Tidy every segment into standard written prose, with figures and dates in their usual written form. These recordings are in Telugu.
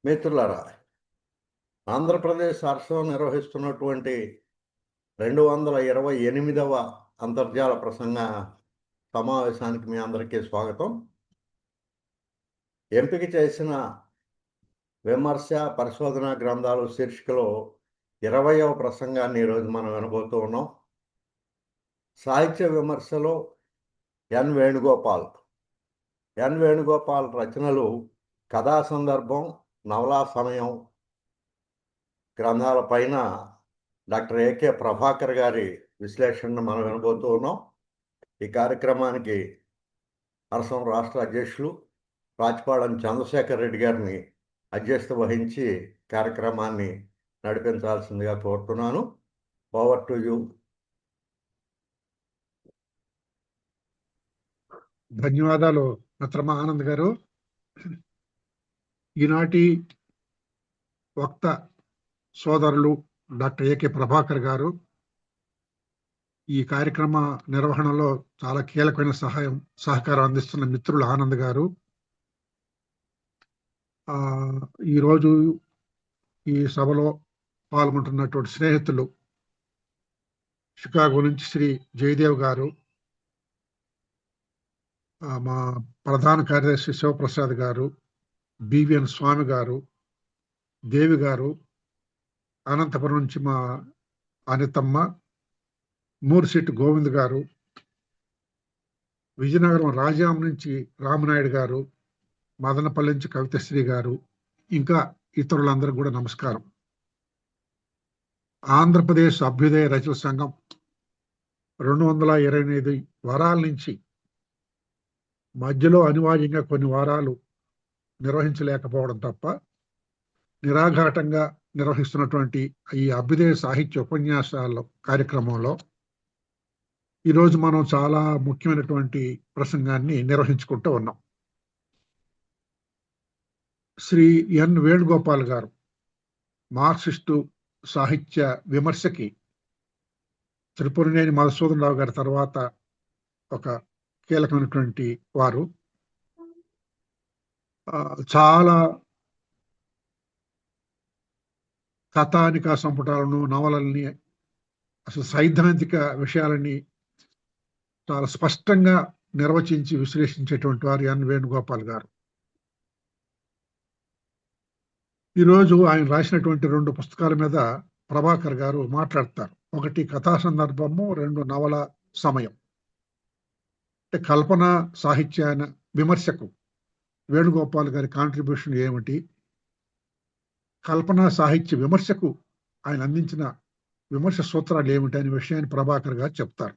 మిత్రులారా, ఆంధ్రప్రదేశ్ రాష్ట్రం నిర్వహిస్తున్నటువంటి 228వ అంతర్జాల ప్రసంగ సమావేశానికి మీ అందరికీ స్వాగతం. ఎంపిక చేసిన విమర్శ పరిశోధన గ్రంథాలు శీర్షికలో 20వ ప్రసంగాన్ని ఈరోజు మనం వినబోతూ ఉన్నాం. సాహిత్య విమర్శలో ఎన్ వేణుగోపాల్ రచనలు కథా సందర్భం, నవలా సమయం గ్రంథాల పైన డాక్టర్ ఏకే ప్రభాకర్ గారి విశ్లేషణను మనం వినబోతూ ఉన్నాం. ఈ కార్యక్రమానికి అరసం రాష్ట్ర అధ్యక్షులు రాచపాళెం చంద్రశేఖర్ రెడ్డి గారిని అధ్యక్షత వహించి కార్యక్రమాన్ని నడిపించాల్సిందిగా కోరుతున్నాను. Over to you. ధన్యవాదాలు మిత్రమా ఆనంద్ గారు. ఈనాటి వక్త సోదరులు డాక్టర్ ఏకే ప్రభాకర్ గారు ఈ కార్యక్రమ నిర్వహణలో చాలా కీలకమైన సహకారం అందిస్తున్న మిత్రులు ఆనంద్ గారు, ఈరోజు ఈ సభలో పాల్గొంటున్నటువంటి స్నేహితులు షికాగో నుంచి శ్రీ జయదేవ్ గారు, మా ప్రధాన కార్యదర్శి శివప్రసాద్ గారు, బివిఎన్ స్వామి గారు, దేవి గారు, అనంతపురం నుంచి మా అనితమ్మ, మూర్శెట్టి గోవింద్ గారు, విజయనగరం రాజాం నుంచి రామనాయుడు గారు, మదనపల్లి నుంచి కవితశ్రీ గారు, ఇంకా ఇతరులందరూ కూడా నమస్కారం. ఆంధ్రప్రదేశ్ అభ్యుదయ రచన సంఘం 228 వారాల నుంచి మధ్యలో అనివార్యంగా కొన్ని వారాలు నిర్వహించలేకపోవడం తప్ప నిరాఘాటంగా నిర్వహిస్తున్నటువంటి ఈ అభ్యుదయ సాహిత్య ఉపన్యాసాల కార్యక్రమంలో ఈరోజు మనం చాలా ముఖ్యమైనటువంటి ప్రసంగాన్ని నిర్వహించుకుంటూ ఉన్నాం. శ్రీ ఎన్ వేణుగోపాల్ గారు మార్క్సిస్టు సాహిత్య విమర్శకి త్రిపురనేని మధుసూదన్ రావు గారి తర్వాత ఒక కీలకమైనటువంటి వారు. చాలా కథానిక సంపుటాలను, నవలల్ని, అసలు సైద్ధాంతిక విషయాలని చాలా స్పష్టంగా నిర్వచించి విశ్లేషించేటువంటి వారు ఎన్ వేణుగోపాల్ గారు. ఈరోజు ఆయన రాసినటువంటి 2 పుస్తకాల మీద ప్రభాకర్ గారు మాట్లాడతారు. ఒకటి కథా సందర్భము, 2 నవల సమయం. అంటే కల్పన సాహిత్య విమర్శకు వేణుగోపాల్ గారి కాంట్రిబ్యూషన్ ఏమిటి, కల్పన సాహిత్య విమర్శకు ఆయన అందించిన విమర్శ సూత్రాలు ఏమిటి అనే విషయాన్ని ప్రభాకర్ గారు చెప్తారు.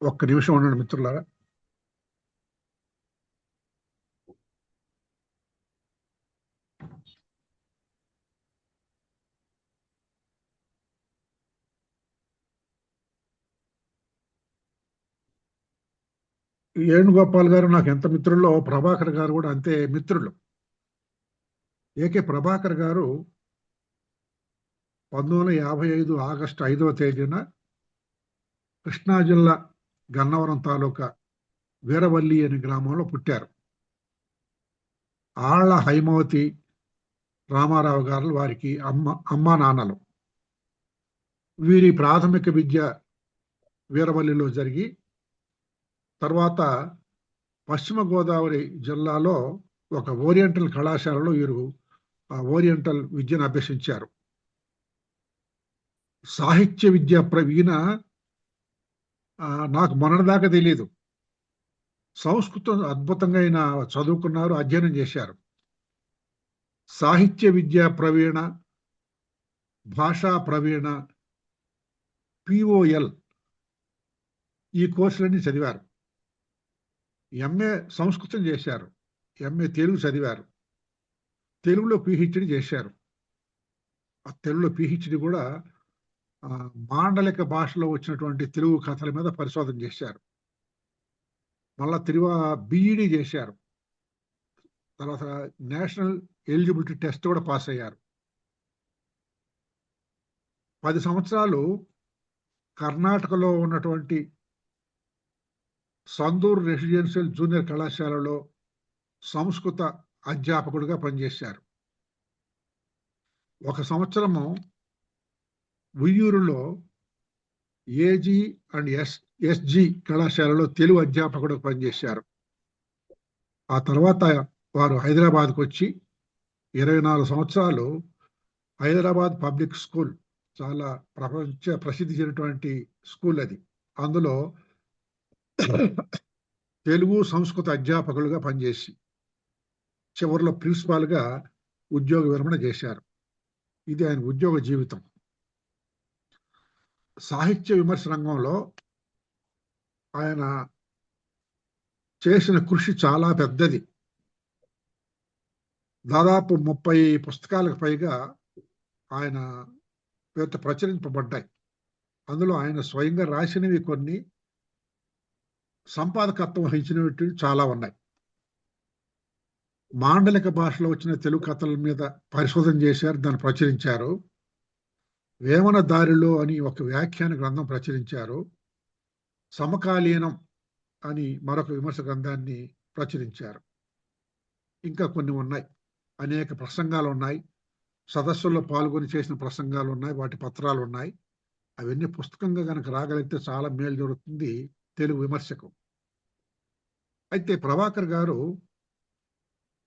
ఒక్క నిమిషం ఉండండి మిత్రులారా. వేణుగోపాల్ గారు నాకు ఎంత మిత్రుల్లో ప్రభాకర్ గారు కూడా అంతే మిత్రులు. ఏకే ప్రభాకర్ గారు 1955 ఆగస్టు 5వ తేదీన కృష్ణా జిల్లా గన్నవరం తాలూకా వీరవల్లి అనే గ్రామంలో పుట్టారు. ఆళ్ల హైమవతి రామారావు గారు వారికి అమ్మా నాన్నలు. వీరి ప్రాథమిక విద్య వీరవల్లిలో జరిగి తర్వాత పశ్చిమ గోదావరి జిల్లాలో ఒక ఓరియంటల్ కళాశాలలో వీరు ఓరియంటల్ విద్యను అభ్యసించారు. సాహిత్య విద్య ప్రవీణ నాకు మొన్నటిదాకా తెలియదు. సంస్కృతం అద్భుతంగా ఆయన చదువుకున్నారు, అధ్యయనం చేశారు. సాహిత్య విద్య ప్రవీణ, భాషా ప్రవీణ, POL ఈ కోర్సులన్నీ చదివారు. MA సంస్కృతం చేశారు, MA తెలుగు చదివారు, తెలుగులో PhD చేశారు. ఆ తెలుగులో PhD కూడా మాండలిక భాషలో వచ్చినటువంటి తెలుగు కథల మీద పరిశోధన చేశారు. మళ్ళా BEd చేశారు. తర్వాత నేషనల్ ఎలిజిబిలిటీ టెస్ట్ కూడా పాస్ అయ్యారు. 10 సంవత్సరాలు కర్ణాటకలో ఉన్నటువంటి సందూర్ రెసిడెన్షియల్ జూనియర్ కళాశాలలో సంస్కృత అధ్యాపకుడిగా పనిచేశారు. ఒక సంవత్సరము ఉయ్యూరులో ఏజీ అండ్ ఎస్జి కళాశాలలో తెలుగు అధ్యాపకుడిగా పనిచేశారు. ఆ తర్వాత వారు హైదరాబాద్కు వచ్చి 24 సంవత్సరాలు హైదరాబాద్ పబ్లిక్ స్కూల్ చాలా ప్రపంచ ప్రసిద్ధి చెందినటువంటి స్కూల్ అది. అందులో తెలుగు సంస్కృత అధ్యాపకులుగా పనిచేసి చివరిలో ప్రిన్సిపాల్గా ఉద్యోగ విరమణ చేశారు. ఇది ఆయన ఉద్యోగ జీవితం. సాహిత్య విమర్శ రంగంలో ఆయన చేసిన కృషి చాలా పెద్దది. దాదాపు 30 పుస్తకాలకు పైగా ఆయన పేరుతో ప్రచురింపబడ్డాయి. అందులో ఆయన స్వయంగా రాసినవి కొన్ని, సంపాదకత్వం వహించినవి చాలా ఉన్నాయి. మాండలిక భాషలో వచ్చిన తెలుగు కథల మీద పరిశోధన చేశారు, దాన్ని ప్రచురించారు. వేమన దారిలో అని ఒక వ్యాఖ్యాన గ్రంథం ప్రచురించారు. సమకాలీనం అని మరొక విమర్శ గ్రంథాన్ని ప్రచురించారు. ఇంకా కొన్ని ఉన్నాయి. అనేక ప్రసంగాలు ఉన్నాయి. సదస్సుల్లో పాల్గొని చేసిన ప్రసంగాలు ఉన్నాయి. వాటి పత్రాలు ఉన్నాయి. అవన్నీ పుస్తకంగా కనుక రాగలిగితే చాలా మేలు జరుగుతుంది తెలుగు విమర్శకు. అయితే ప్రభాకర్ గారు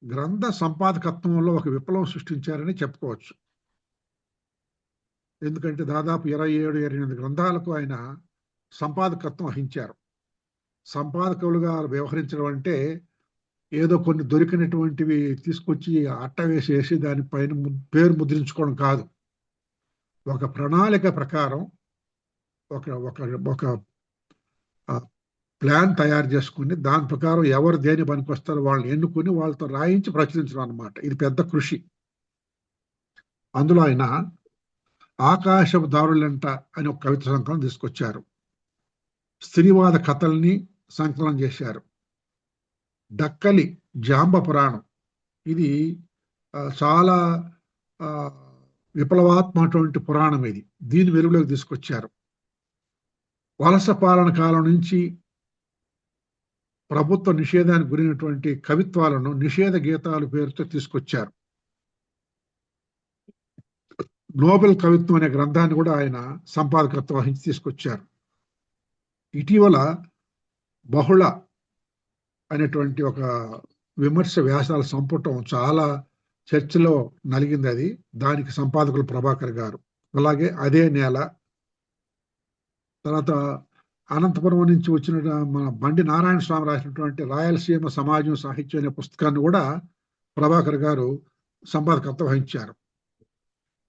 గ్రంథ సంపాదకత్వంలో ఒక విప్లవం సృష్టించారని చెప్పుకోవచ్చు. ఎందుకంటే దాదాపు 27-28 గ్రంథాలకు ఆయన సంపాదకత్వం వహించారు. సంపాదకులుగా వ్యవహరించడం అంటే ఏదో కొన్ని దొరికినటువంటివి తీసుకొచ్చి అట్ట వేసేసి దానిపైన పేరు ముద్రించుకోవడం కాదు. ఒక ప్రణాళిక ప్రకారం ఒక ఒక ఒక ప్లాన్ తయారు చేసుకుని దాని ప్రకారం ఎవరు దేని పనికొస్తారో వాళ్ళని ఎన్నుకుని వాళ్ళతో రాయించి ప్రచురించడం అన్నమాట. ఇది పెద్ద కృషి. అందులో ఆయన ఆకాశపు దారులంట అని ఒక కవిత సంకలనం తీసుకొచ్చారు. స్త్రీవాద కథల్ని సంకలనం చేశారు. డక్కలి జాంబ పురాణం, ఇది చాలా విప్లవాత్మకటువంటి పురాణం. ఇది దీని వెలుగులోకి తీసుకొచ్చారు. వలస పాలన కాలం నుంచి ప్రభుత్వ నిషేధానికి గురైనటువంటి కవిత్వాలను నిషేధ గీతాలు పేరుతో తీసుకొచ్చారు. నోబెల్ కవిత్వం అనే గ్రంథాన్ని కూడా ఆయన సంపాదకత్వం వహించి తీసుకొచ్చారు. ఇటీవల బహుళ అనేటువంటి ఒక విమర్శ వ్యాసాల సంపుటం చాలా చర్చలో నలిగింది. అది దానికి సంపాదకులు ప్రభాకర్ గారు. అలాగే అదే నేల, తర్వాత అనంతపురం నుంచి వచ్చిన మన బండి నారాయణ స్వామి రాసినటువంటి రాయలసీమ సమాజం సాహిత్యం అనే పుస్తకాన్ని కూడా ప్రభాకర్ గారు సంపాదకత్వం వహించారు.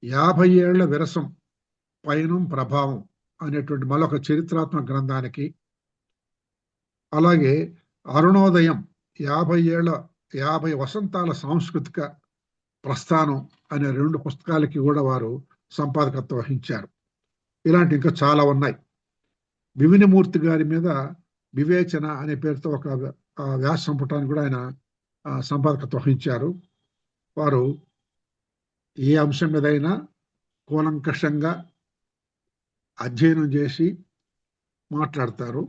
50 ఏళ్ల విరసం పయనం ప్రభావం అనేటువంటి మరొక చరిత్రాత్మక గ్రంథానికి, అలాగే అరుణోదయం 50 వసంతాల సాంస్కృతిక ప్రస్థానం అనే 2 పుస్తకాలకి కూడా వారు సంపాదకత్వం వహించారు. ఇలాంటి ఇంకా చాలా ఉన్నాయి. వివినమూర్తి గారి మీద వివేచన అనే పేరుతో ఒక వ్యాస సంపుటాన్ని కూడా ఆయన సంపాదకత్వం వహించారు. వారు ఏ అంశం మీదైనా కూలంకషంగా అధ్యయనం చేసి మాట్లాడతారు.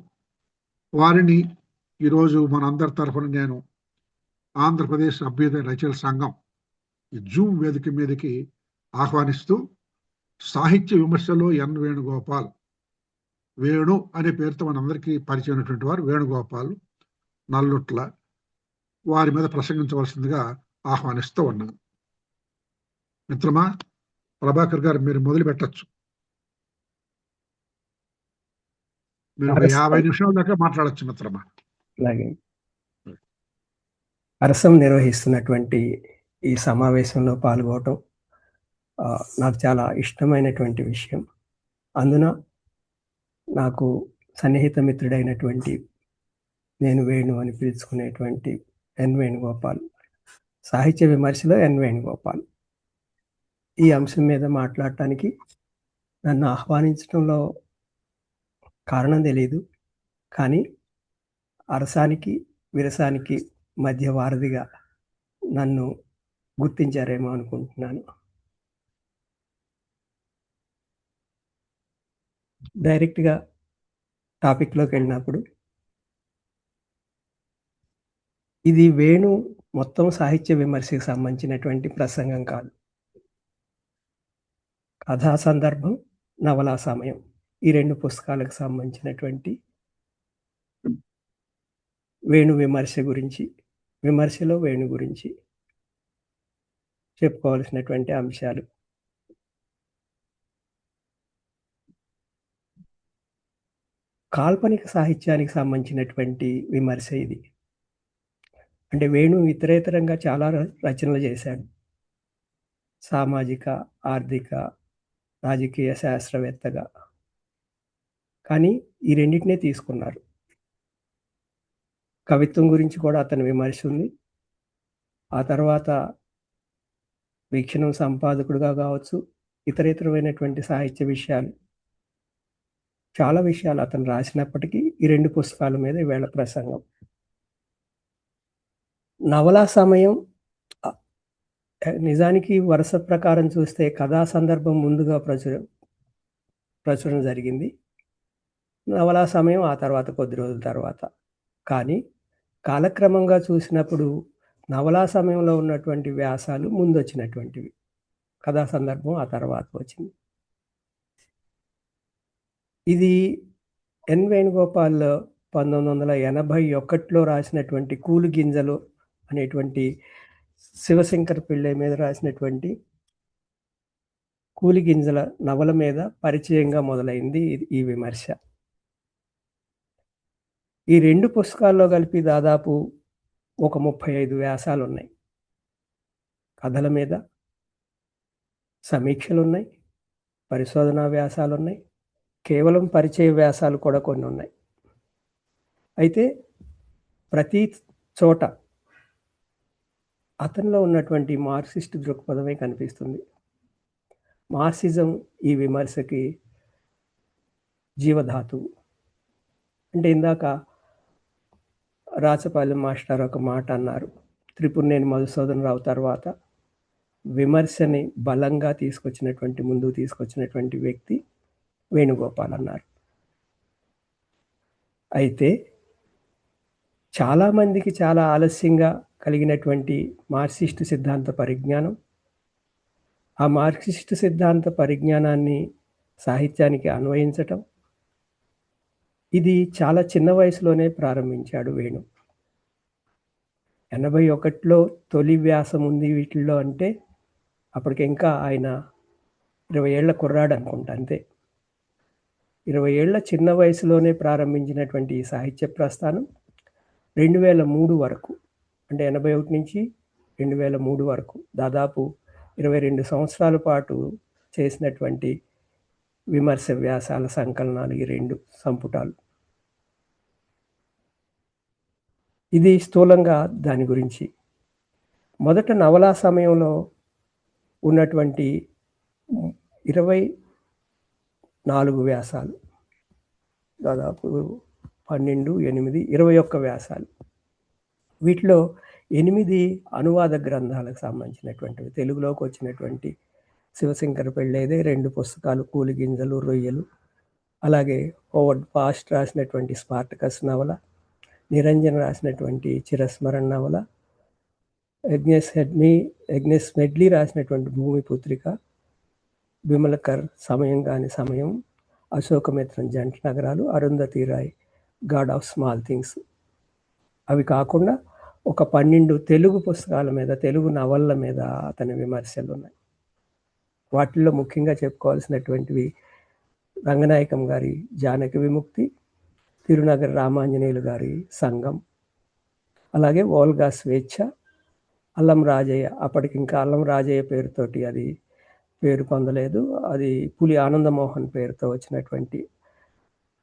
వారిని ఈరోజు మనందరి తరఫున నేను ఆంధ్రప్రదేశ్ అభ్యుదయ రచయితల సంఘం ఈ జూమ్ వేదిక మీదకి ఆహ్వానిస్తూ, సాహిత్య విమర్శలో ఎన్ వేణుగోపాల్, వేణు అనే పేరుతో మనందరికీ పరిచయమైనటువంటి వారు వేణుగోపాల్ నల్లుట్ల, వారి మీద ప్రసంగించవలసిందిగా ఆహ్వానిస్తూ ఉన్నాను. మిత్రమా ప్రభాకర్ గారు, మీరు మొదలు పెట్టచ్చు. మీరు 50 నిమిషాల దాకా మాట్లాడచ్చు మిత్రమా. అలాగే అరసం నిర్వహిస్తున్నటువంటి ఈ సమావేశంలో పాల్గొనడం నాకు చాలా ఇష్టమైనటువంటి విషయం. అందున నాకు సన్నిహిత మిత్రుడైనటువంటి, నేను వేణు అని పిలుచుకునేటువంటి ఎన్ వేణుగోపాల్, సాహిత్య విమర్శలో ఎన్ వేణుగోపాల్ ఈ అంశం మీద మాట్లాడటానికి నన్ను ఆహ్వానించడంలో కారణం తెలియదు, కానీ అరసానికి విరసానికి మధ్య వారధిగా నన్ను గుర్తించారేమో అనుకుంటున్నాను. డైరెక్ట్గా టాపిక్లోకి వెళ్ళినప్పుడు, ఇది వేణు మొత్తం సాహిత్య విమర్శకు సంబంధించినటువంటి ప్రసంగం కాదు. కథా సందర్భం, నవలా సమయం ఈ 2 పుస్తకాలకు సంబంధించినటువంటి వేణు విమర్శలో వేణు గురించి చెప్పుకోవాల్సినటువంటి అంశాలు. కాల్పనిక సాహిత్యానికి సంబంధించినటువంటి విమర్శ ఇది. అంటే వేణు ఇతరేతరంగా చాలా రచనలు చేశాడు. సామాజిక, ఆర్థిక, రాజకీయ శాస్త్రవేత్తగా. కానీ ఈ రెండిటినే తీసుకున్నారు. కవిత్వం గురించి కూడా అతని విమర్శ ఉంది. ఆ తర్వాత వీక్షణం సంపాదకుడిగా కావచ్చు, ఇతరేతరమైనటువంటి సాహిత్య విషయాలు, చాలా విషయాలు అతను రాసినప్పటికీ ఈ 2 పుస్తకాల మీద ఈవేళ ప్రసంగం. నవలా సమయం నిజానికి వరుస ప్రకారం చూస్తే కథా సందర్భం ముందుగా ప్రచురణ జరిగింది. నవలా సమయం ఆ తర్వాత కొద్ది రోజుల తర్వాత. కానీ కాలక్రమంగా చూసినప్పుడు నవలా సమయంలో ఉన్నటువంటి వ్యాసాలు ముందొచ్చినటువంటివి. కథా సందర్భం ఆ తర్వాత వచ్చింది. ఇది ఎన్ వేణుగోపాల్ 1981లో రాసినటువంటి కూలి గింజలు అనేటువంటి శివశంకర్ పిళ్ళై మీద రాసినటువంటి కూలి గింజల నవల మీద పరిచయంగా మొదలైంది ఈ విమర్శ. ఈ 2 పుస్తకాల్లో కలిపి దాదాపు ఒక 35 వ్యాసాలున్నాయి. కథల మీద సమీక్షలున్నాయి, పరిశోధనా వ్యాసాలున్నాయి, కేవలం పరిచయ వ్యాసాలు కూడా కొన్ని ఉన్నాయి. అయితే ప్రతి చోట అతనిలో ఉన్నటువంటి మార్క్సిస్ట్ దృక్పథమే కనిపిస్తుంది. మార్క్సిజం ఈ విమర్శకి జీవధాతువు. అంటే ఇందాక రాచపాలెం మాస్టర్ ఒక మాట అన్నారు. త్రిపురనేని మధుసూదన్ రావు తర్వాత విమర్శని బలంగా ముందుకు తీసుకొచ్చినటువంటి వ్యక్తి వేణుగోపాల్ అన్నారు. అయితే చాలామందికి చాలా ఆలస్యంగా కలిగినటువంటి మార్క్సిస్ట్ సిద్ధాంత పరిజ్ఞానం, ఆ మార్క్సిస్ట్ సిద్ధాంత పరిజ్ఞానాన్ని సాహిత్యానికి అన్వయించటం, ఇది చాలా చిన్న వయసులోనే ప్రారంభించాడు వేణు. 81లో తొలి వ్యాసం ఉంది వీటిల్లో అంటే అప్పటికి ఇంకా ఆయన 20 ఏళ్ల కుర్రాడు అనుకుంటా, అంతే. 20 ఏళ్ల చిన్న వయసులోనే ప్రారంభించినటువంటి ఈ సాహిత్య ప్రస్థానం 2003 వరకు, అంటే 81 నుంచి 2003 వరకు దాదాపు 22 సంవత్సరాల పాటు చేసినటువంటి విమర్శ వ్యాసాల సంకలనాలు ఈ 2 సంపుటాలు. ఇది స్థూలంగా దాని గురించి. మొదట నవలా సమయంలో ఉన్నటువంటి 24 వ్యాసాలు, దాదాపు 12, 8, 21 వ్యాసాలు. వీటిలో 8 అనువాద గ్రంథాలకు సంబంధించినటువంటివి. తెలుగులోకి వచ్చినటువంటి శివశంకర్ పెళ్ళైదే 2 పుస్తకాలు, కూలి గింజలు, రొయ్యలు, అలాగే హోవర్డ్ ఫాస్ట్ రాసినటువంటి స్పార్టకస్ నవల, నిరంజన్ రాసినటువంటి చిరస్మరణ నవల, ఎగ్నెస్ మెడ్లీ రాసినటువంటి భూమిపుత్రిక, బిమలకర్ సమయం కాని సమయం, అశోకమిత్రన్ జంట నగరాలు, Arundhati Roy God of small things. అవి కాకుండా ఒక 12 తెలుగు పుస్తకాల మీద, తెలుగు నవళ్ళ మీద అతని విమర్శలు ఉన్నాయి. వాటిల్లో ముఖ్యంగా చెప్పుకోవాల్సినటువంటివి రంగనాయకం గారి జానకి విముక్తి, తిరునగరి రామాంజనేయులు గారి సంఘం, అలాగే ఓల్గా స్వేచ్ఛ, అల్లం రాజయ్య, అప్పటికి ఇంకా అల్లం రాజయ్య పేరుతోటి అది పేరు పొందలేదు, అది పులి ఆనందమోహన్ పేరుతో వచ్చినటువంటి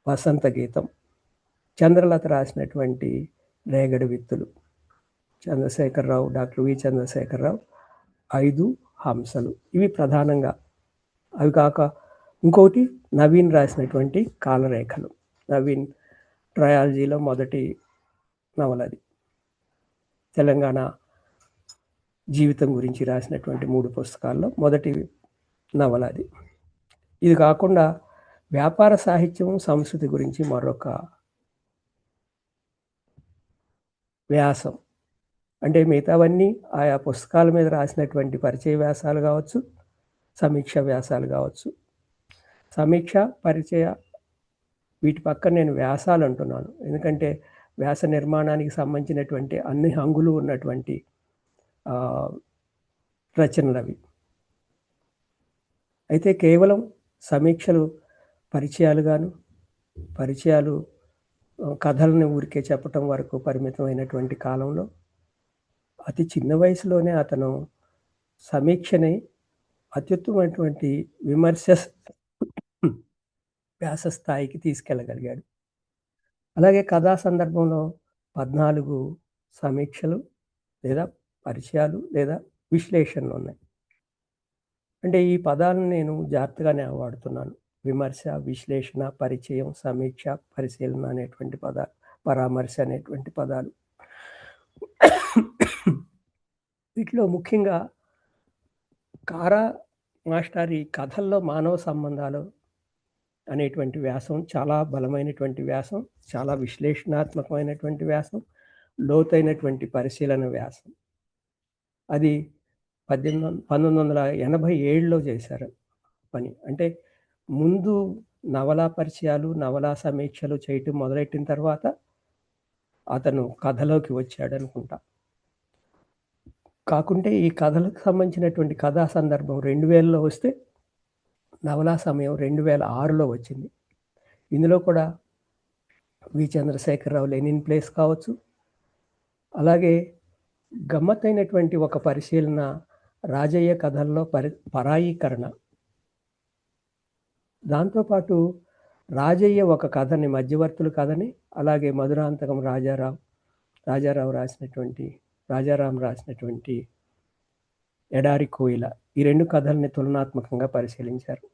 వసంత గీతం, చంద్రలత రాసినటువంటి రేగడి విత్తులు, చంద్రశేఖరరావు, డాక్టర్ వి చంద్రశేఖరరావు 5 హంసలు. ఇవి ప్రధానంగా. అవి కాక ఇంకోటి నవీన్ రాసినటువంటి కాలరేఖలు. నవీన్ ట్రయాలజీలో మొదటి నవలది. తెలంగాణ జీవితం గురించి రాసినటువంటి 3 పుస్తకాల్లో మొదటి నవల అది. ఇది కాకుండా వ్యాపార సాహిత్యం, సంస్కృతి గురించి మరొక వ్యాసం అంటే మిగతావన్నీ ఆయా పుస్తకాల మీద రాసినటువంటి పరిచయ వ్యాసాలు కావచ్చు, సమీక్ష వ్యాసాలు కావచ్చు. సమీక్ష, పరిచయ వీటి పక్కన నేను వ్యాసాలు అంటున్నాను. ఎందుకంటే వ్యాస నిర్మాణానికి సంబంధించినటువంటి అన్ని హంగులు ఉన్నటువంటి రచనలవి. అయితే కేవలం సమీక్షలు పరిచయాలు కథలను ఊరికే చెప్పటం వరకు పరిమితమైనటువంటి కాలంలో అతి చిన్న వయసులోనే అతను సమీక్షని అత్యుత్తమైనటువంటి విమర్శ వ్యాస స్థాయికి తీసుకెళ్ళగలిగాడు. అలాగే కథా సందర్భంలో 14 సమీక్షలు లేదా పరిచయాలు లేదా విశ్లేషణలు ఉన్నాయి. అంటే ఈ పదాలను నేను జాగ్రత్తగానే వాడుతున్నాను. విమర్శ, విశ్లేషణ, పరిచయం, సమీక్ష, పరిశీలన అనేటువంటి పదాలు, పరామర్శ అనేటువంటి పదాలు. వీటిలో ముఖ్యంగా కారా మాస్టారి కథల్లో మానవ సంబంధాలు అనేటువంటి వ్యాసం చాలా బలమైనటువంటి వ్యాసం, చాలా విశ్లేషణాత్మకమైనటువంటి వ్యాసం, లోతైనటువంటి పరిశీలన వ్యాసం. అది 1987లో చేశారు పని. అంటే ముందు నవలా పరిచయాలు, నవలా సమీక్షలు చేయటం మొదలెట్టిన తర్వాత అతను కథలోకి వచ్చాడు అనుకుంటా. కాకుంటే ఈ కథలకు సంబంధించినటువంటి కథా సందర్భం 2000లో వస్తే నవలా సమయం 2006లో వచ్చింది. ఇందులో కూడా వి చంద్రశేఖరరావు లెనిన్ ప్లేస్ కావచ్చు, అలాగే గమ్మత్తైనటువంటి ఒక పరిశీలన రాజయ్య కథల్లో పరాయీకరణ. దాంతోపాటు రాజయ్య ఒక కథని, మధ్యవర్తుల కథని, అలాగే మధురాంతకం రాజారాం రాసినటువంటి ఎడారి కోయిల, ఈ 2 కథల్ని తులనాత్మకంగా పరిశీలించారు.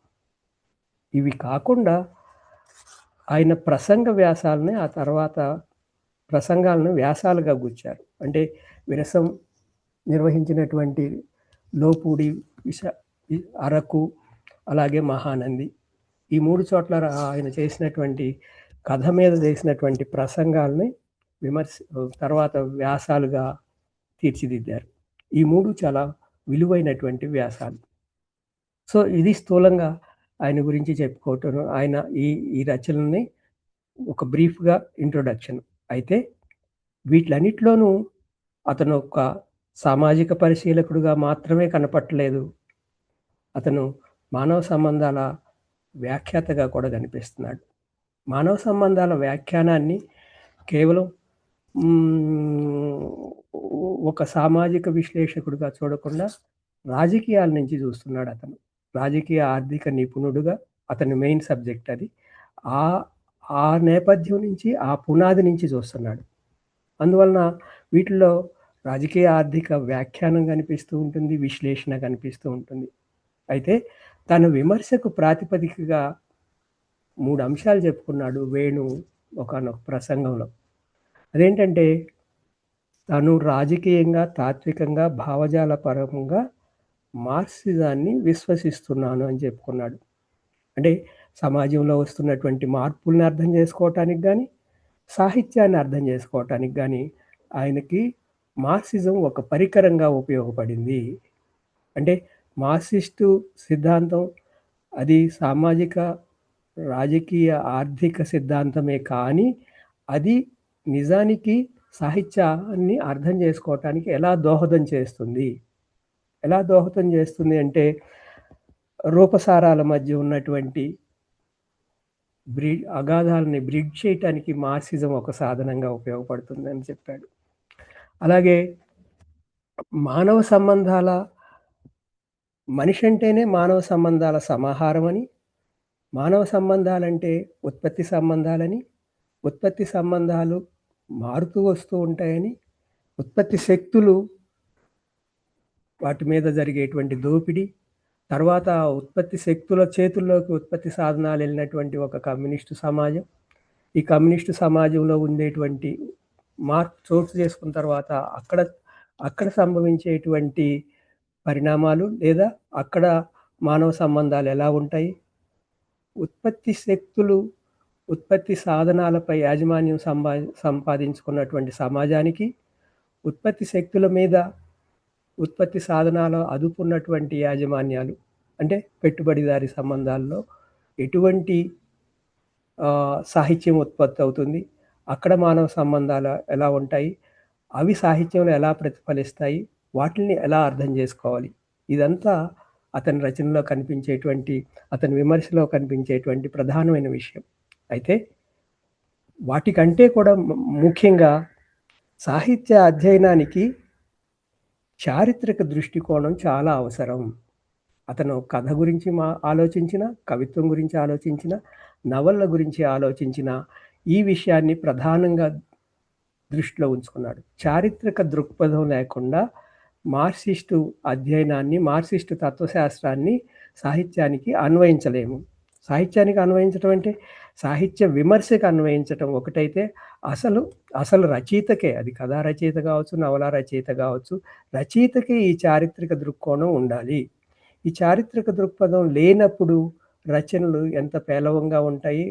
ఇవి కాకుండా ఆయన ప్రసంగ వ్యాసాలని ఆ తర్వాత ప్రసంగాలను వ్యాసాలుగా గుచ్చారు. అంటే విరసం నిర్వహించినటువంటి లోపూడి, అరకు, అలాగే మహానంది, ఈ 3 చోట్ల ఆయన చేసినటువంటి కథ మీద చేసినటువంటి ప్రసంగాల్ని తర్వాత వ్యాసాలుగా తీర్చిదిద్దారు. ఈ 3 చాలా విలువైనటువంటి వ్యాసాలు. సో ఇది స్థూలంగా ఆయన గురించి చెప్పుకోవటం, ఆయన ఈ రచనల్ని ఒక బ్రీఫ్గా ఇంట్రొడక్షన్. అయితే వీటిలన్నిటిలోనూ అతను ఒక సామాజిక పరిశీలకుడుగా మాత్రమే కనపట్టలేదు, అతను మానవ సంబంధాల వ్యాఖ్యాతగా కూడా కనిపిస్తున్నాడు. మానవ సంబంధాల వ్యాఖ్యానాన్ని కేవలం ఒక సామాజిక విశ్లేషకుడిగా చూడకుండా రాజకీయాల నుంచి చూస్తున్నాడు అతను. రాజకీయ ఆర్థిక నిపుణుడుగా అతని మెయిన్ సబ్జెక్ట్ అది. ఆ నేపథ్యం నుంచి, ఆ పునాది నుంచి చూస్తున్నాడు. అందువలన వీటిల్లో రాజకీయ ఆర్థిక వ్యాఖ్యానం కనిపిస్తూ ఉంటుంది, విశ్లేషణ కనిపిస్తూ ఉంటుంది. అయితే తన విమర్శకు ప్రాతిపదికగా 3 అంశాలు చెప్పుకున్నాడు వేణు ఒకానొక ప్రసంగంలో. అదేంటంటే తాను రాజకీయంగా, తాత్వికంగా, భావజాలపరంగా మార్క్సిజాన్ని విశ్వసిస్తున్నాను అని చెప్పుకున్నాడు. అంటే సమాజంలో వస్తున్నటువంటి మార్పుల్ని అర్థం చేసుకోవటానికి కానీ, సాహిత్యాన్ని అర్థం చేసుకోవటానికి కానీ ఆయనకి మార్క్సిజం ఒక పరికరంగా ఉపయోగపడింది. అంటే మార్క్సిస్టు సిద్ధాంతం అది సామాజిక, రాజకీయ, ఆర్థిక సిద్ధాంతమే కానీ అది నిజానికి సాహిత్యాన్ని అర్థం చేసుకోవటానికి ఎలా దోహదం చేస్తుంది అంటే రూపసారాల మధ్య ఉన్నటువంటి అగాధాలని బ్రిడ్జ్ చేయటానికి మార్క్సిజం ఒక సాధనంగా ఉపయోగపడుతుందని చెప్పాడు. అలాగే మనిషి అంటేనే మానవ సంబంధాల సమాహారం అని, మానవ సంబంధాలంటే ఉత్పత్తి సంబంధాలని, ఉత్పత్తి సంబంధాలు మారుతూ వస్తూ ఉంటాయని, ఉత్పత్తి శక్తులు, వాటి మీద జరిగేటువంటి దోపిడీ, తర్వాత ఉత్పత్తి శక్తుల చేతుల్లోకి ఉత్పత్తి సాధనాలు వెళ్ళినటువంటి ఒక కమ్యూనిస్టు సమాజం, ఈ కమ్యూనిస్టు సమాజంలో ఉండేటువంటి మార్పు చోటు చేసుకున్న తర్వాత అక్కడ సంభవించేటువంటి పరిణామాలు లేదా అక్కడ మానవ సంబంధాలు ఎలా ఉంటాయి, ఉత్పత్తి శక్తులు ఉత్పత్తి సాధనాలపై యాజమాన్యం సంపాదించుకున్నటువంటి సమాజానికి ఉత్పత్తి శక్తుల మీద, ఉత్పత్తి సాధనాల అదుపు ఉన్నటువంటి యాజమాన్యాలు, అంటే పెట్టుబడిదారీ సంబంధాల్లో ఎటువంటి సాహిత్యం ఉత్పత్తి అవుతుంది, అక్కడ మానవ సంబంధాలు ఎలా ఉంటాయి, అవి సాహిత్యంలో ఎలా ప్రతిఫలిస్తాయి, వాటిని ఎలా అర్థం చేసుకోవాలి, ఇదంతా అతని రచనలో కనిపించేటువంటి, అతని విమర్శలో కనిపించేటువంటి ప్రధానమైన విషయం. అయితే వాటికంటే కూడా ముఖ్యంగా సాహిత్య అధ్యయనానికి చారిత్రక దృష్టికోణం చాలా అవసరం. అతను కథ గురించి ఆలోచించిన, కవిత్వం గురించి ఆలోచించిన, నవళ్ళ గురించి ఆలోచించిన ఈ విషయాన్ని ప్రధానంగా దృష్టిలో ఉంచుకున్నాడు. చారిత్రక దృక్పథం లేకుండా మార్క్సిస్టు అధ్యయనాన్ని, మార్క్సిస్టు తత్వశాస్త్రాన్ని సాహిత్యానికి అన్వయించలేము. సాహిత్యానికి అన్వయించడం అంటే సాహిత్య విమర్శకు అన్వయించటం ఒకటైతే, అసలు రచయితకే, అది కథా రచయిత కావచ్చు, నవలా రచయిత కావచ్చు, రచయితకే ఈ చారిత్రక దృక్కోణం ఉండాలి. ఈ చారిత్రక దృక్పథం లేనప్పుడు రచనలు ఎంత పేలవంగా ఉంటాయి,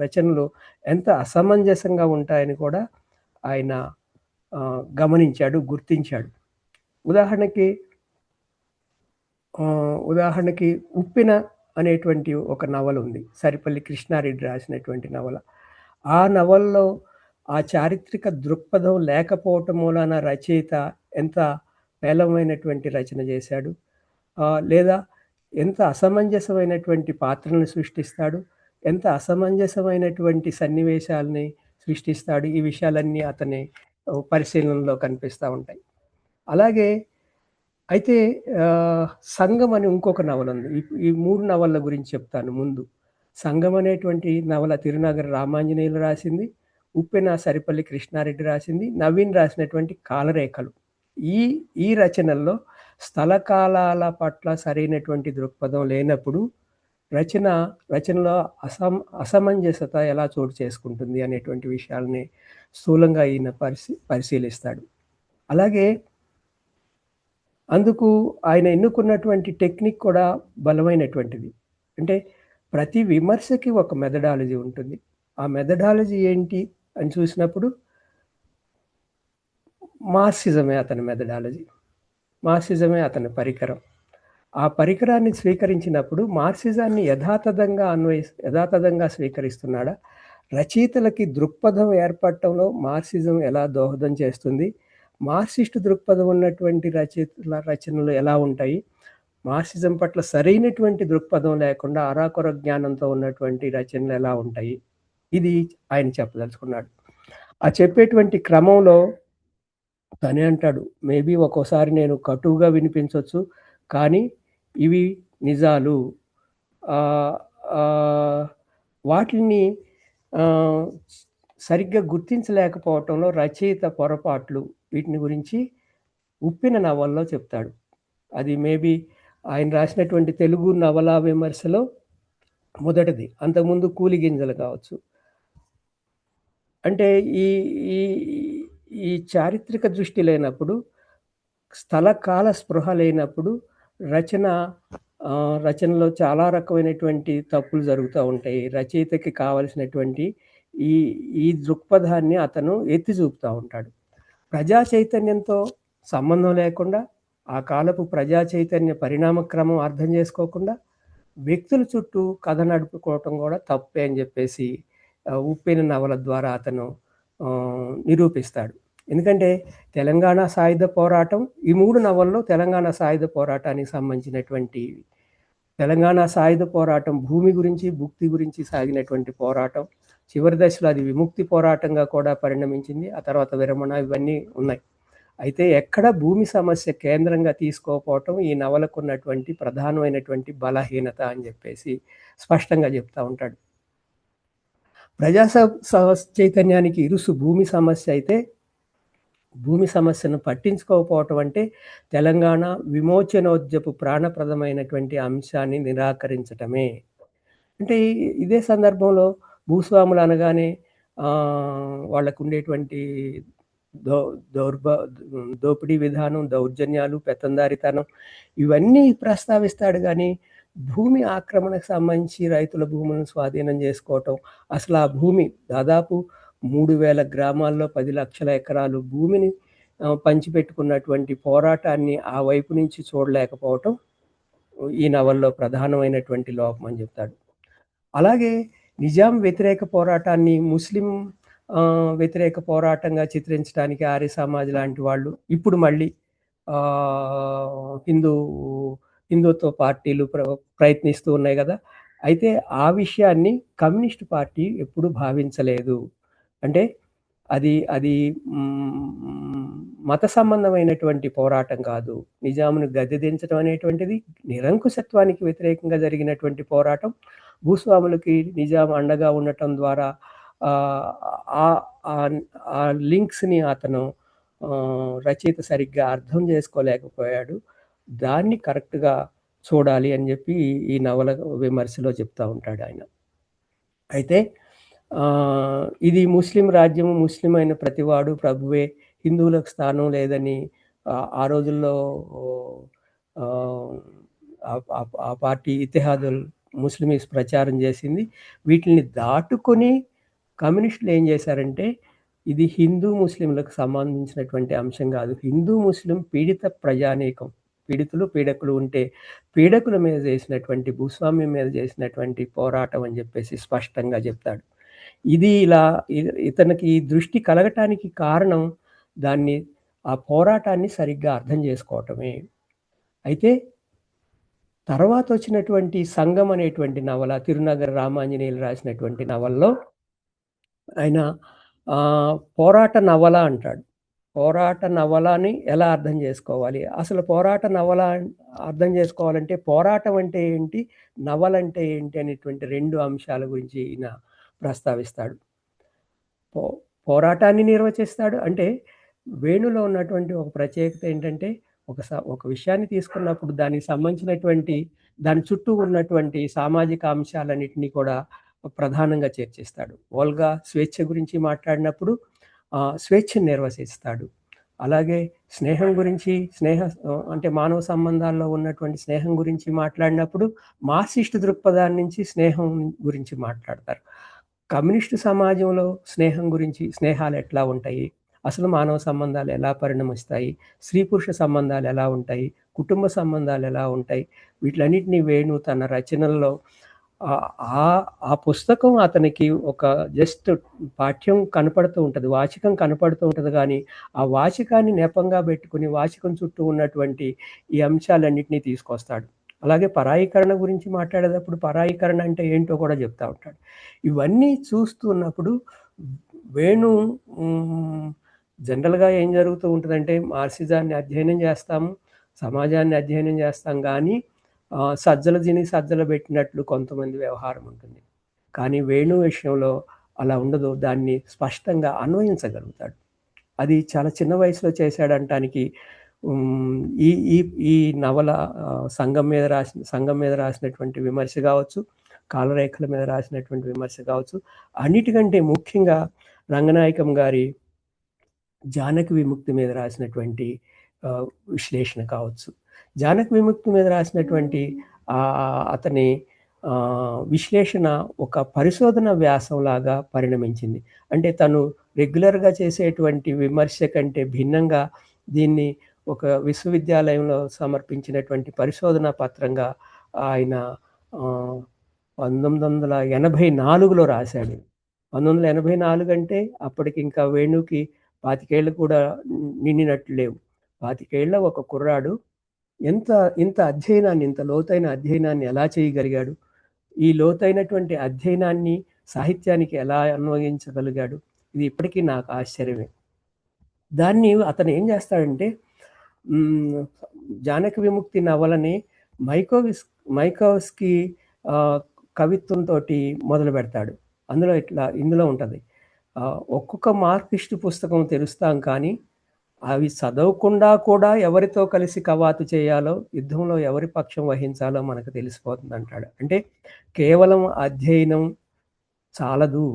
రచనలు ఎంత అసమంజసంగా ఉంటాయని కూడా ఆయన గమనించాడు, గుర్తించాడు. ఉదాహరణకి ఉప్పెన అనేటువంటి ఒక నవల ఉంది, సరిపల్లి కృష్ణారెడ్డి రాసినటువంటి నవల. ఆ నవల్లో ఆ చారిత్రక దృక్పథం లేకపోవటం మూలాన రచయిత ఎంత పేలవమైనటువంటి రచన చేశాడు, లేదా ఎంత అసమంజసమైనటువంటి పాత్రలను సృష్టిస్తాడు, ఎంత అసమంజసమైనటువంటి సన్నివేశాలని సృష్టిస్తాడు, ఈ విషయాలన్నీ అతని పరిశీలనలో కనిపిస్తూ ఉంటాయి. అలాగే అయితే సంఘం అని ఇంకొక నవల ఉంది. ఈ 3 నవళ్ళ గురించి చెప్తాను ముందు. సంఘం అనేటువంటి నవల తిరునగరి రామాంజనేయులు రాసింది, ఉప్పెన సరిపల్లి కృష్ణారెడ్డి రాసింది, నవీన్ రాసినటువంటి కాలరేఖలు. ఈ రచనల్లో స్థలకాలాల పట్ల సరైనటువంటి దృక్పథం లేనప్పుడు రచనలో అసమంజసత ఎలా చోటు చేసుకుంటుంది అనేటువంటి విషయాలని స్థూలంగా ఈయన పరిశీలిస్తాడు. అలాగే అందుకు ఆయన ఎన్నుకున్నటువంటి టెక్నిక్ కూడా బలమైనటువంటిది. అంటే ప్రతి విమర్శకి ఒక మెథడాలజీ ఉంటుంది. ఆ మెథడాలజీ ఏంటి అని చూసినప్పుడు మార్క్సిజమే అతని మెథడాలజీ, మార్క్సిజమే అతని పరికరం. ఆ పరికరాన్ని స్వీకరించినప్పుడు మార్క్సిజాన్ని యథాతథంగా స్వీకరిస్తున్నాడా, రచయితలకి దృక్పథం ఏర్పడటంలో మార్క్సిజం ఎలా దోహదం చేస్తుంది, మార్క్సిస్టు దృక్పథం ఉన్నటువంటి రచయితల రచనలు ఎలా ఉంటాయి, మార్క్సిజం పట్ల సరైనటువంటి దృక్పథం లేకుండా అరాకొర జ్ఞానంతో ఉన్నటువంటి రచనలు ఎలా ఉంటాయి, ఇది ఆయన చెప్పదలుచుకున్నాడు. ఆ చెప్పేటువంటి క్రమంలో తనే అంటాడు, మేబీ ఒక్కోసారి నేను కటువుగా వినిపించవచ్చు, కానీ ఇవి నిజాలు. వాటిని సరిగ్గా గుర్తించలేకపోవటంలో రచయిత పొరపాట్లు, వీటిని గురించి ఉప్పెన నవల్లో చెప్తాడు. అది మేబీ ఆయన రాసినటువంటి తెలుగు నవలా విమర్శలో మొదటిది. అంతకుముందు కూలి గింజలు కావచ్చు. అంటే ఈ చారిత్రక దృష్టి లేనప్పుడు, స్థల కాల స్పృహ లేనప్పుడు రచనలో చాలా రకమైనటువంటి తప్పులు జరుగుతూ ఉంటాయి. రచయితకి కావలసినటువంటి ఈ దృక్పథాన్ని అతను ఎత్తి చూపుతూ ఉంటాడు. ప్రజా చైతన్యంతో సంబంధం లేకుండా, ఆ కాలపు ప్రజా చైతన్య పరిణామక్రమం అర్థం చేసుకోకుండా వ్యక్తుల చుట్టూ కథ నడుపుకోవటం కూడా తప్పే అని చెప్పేసి ఉప్పెన నవల ద్వారా అతను నిరూపిస్తాడు. ఎందుకంటే తెలంగాణ సాయుధ పోరాటం, ఈ 3 నవల్లో తెలంగాణ సాయుధ పోరాటానికి సంబంధించినటువంటి, తెలంగాణ సాయుధ పోరాటం భూమి గురించి, భుక్తి గురించి సాగినటువంటి పోరాటం. చివరి దశలో అది విముక్తి పోరాటంగా కూడా పరిణమించింది. ఆ తర్వాత విరమణ, ఇవన్నీ ఉన్నాయి. అయితే ఎక్కడ భూమి సమస్య కేంద్రంగా తీసుకోకపోవటం ఈ నవలకు ఉన్నటువంటి ప్రధానమైనటువంటి బలహీనత అని చెప్పేసి స్పష్టంగా చెప్తా ఉంటాడు. ప్రజా చైతన్యానికి ఇరుసు భూమి సమస్య అయితే, భూమి సమస్యను పట్టించుకోకపోవటం అంటే తెలంగాణ విమోచనోద్యపు ప్రాణప్రదమైనటువంటి అంశాన్ని నిరాకరించటమే. అంటే ఇదే సందర్భంలో భూస్వాములు అనగానే వాళ్ళకు ఉండేటువంటి దోపిడీ విధానం, దౌర్జన్యాలు, పెత్తందారితనం, ఇవన్నీ ప్రస్తావిస్తాడు. కానీ భూమి ఆక్రమణకు సంబంధించి రైతుల భూములను స్వాధీనం చేసుకోవటం, అసలు ఆ భూమి దాదాపు 3000 గ్రామాల్లో 10 లక్షల ఎకరాలు భూమిని పంచిపెట్టుకున్నటువంటి పోరాటాన్ని ఆ వైపు నుంచి చూడలేకపోవటం ఈ నవల్లో ప్రధానమైనటువంటి లోపం అని చెప్తాడు. అలాగే నిజాం వ్యతిరేక పోరాటాన్ని ముస్లిం వ్యతిరేక పోరాటంగా చిత్రించడానికి ఆర్య సమాజ్ లాంటి వాళ్ళు ఇప్పుడు మళ్ళీ హిందుత్వ పార్టీలు ప్రయత్నిస్తూ ఉన్నాయి కదా. అయితే ఆ విషయాన్ని కమ్యూనిస్ట్ పార్టీ ఎప్పుడు భావించలేదు. అంటే అది అది మత సంబంధమైనటువంటి పోరాటం కాదు. నిజామును గద్దెదించడం అనేటువంటిది నిరంకుశత్వానికి వ్యతిరేకంగా జరిగినటువంటి పోరాటం. భూస్వాములకి నిజాం అండగా ఉండటం ద్వారా ఆ లింక్స్ని అతను రచయిత సరిగ్గా అర్థం చేసుకోలేకపోయాడు. దాన్ని కరెక్ట్గా చూడాలి అని చెప్పి ఈ నవల విమర్శలో చెప్తూ ఉంటాడు ఆయన. అయితే ఇది ముస్లిం రాజ్యం, ముస్లిం అయిన ప్రతివాడు ప్రభువే, హిందువులకు స్థానం లేదని ఆ రోజుల్లో ఆ పార్టీ ఇతిహాదుల్ ముస్లిమీస్ ప్రచారం చేసింది. వీటిని దాటుకొని కమ్యూనిస్టులు ఏం చేశారంటే ఇది హిందూ ముస్లింలకు సంబంధించినటువంటి అంశం కాదు, హిందూ ముస్లిం పీడిత ప్రజానీకం, పీడితులు పీడకులు ఉంటే పీడకుల మీద చేసినటువంటి భూస్వామ్యం మీద చేసినటువంటి పోరాటం అని చెప్పేసి స్పష్టంగా చెప్తాడు. ఇది ఇలా ఇతనికి దృష్టి కలగటానికి కారణం ఆ పోరాటాన్ని సరిగ్గా అర్థం చేసుకోవటమే. అయితే తర్వాత వచ్చినటువంటి సంఘం అనేటువంటి నవల, తిరునగర రామాంజనేయులు రాసినటువంటి నవల్లో ఆయన పోరాట నవల అంటాడు. పోరాట నవలని ఎలా అర్థం చేసుకోవాలి, అసలు పోరాట నవల అర్థం చేసుకోవాలంటే పోరాటం అంటే ఏంటి, నవల అంటే ఏంటి అనేటువంటి 2 అంశాల గురించి ఈయన ప్రస్తావిస్తాడు. పోరాటాన్ని నిర్వచిస్తాడు. అంటే వేణులో ఉన్నటువంటి ఒక ప్రత్యేకత ఏంటంటే ఒక విషయాన్ని తీసుకున్నప్పుడు దానికి సంబంధించినటువంటి దాని చుట్టూ ఉన్నటువంటి సామాజిక అంశాలన్నింటినీ కూడా ప్రధానంగా చర్చిస్తాడు. ఓల్గా స్వేచ్ఛ గురించి మాట్లాడినప్పుడు స్వేచ్ఛను నిర్వచిస్తాడు. అలాగే స్నేహం గురించి, అంటే మానవ సంబంధాల్లో ఉన్నటువంటి స్నేహం గురించి మాట్లాడినప్పుడు మార్క్సిస్ట్ దృక్పథాన్ని నుంచి స్నేహం గురించి మాట్లాడతారు. కమ్యూనిస్టు సమాజంలో స్నేహం గురించి, స్నేహాలు ఎట్లా ఉంటాయి, అసలు మానవ సంబంధాలు ఎలా పరిణమిస్తాయి, స్త్రీ పురుష సంబంధాలు ఎలా ఉంటాయి, కుటుంబ సంబంధాలు ఎలా ఉంటాయి, వీటిలన్నిటినీ వేణు తన రచనల్లో ఆ పుస్తకం అతనికి ఒక జస్ట్ పాఠ్యం కనపడుతూ ఉంటుంది, వాచకం కనపడుతూ ఉంటుంది. కానీ ఆ వాచకాన్ని నెపంగా పెట్టుకుని వాచకం చుట్టూ ఉన్నటువంటి ఈ అంశాలన్నింటినీ తీసుకొస్తాడు. అలాగే పరాయీకరణ గురించి మాట్లాడేటప్పుడు పరాయీకరణ అంటే ఏంటో కూడా చెప్తూ ఉంటాడు. ఇవన్నీ చూస్తున్నప్పుడు వేణు జనరల్గా ఏం జరుగుతూ ఉంటుందంటే మార్క్సిజాన్ని అధ్యయనం చేస్తాము, సమాజాన్ని అధ్యయనం చేస్తాం, కానీ సజ్జల తిని సజ్జల పెట్టినట్లు కొంతమంది వ్యవహారం ఉంటుంది. కానీ వేణు విషయంలో అలా ఉండదు, దాన్ని స్పష్టంగా అన్వయించగలుగుతాడు. అది చాలా చిన్న వయసులో చేశాడంటానికి ఈ నవల సంఘం మీద రాసినటువంటి విమర్శ కావచ్చు, కాలరేఖల మీద రాసినటువంటి విమర్శ కావచ్చు, అన్నిటికంటే ముఖ్యంగా రంగనాయకం గారి జానకి విముక్తి మీద రాసినటువంటి విశ్లేషణ కావచ్చు. జానకి విముక్తి మీద రాసినటువంటి అతని విశ్లేషణ ఒక పరిశోధన వ్యాసంలాగా పరిణమించింది. అంటే తను రెగ్యులర్గా చేసేటువంటి విమర్శ కంటే భిన్నంగా దీన్ని ఒక విశ్వవిద్యాలయంలో సమర్పించినటువంటి పరిశోధనా పత్రంగా ఆయన 1984లో రాశాడు. 1984 అంటే అప్పటికి ఇంకా వేణుకి 25 ఏళ్ళు కూడా నిండినట్లు లేవు. 25 ఏళ్ళ ఒక కుర్రాడు ఇంత అధ్యయనాన్ని, ఇంత లోతైన అధ్యయనాన్ని ఎలా చేయగలిగాడు, ఈ లోతైనటువంటి అధ్యయనాన్ని సాహిత్యానికి ఎలా అన్వయించగలిగాడు, ఇది ఇప్పటికీ నాకు ఆశ్చర్యమే. దాన్ని అతను ఏం చేస్తాడంటే జానకి విముక్తి నవలని మైకోవ్స్కీ కవిత్వంతో మొదలు పెడతాడు. ఇందులో ఉంటుంది, ఒక్కొక్క మార్క్సిస్ట్ పుస్తకం తెరుస్తాం కానీ అవి చదవకుండా కూడా ఎవరితో కలిసి కవాతు చేయాలో, యుద్ధంలో ఎవరి పక్షం వహించాలో మనకు తెలిసిపోతుంది అంటాడు. అంటే కేవలం అధ్యయనం చాలదు,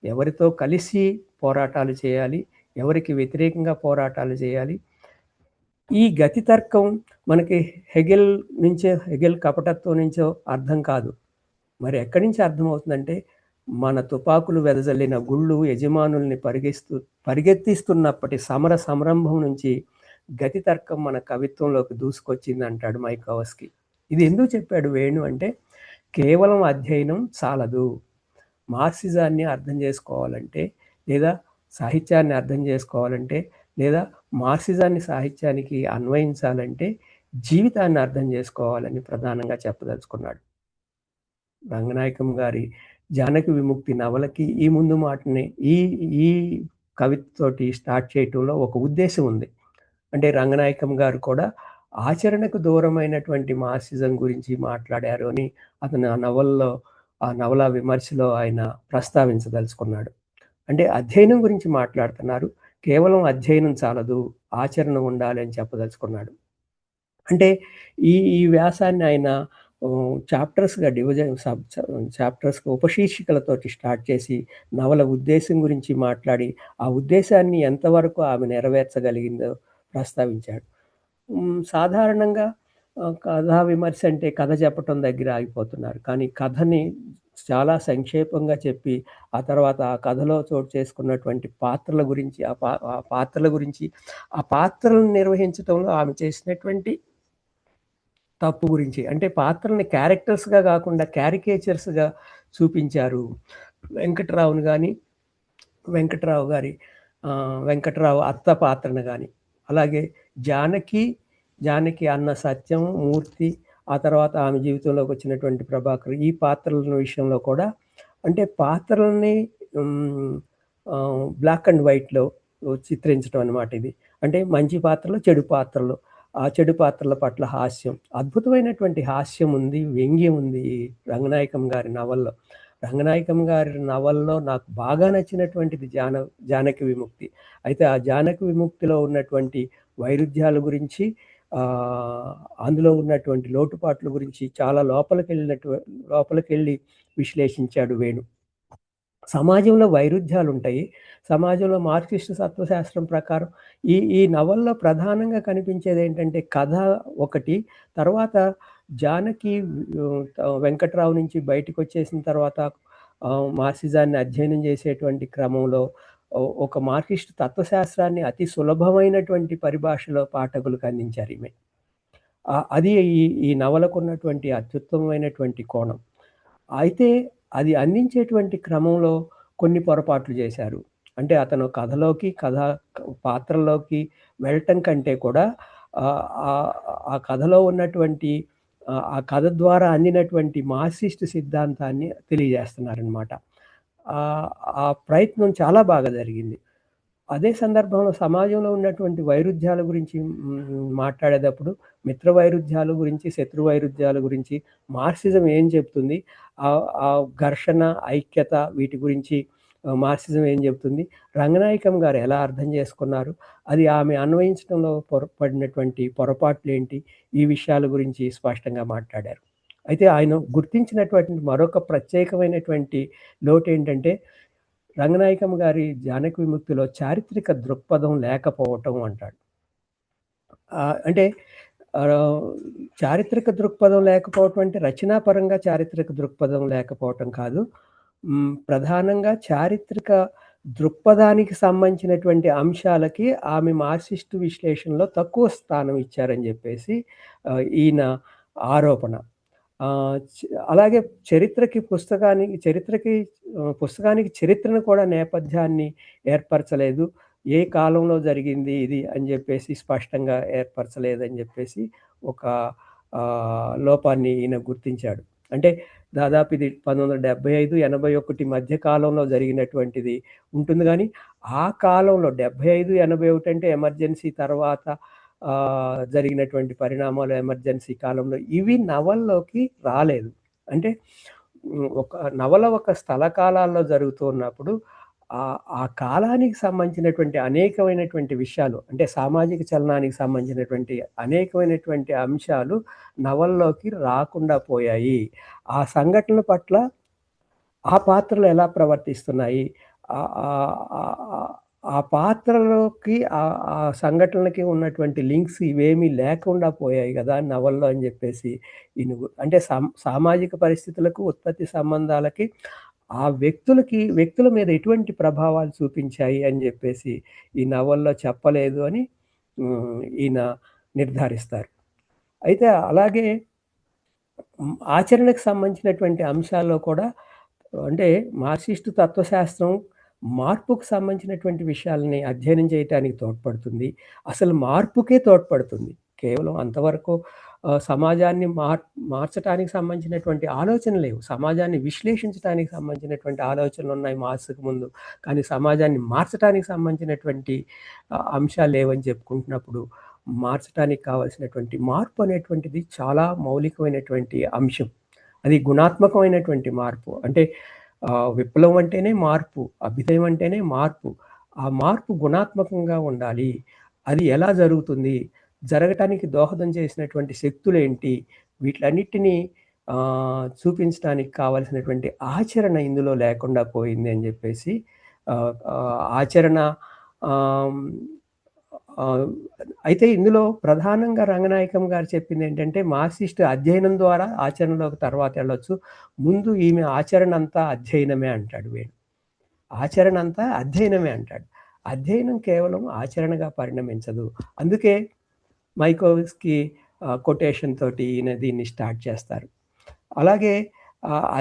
ఎవరితో కలిసి పోరాటాలు చేయాలి, ఎవరికి వ్యతిరేకంగా పోరాటాలు చేయాలి. ఈ గతి తర్కం మనకి హెగెల్ కపటత్వం నుంచో అర్థం కాదు. మరి ఎక్కడి నుంచి అర్థమవుతుందంటే మన తుపాకులు వెదజల్లిన గుళ్ళు యజమానుల్ని పరిగెత్తిస్తున్నప్పటి సమర సంరంభం నుంచి గతి తర్కం మన కవిత్వంలోకి దూసుకొచ్చింది అంటాడు మైకోవస్కి. ఇది ఎందుకు చెప్పాడు వేణు అంటే, కేవలం అధ్యయనం చాలదు. మార్క్సిజాన్ని అర్థం చేసుకోవాలంటే, లేదా సాహిత్యాన్ని అర్థం చేసుకోవాలంటే, లేదా మార్క్సిజాన్ని సాహిత్యానికి అన్వయించాలంటే జీవితాన్ని అర్థం చేసుకోవాలని ప్రధానంగా చెప్పదలుచుకున్నాడు. రంగనాయకం గారి జానకి విముక్తి నవలకి ఈ ముందు మాటని ఈ కవితతోటి స్టార్ట్ చేయటంలో ఒక ఉద్దేశం ఉంది. అంటే రంగనాయకం గారు కూడా ఆచరణకు దూరమైనటువంటి మార్క్సిజం గురించి మాట్లాడారు అని అతను ఆ నవల విమర్శలో ఆయన ప్రస్తావించదలుచుకున్నాడు. అంటే అధ్యయనం గురించి మాట్లాడుతున్నారు. కేవలం అధ్యయనం చాలదు, ఆచరణ ఉండాలి అని చెప్పదలుచుకున్నాడు. అంటే ఈ వ్యాసాన్ని ఆయన చాప్టర్స్‌గా చాప్టర్స్‌గా ఉపశీర్షికలతోటి స్టార్ట్ చేసి నవల ఉద్దేశం గురించి మాట్లాడి, ఆ ఉద్దేశాన్ని ఎంతవరకు ఆమె నెరవేర్చగలిగిందో ప్రస్తావించాడు. సాధారణంగా కథా విమర్శ అంటే కథ చెప్పటం దగ్గర ఆగిపోతున్నారు. కానీ కథని చాలా సంక్షేపంగా చెప్పి, ఆ తర్వాత ఆ కథలో చోటు చేసుకున్నటువంటి పాత్రల గురించి, ఆ పాత్రలను నిర్వహించటంలో ఆమె చేసినటువంటి తప్పు గురించి, అంటే పాత్రల్ని క్యారెక్టర్స్‌గా కాకుండా క్యారికేచర్స్‌గా చూపించారు. వెంకట్రావు అత్త పాత్రను గాని, అలాగే జానకి అన్న సత్యం, మూర్తి, ఆ తర్వాత ఆమె జీవితంలోకి వచ్చినటువంటి ప్రభాకర్, ఈ పాత్రల విషయంలో కూడా అంటే పాత్రలని బ్లాక్ అండ్ వైట్‌లో చిత్రించడం అన్నమాట ఇది. అంటే మంచి పాత్రలు, చెడు పాత్రలు, ఆ చెడు పాత్రల పట్ల హాస్యం, అద్భుతమైనటువంటి హాస్యం ఉంది, వ్యంగ్యం ఉంది ఈ రంగనాయకం గారి నవల్లో. రంగనాయకం గారి నవల్లో నాకు బాగా నచ్చినటువంటిది జానకి విముక్తి. అయితే ఆ జానకి విముక్తిలో ఉన్నటువంటి వైరుధ్యాల గురించి, అందులో ఉన్నటువంటి లోటుపాట్ల గురించి చాలా లోపలికెళ్ళి విశ్లేషించాడు వేణు. సమాజంలో వైరుధ్యాలుంటాయి. సమాజంలో మార్క్సిస్ట్ తత్వశాస్త్రం ప్రకారం ఈ నవల్లో ప్రధానంగా కనిపించేదేంటంటే కథ ఒకటి, తర్వాత జానకి వెంకట్రావు నుంచి బయటికొచ్చేసిన తర్వాత మార్క్సిజాన్ని అధ్యయనం చేసేటువంటి క్రమంలో ఒక మార్క్సిస్ట్ తత్వశాస్త్రాన్ని అతి సులభమైనటువంటి పరిభాషలో పాఠకులకు అందించారు ఈమె. అది ఈ నవలకున్నటువంటి అత్యుత్తమమైనటువంటి కోణం. అయితే అది అందించేటువంటి క్రమంలో కొన్ని పొరపాట్లు చేశారు. అంటే అతను పాత్రల్లోకి వెళ్ళటం కంటే కూడా ఆ కథలో ఉన్నటువంటి ఆ కథ ద్వారా అందినటువంటి మార్క్సిస్ట్ సిద్ధాంతాన్ని తెలియజేస్తున్నారనమాట. ఆ ప్రయత్నం చాలా బాగా జరిగింది. అదే సందర్భంలో సమాజంలో ఉన్నటువంటి వైరుధ్యాల గురించి మాట్లాడేటప్పుడు మిత్ర వైరుధ్యాల గురించి, శత్రు వైరుధ్యాల గురించి మార్క్సిజం ఏం చెప్తుంది, ఆ ఘర్షణ, ఐక్యత వీటి గురించి మార్క్సిజం ఏం చెప్తుంది, రంగనాయకం గారు ఎలా అర్థం చేసుకున్నారు, అది ఆమె అన్వయించడంలో పడినటువంటి పొరపాట్లేంటి, ఈ విషయాల గురించి స్పష్టంగా మాట్లాడారు. అయితే ఆయన గుర్తించినటువంటి మరొక ప్రత్యేకమైనటువంటి లోటేంటంటే రంగనాయకం గారి జానకి విముక్తిలో చారిత్రక దృక్పథం లేకపోవటం అంటాడు. అంటే చారిత్రక దృక్పథం లేకపోవటం అంటే రచనాపరంగా చారిత్రక దృక్పథం లేకపోవటం కాదు. ప్రధానంగా చారిత్రక దృక్పథానికి సంబంధించినటువంటి అంశాలకి ఆమె మార్క్సిస్ట్ విశ్లేషణలో తక్కువ స్థానం ఇచ్చారని చెప్పేసి ఈయన ఆరోపణ. అలాగే పుస్తకానికి చరిత్రను కూడా నేపథ్యాన్ని ఏర్పరచలేదు. ఏ కాలంలో జరిగింది ఇది అని చెప్పేసి స్పష్టంగా ఏర్పరచలేదని చెప్పేసి ఒక లోపాన్ని ఈయన గుర్తించాడు. అంటే దాదాపు ఇది 1975, 81 మధ్య కాలంలో జరిగినటువంటిది ఉంటుంది కానీ ఆ కాలంలో 75, 81 అంటే ఎమర్జెన్సీ తర్వాత జరిగినటువంటి పరిణామాలు, ఎమర్జెన్సీ కాలంలో ఇవి నవల్లోకి రాలేదు. అంటే ఒక నవల ఒక స్థల కాలాల్లో జరుగుతున్నప్పుడు ఆ కాలానికి సంబంధించినటువంటి అనేకమైనటువంటి విషయాలు, అంటే సామాజిక చలనానికి సంబంధించినటువంటి అనేకమైనటువంటి అంశాలు నవల్లోకి రాకుండా పోయాయి. ఆ సంఘటనల పట్ల ఆ పాత్రలు ఎలా ప్రవర్తిస్తున్నాయి, ఆ పాత్రలోకి ఆ సంఘటనలకి ఉన్నటువంటి లింక్స్ ఇవేమీ లేకుండా పోయాయి కదా నవల్లో అని చెప్పేసి అంటే సామాజిక పరిస్థితులకు, ఉత్పత్తి సంబంధాలకి ఆ వ్యక్తుల మీద ఎటువంటి ప్రభావాలు చూపించాయి అని చెప్పేసి ఈ నవల్లో చెప్పలేదు అని ఈయన నిర్ధారిస్తారు. అయితే అలాగే ఆచరణకు సంబంధించినటువంటి అంశాల్లో కూడా అంటే మార్క్సిస్టు తత్వశాస్త్రం మార్పుకు సంబంధించినటువంటి విషయాలని అధ్యయనం చేయటానికి తోడ్పడుతుంది. అసలు మార్పుకే తోడ్పడుతుంది. కేవలం అంతవరకు సమాజాన్ని మార్చటానికి సంబంధించినటువంటి ఆలోచనలు లేవు. సమాజాన్ని విశ్లేషించటానికి సంబంధించినటువంటి ఆలోచనలున్నాయి మార్క్స్‌కి ముందు. కానీ సమాజాన్ని మార్చటానికి సంబంధించినటువంటి అంశాలు లేవని చెప్పుకుంటున్నప్పుడు, మార్చటానికి కావాల్సినటువంటి మార్పు అనేటువంటిది చాలా మౌలికమైనటువంటి అంశం. అది గుణాత్మకమైనటువంటి మార్పు. అంటే విప్లవం అంటేనే మార్పు, అభ్యుదయం అంటేనే మార్పు. ఆ మార్పు గుణాత్మకంగా ఉండాలి. అది ఎలా జరుగుతుంది? జరగటానికి దోహదం చేసినటువంటి శక్తులేంటి? వీటిలన్నిటిని చూపించటానికి కావాల్సినటువంటి ఆచరణ ఇందులో లేకుండా పోయింది అని చెప్పేసి ఆచరణ అయితే ఇందులో ప్రధానంగా రంగనాయకం గారు చెప్పింది ఏంటంటే, మార్క్సిస్ట్ అధ్యయనం ద్వారా ఆచరణలోకి తర్వాత వెళ్ళొచ్చు. ముందు ఈమె ఆచరణ అంతా అధ్యయనమే అంటాడు వీడు. ఆచరణ అంతా అధ్యయనమే అంటాడు. అధ్యయనం కేవలం ఆచరణగా పరిణమించదు. అందుకే మైకోవ్స్కీ కొటేషన్ తోటి ఈయన దీన్ని స్టార్ట్ చేస్తారు. అలాగే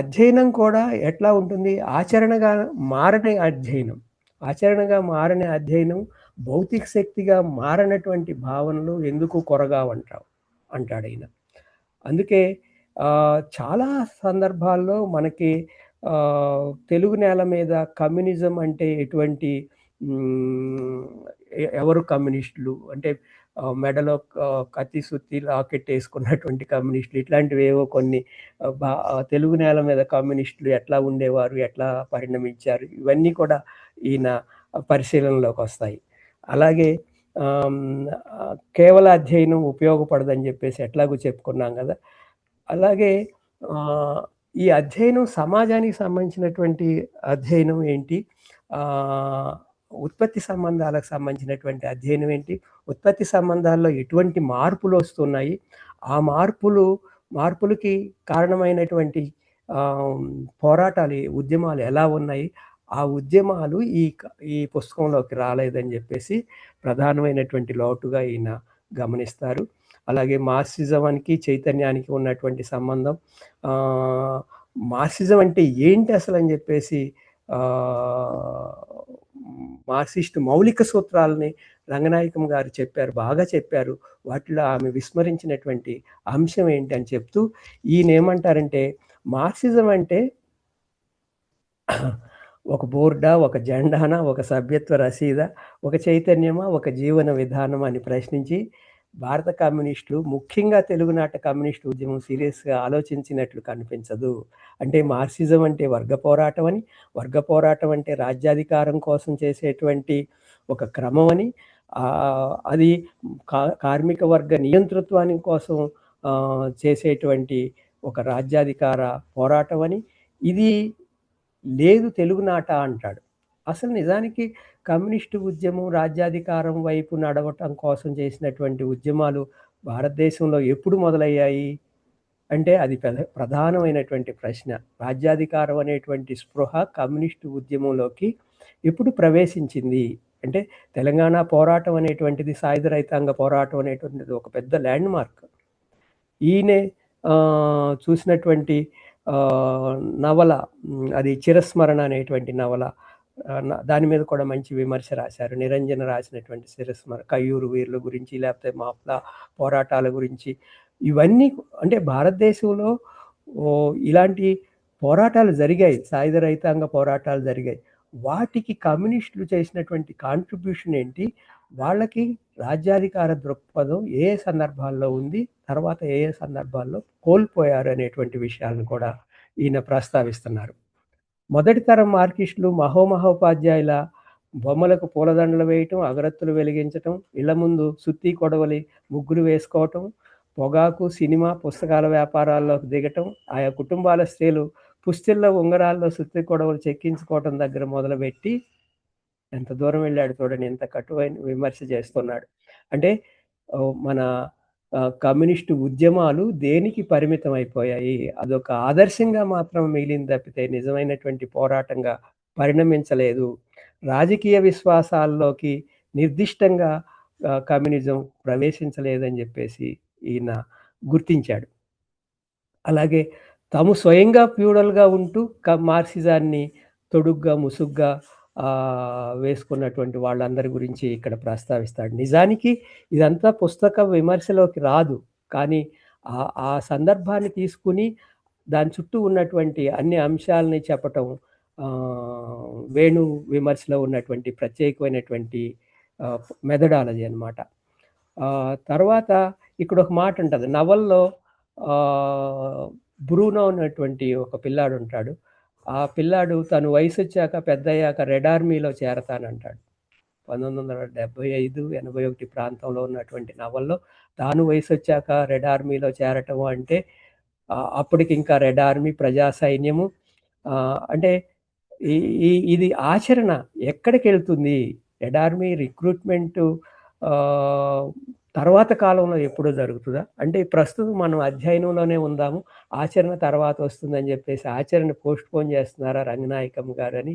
అధ్యయనం కూడా ఎట్లా ఉంటుంది? ఆచరణగా మారని అధ్యయనం. ఆచరణగా మారని అధ్యయనం భౌతిక శక్తిగా మారనటువంటి భావనలు ఎందుకు అంటాడు ఈయన. అందుకే చాలా సందర్భాల్లో మనకి తెలుగు నేల మీద కమ్యూనిజం అంటే ఎటువంటి ఎవరు కమ్యూనిస్టులు అంటే మెడలో కత్తి సుత్తి లాకెట్ వేసుకున్నటువంటి కమ్యూనిస్టులు ఇట్లాంటివేవో కొన్ని తెలుగు నేల మీద కమ్యూనిస్టులు ఎట్లా ఉండేవారు, ఎట్లా పరిణమించారు, ఇవన్నీ కూడా ఈయన పరిశీలనలోకి వస్తాయి. అలాగే కేవల అధ్యయనం ఉపయోగపడదని చెప్పేసి ఎట్లాగో చెప్పుకున్నాం కదా. అలాగే ఈ అధ్యయనం సమాజానికి సంబంధించినటువంటి అధ్యయనం ఏంటి, ఉత్పత్తి సంబంధాలకు సంబంధించినటువంటి అధ్యయనం ఏంటి, ఉత్పత్తి సంబంధాల్లో ఎటువంటి మార్పులు వస్తున్నాయి, ఆ మార్పులకి కారణమైనటువంటి పోరాటాలు ఉద్యమాలు ఎలా ఉన్నాయి, ఆ ఉద్యమాలు ఈ పుస్తకంలోకి రాలేదని చెప్పేసి ప్రధానమైనటువంటి లోటుగా ఈయన గమనిస్తారు. అలాగే మార్క్సిజానికి చైతన్యానికి ఉన్నటువంటి సంబంధం, మార్క్సిజం అంటే ఏంటి అసలు అని చెప్పేసి మార్క్సిస్ట్ మౌలిక సూత్రాలని రంగనాయకం గారు చెప్పారు, బాగా చెప్పారు. వాటిలో ఆమె విస్మరించినటువంటి అంశం ఏంటి అని చెప్తూ ఈయన ఏమంటారంటే, మార్క్సిజం అంటే ఒక బోర్డా, ఒక జెండానా, ఒక సభ్యత్వ రసీదా, ఒక చైతన్యమా, ఒక జీవన విధానమా అని ప్రశ్నించి భారత కమ్యూనిస్టులు, ముఖ్యంగా తెలుగునాట కమ్యూనిస్టు ఉద్యమం సీరియస్గా ఆలోచించినట్లు కనిపించదు. అంటే మార్క్సిజం అంటే వర్గ పోరాటం అని, వర్గ పోరాటం అంటే రాజ్యాధికారం కోసం చేసేటువంటి ఒక క్రమం అని, అది కార్మిక వర్గ నియంతృత్వానికి కోసం చేసేటువంటి ఒక రాజ్యాధికార పోరాటం అని, ఇది లేదు తెలుగునాట అంటాడు. అసలు నిజానికి కమ్యూనిస్టు ఉద్యమం రాజ్యాధికారం వైపు నడవటం కోసం చేసినటువంటి ఉద్యమాలు భారతదేశంలో ఎప్పుడు మొదలయ్యాయి అంటే అది ప్రధానమైనటువంటి ప్రశ్న. రాజ్యాధికారం అనేటువంటి స్పృహ కమ్యూనిస్టు ఉద్యమంలోకి ఎప్పుడు ప్రవేశించింది అంటే, తెలంగాణ పోరాటం అనేటువంటిది, సాయుధ రైతాంగ పోరాటం అనేటువంటిది ఒక పెద్ద ల్యాండ్ మార్క్. ఈయనే చూసినటువంటి నవల, అది చిరస్మరణ అనేటువంటి నవల, దాని మీద కూడా మంచి విమర్శ రాశారు. నిరంజన రాసినటువంటి చిరస్మరణ, కయ్యూరు వీరుల గురించి, లేకపోతే మాప్లా పోరాటాల గురించి, ఇవన్నీ అంటే భారతదేశంలో ఇలాంటి పోరాటాలు జరిగాయి, సాయుధ రైతాంగ పోరాటాలు జరిగాయి. వాటికి కమ్యూనిస్టులు చేసినటువంటి కాంట్రిబ్యూషన్ ఏంటి, వాళ్ళకి రాజ్యాధికార దృక్పథం ఏ సందర్భాల్లో ఉంది, తర్వాత ఏ సందర్భాల్లో కోల్పోయారు అనేటువంటి విషయాలను కూడా ఈయన ప్రస్తావిస్తున్నారు. మొదటి తరం మార్కిస్టులు మహోపాధ్యాయుల బొమ్మలకు పూలదండలు వేయటం, అగరత్తులు వెలిగించటం, ఇళ్ల ముందు సుత్తి కొడవలి ముగ్గులు వేసుకోవటం, పొగాకు, సినిమా, పుస్తకాల వ్యాపారాల్లోకి దిగటం, ఆయా కుటుంబాల స్త్రీలు పుస్తెల్లో ఉంగరాల్లో సుత్తి కొడవలు చెక్కించుకోవటం దగ్గర మొదలుపెట్టి ఎంత దూరం వెళ్ళాడు చూడండి, ఎంత కటువైన విమర్శ చేస్తున్నాడు. అంటే మన కమ్యూనిస్టు ఉద్యమాలు దేనికి పరిమితం అయిపోయాయి. అదొక ఆదర్శంగా మాత్రం మిగిలింది తప్పితే నిజమైనటువంటి పోరాటంగా పరిణమించలేదు. రాజకీయ విశ్వాసాల్లోకి నిర్దిష్టంగా కమ్యూనిజం ప్రవేశించలేదని జెప్పేసి ఈయన గుర్తించాడు. అలాగే తాము స్వయంగా ఫ్యూడల్‌గా ఉంటూ మార్క్సిజాన్ని తొడుగ్గా, ముసుగ్గా వేసుకున్నటువంటి వాళ్ళందరి గురించి ఇక్కడ ప్రస్తావిస్తాడు. నిజానికి ఇదంతా పుస్తక విమర్శలోకి రాదు. కానీ ఆ సందర్భాన్ని తీసుకొని దాని చుట్టూ ఉన్నటువంటి అన్ని అంశాలని చెప్పటం వేణు విమర్శలో ఉన్నటువంటి ప్రత్యేకమైనటువంటి మెథడాలజీ అన్నమాట. తర్వాత ఇక్కడొక మాట ఉంటది. నవల్లో బ్రూనో అనేటువంటి ఒక పిల్లాడుంటాడు. ఆ పిల్లాడు తను వయసొచ్చాక పెద్దయ్యాక రెడ్ ఆర్మీలో చేరతానంటాడు. 1975, 81 ప్రాంతంలో ఉన్నటువంటి నవల్లో తాను వయసొచ్చాక రెడ్ ఆర్మీలో చేరటం అంటే అప్పటికింకా రెడ్ ఆర్మీ, ప్రజా సైన్యము అంటే ఇది ఆచరణ ఎక్కడికెళ్తుంది? రెడ్ ఆర్మీ రిక్రూట్‌మెంటు తర్వాత కాలంలో ఎప్పుడో జరుగుతదా? అంటే ప్రస్తుతం మనం అధ్యయనంలోనే ఉందాము. ఆచరణ తర్వాత వస్తుందని జెప్పేసి ఆచరణ పోస్ట్‌పోన్ చేస్తున్నారా రంగనాయకం గారని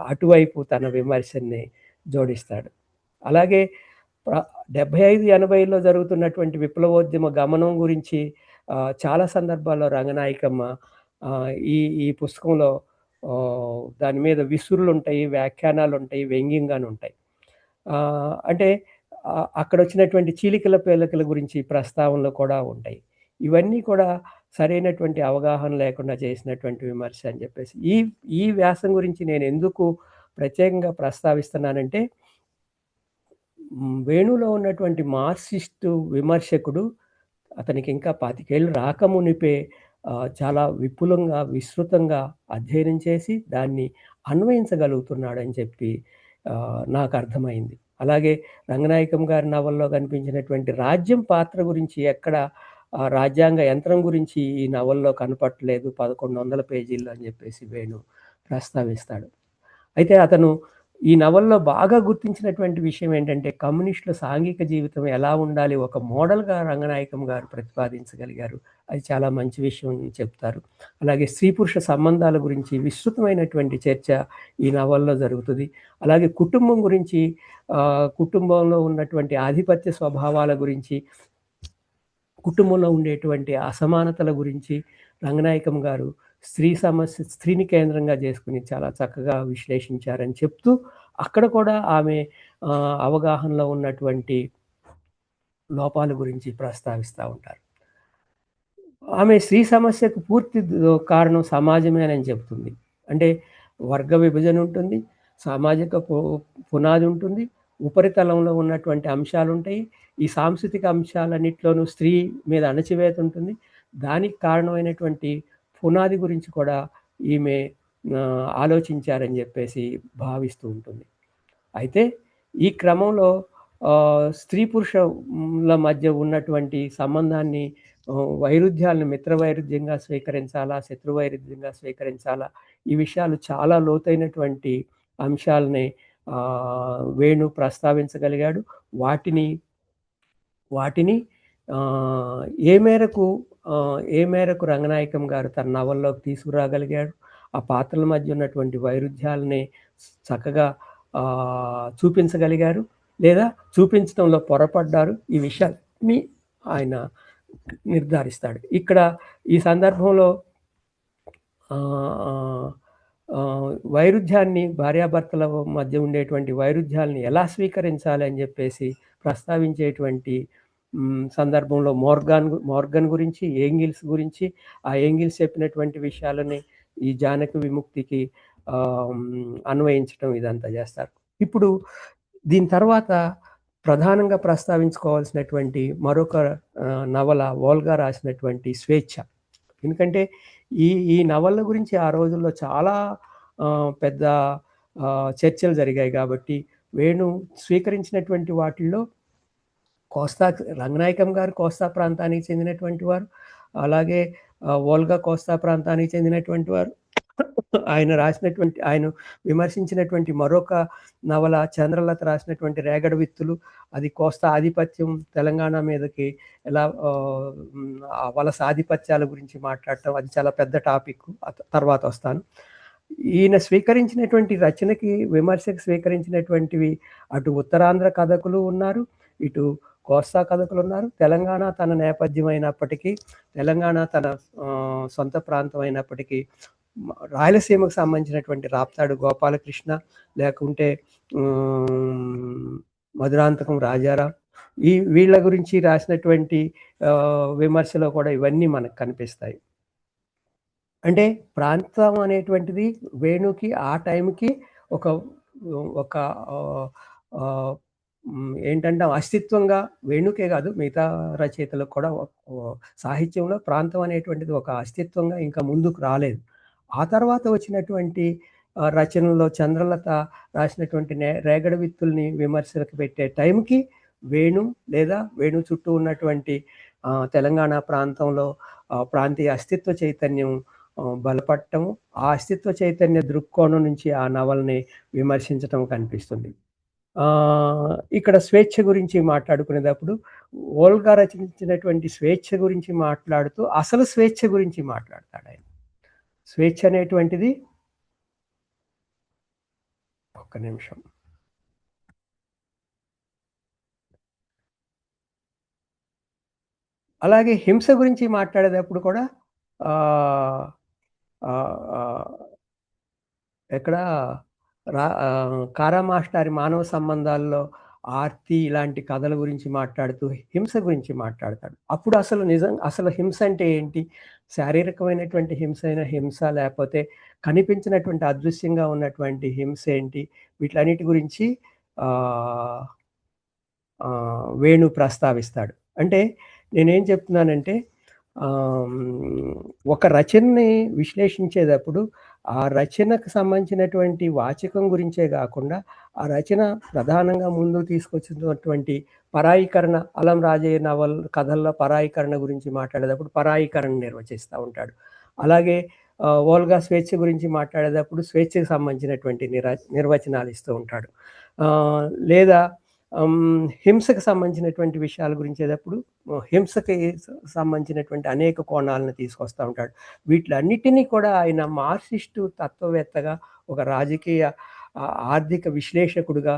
అటువైపు తన విమర్శని జోడిస్తాడు. అలాగే 75, 80లో జరుగుతున్నటువంటి విప్లవోద్యమ గమనం గురించి చాలా సందర్భాల్లో రంగనాయకమ్మ ఈ పుస్తకంలో దాని మీద విసురులుంటాయి, వ్యాఖ్యానాలుంటాయి, వ్యంగ్యంగానుంటాయి. అంటే అక్కడొచ్చినటువంటి చీలికల పేలికల గురించి ప్రస్తావనలు కూడా ఉంటాయి. ఇవన్నీ కూడా సరైనటువంటి అవగాహన లేకుండా చేసినటువంటి విమర్శ అని చెప్పేసి. ఈ వ్యాసం గురించి నేనెందుకు ప్రత్యేకంగా ప్రస్తావిస్తున్నానంటే వేణులో ఉన్నటువంటి మార్క్సిస్టు విమర్శకుడు అతనికి ఇంకా 25 ఏళ్ళు రాకమునిపే చాలా విపులంగా, విస్తృతంగా అధ్యయనం చేసి దాన్ని అన్వయించగలుగుతున్నాడని చెప్పి నాకర్థమైంది. అలాగే రంగనాయకం గారి నవల్లో కనిపించినటువంటి రాజ్యం పాత్ర గురించి ఎక్కడ రాజ్యాంగ యంత్రం గురించి ఈ నవల్లో కనపడట్లేదు 1100 పేజీల్లో అని చెప్పేసి వేణు ప్రస్తావిస్తాడు. అయితే అతను ఈ నవల్లో బాగా గుర్తించినటువంటి విషయం ఏంటంటే కమ్యూనిస్టుల సాంఘిక జీవితం ఎలా ఉండాలి ఒక మోడల్‌గా రంగనాయకం గారు ప్రతిపాదించగలిగారు. అది చాలా మంచి విషయం చెప్తారు. అలాగే స్త్రీ పురుష సంబంధాల గురించి విస్తృతమైనటువంటి చర్చ ఈ నవల్లో జరుగుతుంది. అలాగే కుటుంబం గురించి కుటుంబంలో ఉన్నటువంటి ఆధిపత్య స్వభావాల గురించి, కుటుంబంలో ఉండేటువంటి అసమానతల గురించి రంగనాయకం గారు స్త్రీని కేంద్రంగా చేసుకుని చాలా చక్కగా విశ్లేషించారని చెప్తూ అక్కడ కూడా ఆమె అవగాహనలో ఉన్నటువంటి లోపాల గురించి ప్రస్తావిస్తూ ఉంటారు. ఆమె స్త్రీ సమస్యకు పూర్తి కారణం సమాజమేనని చెప్తుంది. అంటే వర్గ విభజన ఉంటుంది, సామాజిక పునాది ఉంటుంది, ఉపరితలంలో ఉన్నటువంటి అంశాలుంటాయి. ఈ సాంస్కృతిక అంశాలన్నిట్లోనూ స్త్రీ మీద అణచివేత ఉంటుంది. దానికి కారణమైనటువంటి పునాది గురించి కూడా ఈమె ఆలోచించారని చెప్పేసి భావిస్తూ ఉంటుంది. అయితే ఈ క్రమంలో స్త్రీ పురుషుల మధ్య ఉన్నటువంటి సంబంధాన్ని వైరుధ్యాలను మిత్ర వైరుధ్యంగా స్వీకరించాలా, శత్రు వైరుధ్యంగా స్వీకరించాలా, ఈ విషయాలు చాలా లోతైనటువంటి అంశాలని వేణు ప్రస్తావించగలిగాడు. వాటిని ఏ మేరకు రంగనాయకం గారు తన నవల్లోకి తీసుకురాగలిగాడు, ఆ పాత్రల మధ్య ఉన్నటువంటి వైరుధ్యాలని చక్కగా చూపించగలిగారు, లేదా చూపించడంలో పొరపడ్డారు. ఈ విషయాన్ని ఆయన నిర్ధారిస్తాడు. ఇక్కడ ఈ సందర్భంలో వైరుధ్యాన్ని భార్యాభర్తల మధ్య ఉండేటువంటి వైరుధ్యాలని ఎలా స్వీకరించాలి అని చెప్పేసి ప్రస్తావించేటువంటి సందర్భంలో మోర్గన్ గురించి, ఏంగిల్స్ గురించి, ఆ ఏంగిల్స్ చెప్పినటువంటి విషయాలని ఈ జానకి విముక్తికి అన్వయించడం ఇదంతా చేస్తారు. ఇప్పుడు దీని తర్వాత ప్రధానంగా ప్రస్తావించుకోవాల్సినటువంటి మరొక నవల వోల్గా రాసినటువంటి స్వేచ్ఛ. ఎందుకంటే ఈ నవల గురించి ఆ రోజుల్లో చాలా పెద్ద చర్చలు జరిగాయి కాబట్టి వేణు స్వీకరించినటువంటి వాటిల్లో రంగనాయకం గారు కోస్తా ప్రాంతానికి చెందినటువంటి వారు, అలాగే వోల్గా కోస్తా ప్రాంతానికి చెందినటువంటి వారు. ఆయన విమర్శించినటువంటి మరొక నవల చంద్రలత రాసినటువంటి రేగడి విత్తులు. అది కోస్తా ఆధిపత్యం తెలంగాణ మీదకి ఎలా ఆ వలస ఆధిపత్యాల గురించి మాట్లాడటం, అది చాలా పెద్ద టాపిక్. తర్వాత వస్తాను. ఈయన స్వీకరించినటువంటి రచనకి, విమర్శకు స్వీకరించినటువంటివి అటు ఉత్తరాంధ్ర కథకులు ఉన్నారు, ఇటు కోస్తా కథకులు ఉన్నారు. తెలంగాణ తన నేపథ్యం అయినప్పటికీ, తెలంగాణ తన సొంత ప్రాంతం అయినప్పటికీ, రాయలసీమకు సంబంధించినటువంటి రాప్తాడు గోపాలకృష్ణ, లేకుంటే మధురాంతకం రాజారాం, వీళ్ళ గురించి రాసినటువంటి విమర్శలో కూడా ఇవన్నీ మనకు కనిపిస్తాయి. అంటే ప్రాంతం అనేటువంటిది వేణుకి ఆ టైంకి ఒక ఒక ఏంటంటే అస్తిత్వంగా, వేణుకే కాదు మిగతా రచయితలకు కూడా సాహిత్యంలో ప్రాంతం అనేటువంటిది ఒక అస్తిత్వంగా ఇంకా ముందుకు రాలేదు. ఆ తర్వాత వచ్చినటువంటి రచనలో చంద్రలత రాసినటువంటి రేగడి విత్తుల్ని విమర్శలకు పెట్టే టైంకి వేణు లేదా వేణు చుట్టూ ఉన్నటువంటి తెలంగాణ ప్రాంతంలో ప్రాంతీయ అస్తిత్వ చైతన్యం బలపడటము, ఆ అస్తిత్వ చైతన్య దృక్కోణం నుంచి ఆ నవల్ని విమర్శించటం కనిపిస్తుంది. ఇక్కడ స్వేచ్ఛ గురించి మాట్లాడుకునేటప్పుడు ఓల్గా రచించినటువంటి స్వేచ్ఛ గురించి మాట్లాడుతూ అసలు స్వేచ్ఛ గురించి మాట్లాడతాడు ఆయన. స్వేచ్ఛ అనేటువంటిది, ఒక్క నిమిషం, అలాగే హింస గురించి మాట్లాడేటప్పుడు కూడా ఎక్కడ కారా మాస్టారి మానవ సంబంధాల్లో ఆర్తి ఇలాంటి కథల గురించి మాట్లాడుతూ హింస గురించి మాట్లాడతాడు. అప్పుడు అసలు హింస అంటే ఏంటి? శారీరకమైనటువంటి హింస అయిన హింస, లేకపోతే కనిపించినటువంటి అదృశ్యంగా ఉన్నటువంటి హింస ఏంటి? వీటన్నిటి గురించి వేణు ప్రస్తావిస్తాడు. అంటే నేనేం చెప్తున్నానంటే, ఒక రచనని విశ్లేషించేటప్పుడు ఆ రచనకు సంబంధించినటువంటి వాచకం గురించే కాకుండా, ఆ రచన ప్రధానంగా ముందుకు తీసుకొచ్చినటువంటి పరాయీకరణ, అలం రాజయ్య కథల్లో పరాయీకరణ గురించి మాట్లాడేటప్పుడు పరాయీకరణ నిర్వచిస్తూ ఉంటాడు. అలాగే ఓల్గా స్వేచ్ఛ గురించి మాట్లాడేటప్పుడు స్వేచ్ఛకు సంబంధించినటువంటి నిర్వచనాలు ఇస్తూ ఉంటాడు. లేదా హింసకు సంబంధించినటువంటి విషయాల గురించేటప్పుడు హింసకి సంబంధించినటువంటి అనేక కోణాలను తీసుకొస్తూ ఉంటాడు. వీటిలన్నిటినీ కూడా ఆయన మార్క్సిస్టు తత్వవేత్తగా, ఒక రాజకీయ ఆర్థిక విశ్లేషకుడుగా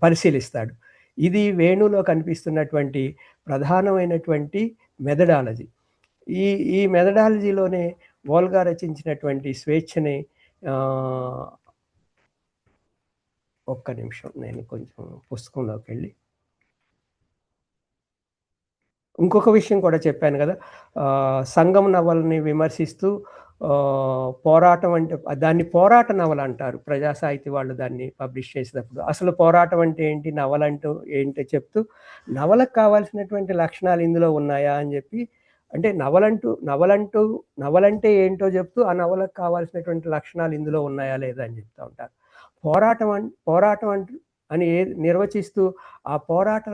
పరిశీలిస్తాడు. ఇది వేణులో కనిపిస్తున్నటువంటి ప్రధానమైనటువంటి మెథడాలజీ. ఈ మెథడాలజీలోనే ఓల్గా రచించినటువంటి స్వేచ్ఛని, ఒక్క నిమిషం నేను కొంచెం పుస్తకంలోకి వెళ్ళి ఇంకొక విషయం కూడా చెప్పాను కదా, సంగం నవలని విమర్శిస్తూ పోరాటం అంటే దాన్ని పోరాట నవల అంటారు ప్రజా సాహితీ వాళ్ళు దాన్ని పబ్లిష్ చేసేటప్పుడు. అసలు పోరాటం అంటే ఏంటి, నవలంటూ ఏంటో చెప్తూ నవలకు కావాల్సినటువంటి లక్షణాలు ఇందులో ఉన్నాయా అని చెప్పి, అంటే నవలంటే ఏంటో చెప్తూ ఆ నవలకు కావాల్సినటువంటి లక్షణాలు ఇందులో ఉన్నాయా లేదా అని చెప్తూ ఉంటారు. పోరాటం అని నిర్వచిస్తూ ఆ పోరాట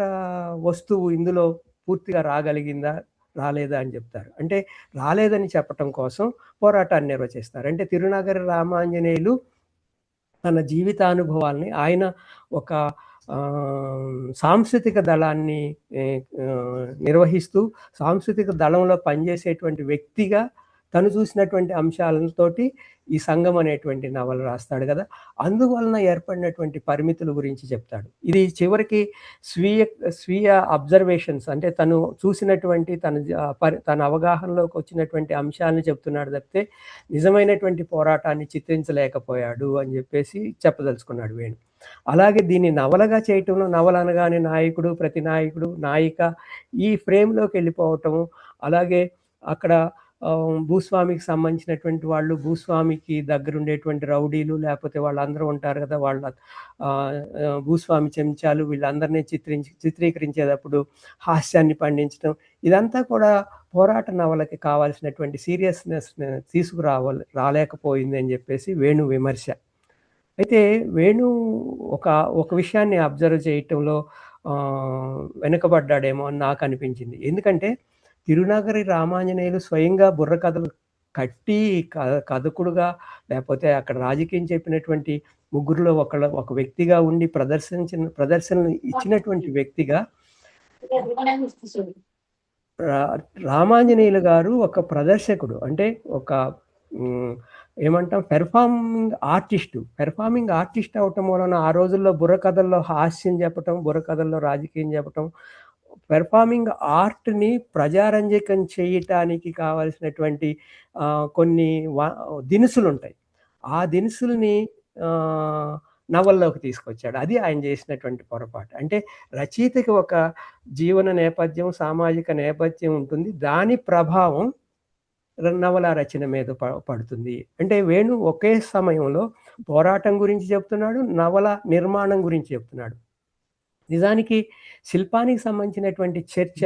వస్తువు ఇందులో పూర్తిగా రాగలిగిందా రాలేదా అని చెప్తారు. అంటే రాలేదని చెప్పటం కోసం పోరాటాన్ని నిర్వచిస్తారు. అంటే తిరునగరి రామాంజనేయులు తన జీవితానుభవాల్ని, ఆయన ఒక సాంస్కృతిక దళాన్ని నిర్వహిస్తూ సాంస్కృతిక దళంలో పనిచేసేటువంటి వ్యక్తిగా తను చూసినటువంటి అంశాలతోటి ఈ సంఘం అనేటువంటి నవల రాస్తాడు కదా. అందువలన ఏర్పడినటువంటి పరిమితుల గురించి చెప్తాడు. ఇది చివరికి స్వీయ అబ్జర్వేషన్స్, అంటే తను చూసినటువంటి తన అవగాహనలోకి వచ్చినటువంటి అంశాలను చెప్తున్నాడు తప్పితే నిజమైనటువంటి పోరాటాన్ని చిత్రించలేకపోయాడు అని చెప్పేసి చెప్పదలుచుకున్నాడు వేణు. అలాగే దీన్ని నవలగా చేయటంలో, నవల అనగానే నాయకుడు, ప్రతి నాయకుడు, నాయిక ఈ ఫ్రేమ్లోకి వెళ్ళిపోవటము, అలాగే అక్కడ భూస్వామికి సంబంధించినటువంటి వాళ్ళు, భూస్వామికి దగ్గరుండేటువంటి రౌడీలు, లేకపోతే వాళ్ళందరూ ఉంటారు కదా, వాళ్ళ భూస్వామి చెంచాలు, వీళ్ళందరినీ చిత్రీకరించేటప్పుడు హాస్యాన్ని పండించడం, ఇదంతా కూడా పోరాట నవలకి కావాల్సినటువంటి సీరియస్నెస్ రాలేకపోయింది అని చెప్పేసి వేణు విమర్శ. అయితే వేణు ఒక విషయాన్ని అబ్జర్వ్ చేయటంలో వెనుకబడ్డాడేమో అని నాకు అనిపించింది. ఎందుకంటే తిరునగరి రామాంజనేయులు స్వయంగా బుర్రకథలు కట్టి కథకుడుగా, లేకపోతే అక్కడ రాజకీయం చెప్పినటువంటి ముగ్గురులో ఒక వ్యక్తిగా ఉండి ప్రదర్శనలు ఇచ్చినటువంటి వ్యక్తిగా రామాంజనేయులు గారు ఒక ప్రదర్శకుడు. అంటే ఒక ఏమంటాం, పెర్ఫార్మింగ్ ఆర్టిస్ట్ అవటం వలన ఆ రోజుల్లో బుర్రకథల్లో హాస్యం చెప్పటం, బుర్రకథల్లో రాజకీయం చెప్పటం, పెర్ఫార్మింగ్ ఆర్ట్‌ని ప్రజారంజకం చేయటానికి కావాల్సినటువంటి కొన్ని దినుసులుంటాయి. ఆ దినుసుల్ని నవల్లోకి తీసుకొచ్చాడు. అది ఆయన చేసినటువంటి పొరపాటు. అంటే రచయితకి ఒక జీవన నేపథ్యం, సామాజిక నేపథ్యం ఉంటుంది. దాని ప్రభావం నవల రచన మీద పడుతుంది. అంటే వేణు ఒకే సమయంలో పోరాటం గురించి చెప్తున్నాడు, నవల నిర్మాణం గురించి చెప్తున్నాడు. నిజానికి శిల్పానికి సంబంధించినటువంటి చర్చ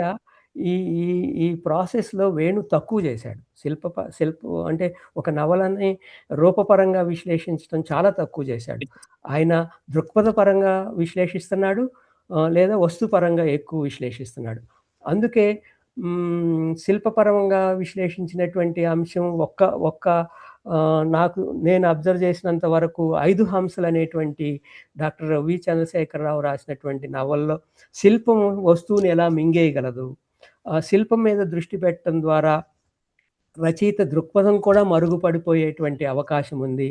ఈ ఈ ఈ ప్రాసెస్‌లో వేణు తక్కువ చేశాడు. అంటే ఒక నవలని రూపపరంగా విశ్లేషించడం చాలా తక్కువ చేశాడు. ఆయన దృక్పథ పరంగా విశ్లేషిస్తున్నాడు, లేదా వస్తుపరంగా ఎక్కువ విశ్లేషిస్తున్నాడు. అందుకే శిల్పపరంగా విశ్లేషించినటువంటి అంశం నేను అబ్జర్వ్ చేసినంత వరకు 5 హంసలనేటువంటి డాక్టర్ వి. చంద్రశేఖరరావు రాసినటువంటి నవల్లో శిల్పం వస్తువుని ఎలా మింగేయగలదు, శిల్పం మీద దృష్టి పెట్టడం ద్వారా రచయిత దృక్పథం కూడా మరుగుపడిపోయేటువంటి అవకాశం ఉంది.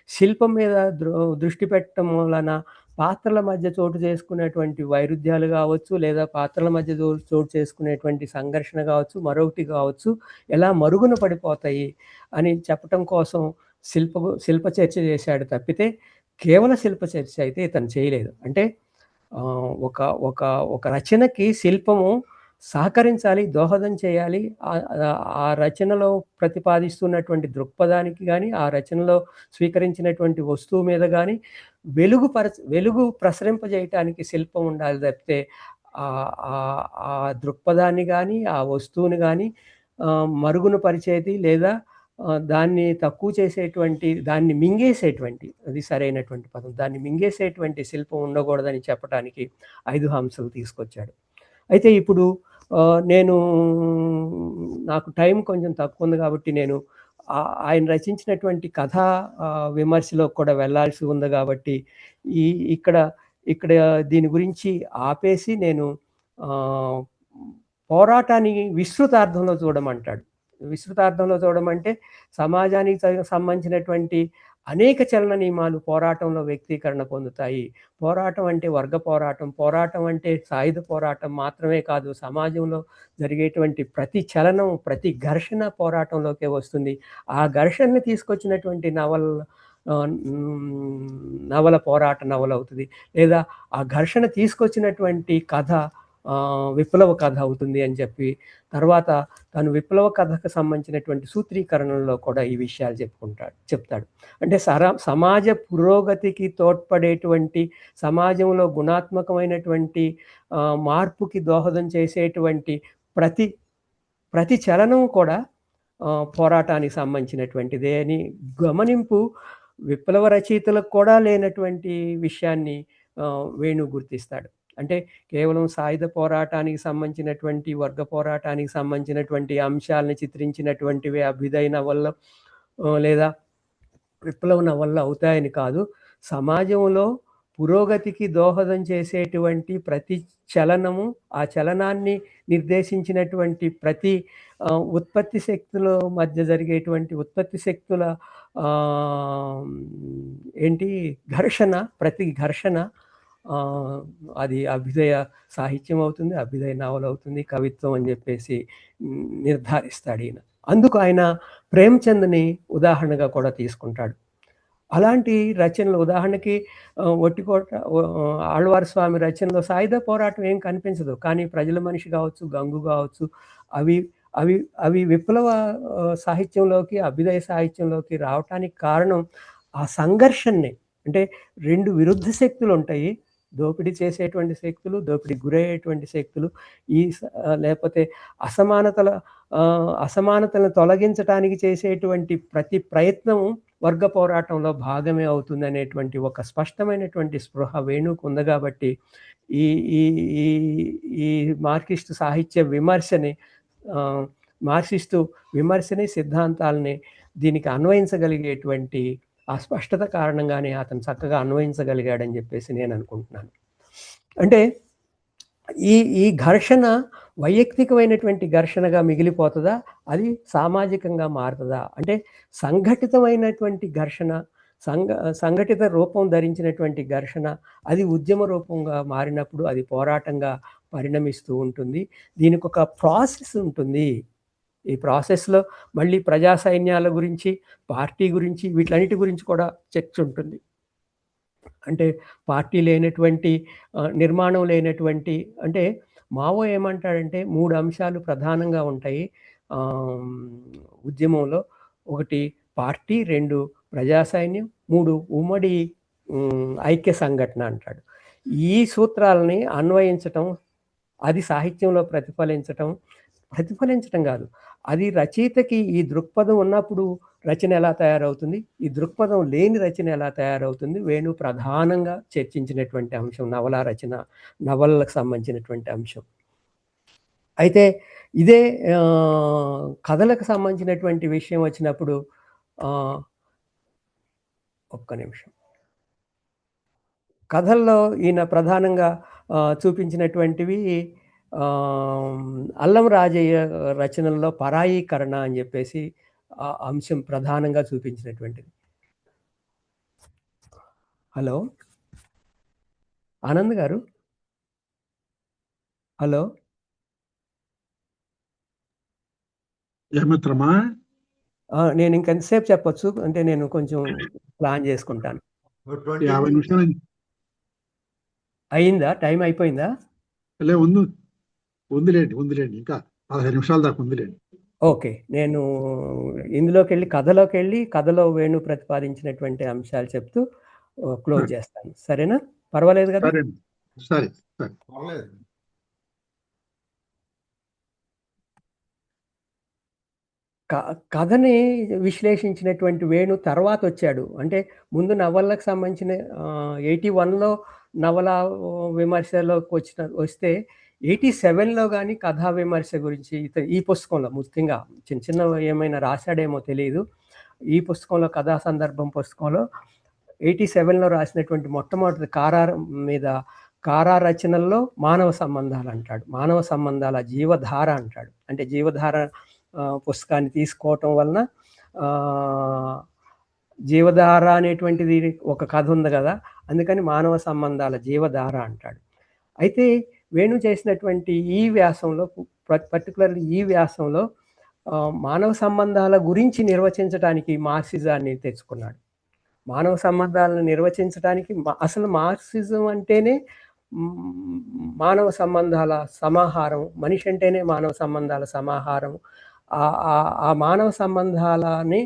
శిల్పం మీద దృష్టి పెట్టడం వలన పాత్రల మధ్య చోటు చేసుకునేటువంటి వైరుధ్యాలు కావచ్చు, లేదా పాత్రల మధ్య చోటు చేసుకునేటువంటి సంఘర్షణ కావచ్చు, మరొకటి కావచ్చు, ఎలా మరుగున పడిపోతాయి అని చెప్పటం కోసం శిల్ప చర్చ చేశాడు తప్పితే కేవల శిల్ప చర్చ అయితే ఇతను చేయలేదు. అంటే ఒక రచనకి శిల్పము సహకరించాలి, దోహదం చేయాలి. ఆ రచనలో ప్రతిపాదిస్తున్నటువంటి దృక్పథానికి గానీ, ఆ రచనలో స్వీకరించినటువంటి వస్తువు మీద గానీ వెలుగు ప్రసరింపజేయటానికి శిల్పం ఉండాలి తప్పితే ఆ దృక్పథాన్ని గానీ, ఆ వస్తువుని గానీ మరుగున పరిచేది, లేదా దాన్ని తక్కువ చేసేటువంటి, దాన్ని మింగేసేటువంటి, అది సరైనటువంటి పదం, దాన్ని మింగేసేటువంటి శిల్పం ఉండకూడదని చెప్పటానికి 5 హంసలు తీసుకొచ్చాడు. అయితే ఇప్పుడు నాకు టైం కొంచెం తక్కువ ఉంది కాబట్టి నేను ఆయన రచించినటువంటి కథా విమర్శలో కూడా వెళ్ళాల్సి ఉంది కాబట్టి ఇక్కడ దీని గురించి ఆపేసి నేను పోరాటాన్ని విస్తృతార్థంలో చూడమంటాడు. విస్తృతార్థంలో చూడమంటే సమాజానికి సంబంధించినటువంటి అనేక చలన నియమాలు పోరాటంలో వ్యక్తీకరణ పొందుతాయి. పోరాటం అంటే వర్గ పోరాటం, పోరాటం అంటే సాయుధ పోరాటం మాత్రమే కాదు, సమాజంలో జరిగేటువంటి ప్రతి చలనం, ప్రతి ఘర్షణ పోరాటంలోకే వస్తుంది. ఆ ఘర్షణని తీసుకొచ్చినటువంటి నవల పోరాట నవల అవుతుంది, లేదా ఆ ఘర్షణ తీసుకొచ్చినటువంటి కథ విప్లవ కథ అవుతుంది అని చెప్పి తర్వాత తను విప్లవ కథకు సంబంధించినటువంటి సూత్రీకరణలో కూడా ఈ విషయాలు చెప్తాడు. అంటే సమాజ పురోగతికి తోడ్పడేటువంటి, సమాజంలో గుణాత్మకమైనటువంటి మార్పుకి దోహదం చేసేటువంటి ప్రతి చలనం కూడా పోరాటానికి సంబంధించినటువంటిదే అని గమనింపు విప్లవ రచయితలకు కూడా లేనటువంటి విషయాన్ని వేణు గుర్తిస్తాడు. అంటే కేవలం సాయుధ పోరాటానికి సంబంధించినటువంటి, వర్గ పోరాటానికి సంబంధించినటువంటి అంశాలను చిత్రించినటువంటివి అభ్యుదయ నవల్లో లేదా విప్లవ నవల్లో అవుతాయని కాదు, సమాజంలో పురోగతికి దోహదం చేసేటువంటి ప్రతి చలనము, ఆ చలనాన్ని నిర్దేశించినటువంటి ప్రతి ఉత్పత్తి శక్తుల మధ్య జరిగేటువంటి ఉత్పత్తి శక్తుల ఘర్షణ, ప్రతి ఘర్షణ అది అభ్యుదయ సాహిత్యం అవుతుంది, అభ్యుదయ నవల అవుతుంది, కవిత్వం అని చెప్పేసి నిర్ధారిస్తాడు ఈయన. అందుకు ఆయన ప్రేమచంద్ని ఉదాహరణగా కూడా తీసుకుంటాడు. అలాంటి రచనలు, ఉదాహరణకి ఆళ్వార్ స్వామి రచనలో సాయుధ పోరాటం ఏం కనిపించదు, కానీ ప్రజల మనిషి కావచ్చు, గంగు కావచ్చు, అవి విప్లవ సాహిత్యంలోకి, అభ్యుదయ సాహిత్యంలోకి రావటానికి కారణం ఆ సంఘర్షణని. అంటే 2 విరుద్ధ శక్తులు ఉంటాయి, దోపిడీ చేసేటువంటి శక్తులు, దోపిడీకి గురయ్యేటువంటి శక్తులు, లేకపోతే అసమానతలను తొలగించడానికి చేసేటువంటి ప్రతి ప్రయత్నం వర్గ పోరాటంలో భాగమే అవుతుంది అనేటువంటి ఒక స్పష్టమైనటువంటి స్పృహ వేణుకు ఉంది. కాబట్టి ఈ మార్క్సిస్ట్ సాహిత్య విమర్శని మార్క్సిస్టు విమర్శని, సిద్ధాంతాలని దీనికి అన్వయించగలిగేటువంటి ఆ స్పష్టత కారణంగానే అతను చక్కగా అన్వయించగలిగాడని చెప్పేసి నేను అనుకుంటున్నాను. అంటే ఈ ఘర్షణ వైయక్తికమైనటువంటి ఘర్షణగా మిగిలిపోతుందా? అది సామాజికంగా మారుతుందా? అంటే సంఘటితమైనటువంటి ఘర్షణ, సంఘటిత రూపం ధరించినటువంటి ఘర్షణ అది ఉద్యమ రూపంగా మారినప్పుడు అది పోరాటంగా పరిణమిస్తూ ఉంటుంది. దీనికి ఒక ప్రాసెస్ ఉంటుంది. ఈ ప్రాసెస్లో మళ్ళీ ప్రజా సైన్యాల గురించి, పార్టీ గురించి, వీటన్నిటి గురించి కూడా చర్చ ఉంటుంది. అంటే పార్టీ లేనటువంటి నిర్మాణం లేనటువంటి, అంటే మావో ఏమంటాడంటే 3 అంశాలు ప్రధానంగా ఉంటాయి ఉద్యమంలో. 1 పార్టీ, 2 ప్రజా సైన్యం, 3 ఉమ్మడి ఐక్య సంఘటన అంటాడు. ఈ సూత్రాలని అన్వయించటం, అది సాహిత్యంలో ప్రతిఫలించటం కాదు, అది రచయితకి ఈ దృక్పథం ఉన్నప్పుడు రచన ఎలా తయారవుతుంది, ఈ దృక్పథం లేని రచన ఎలా తయారవుతుంది, వేణు ప్రధానంగా చర్చించినటువంటి అంశం నవలా రచన, నవలలకు సంబంధించినటువంటి అంశం. అయితే ఇదే కథలకు సంబంధించినటువంటి విషయం వచ్చినప్పుడు ఒక్క నిమిషం, కథల్లో ఈయన ప్రధానంగా చూపించినటువంటివి అల్లం రాజయ్య రచనల్లో పరాయీకరణ అని చెప్పేసి అంశం ప్రధానంగా చూపించినటువంటిది. హలో ఆనంద్ గారు, హలో ఏమిత్రమా? నేను ఇంకెంతసేపు చెప్పొచ్చు అంటే నేను కొంచెం ప్లాన్ చేసుకుంటాను. 50 నిమిషాలు అయిందా? టైం అయిపోయిందా? ఉందిలేండి ఇంకా 15 నిమిషాల దాకా ఉందిలేండి. ఓకే, నేను కథలోకి వెళ్ళి కథలో వేణు ప్రతిపాదించినటువంటి అంశాలు చెప్తూ క్లోజ్ చేస్తాను. సరేనా? పర్వాలేదు కదా? సరే. కథని విశ్లేషించినటువంటి వేణు తర్వాత వచ్చాడు. అంటే ముందు నవలకు సంబంధించిన 81లో నవల విమర్శలోకి వస్తే 87లో కానీ కథా విమర్శ గురించి ఈ పుస్తకంలో ముఖ్యంగా చిన్న ఏమైనా రాశాడేమో తెలియదు. ఈ పుస్తకంలో కథా సందర్భం పుస్తకంలో 87లో రాసినటువంటి మొట్టమొదటి కారా రచనల్లో మానవ సంబంధాలు అంటాడు. మానవ సంబంధాల జీవధార అంటాడు. అంటే జీవధార పుస్తకాన్ని తీసుకోవటం వలన జీవధార అనేటువంటిది ఒక కథ ఉంది కదా, అందుకని మానవ సంబంధాల జీవధార అంటాడు. అయితే వేణు చేసినటువంటి ఈ వ్యాసంలో, పర్టికులర్లీ ఈ వ్యాసంలో మానవ సంబంధాల గురించి నిర్వచించడానికి మార్క్సిజాన్ని తెచ్చుకున్నాడు. మానవ సంబంధాలను నిర్వచించడానికి అసలు మార్క్సిజం అంటేనే మానవ సంబంధాల సమాహారం, మనిషి అంటేనే మానవ సంబంధాల సమాహారం. ఆ మానవ సంబంధాలని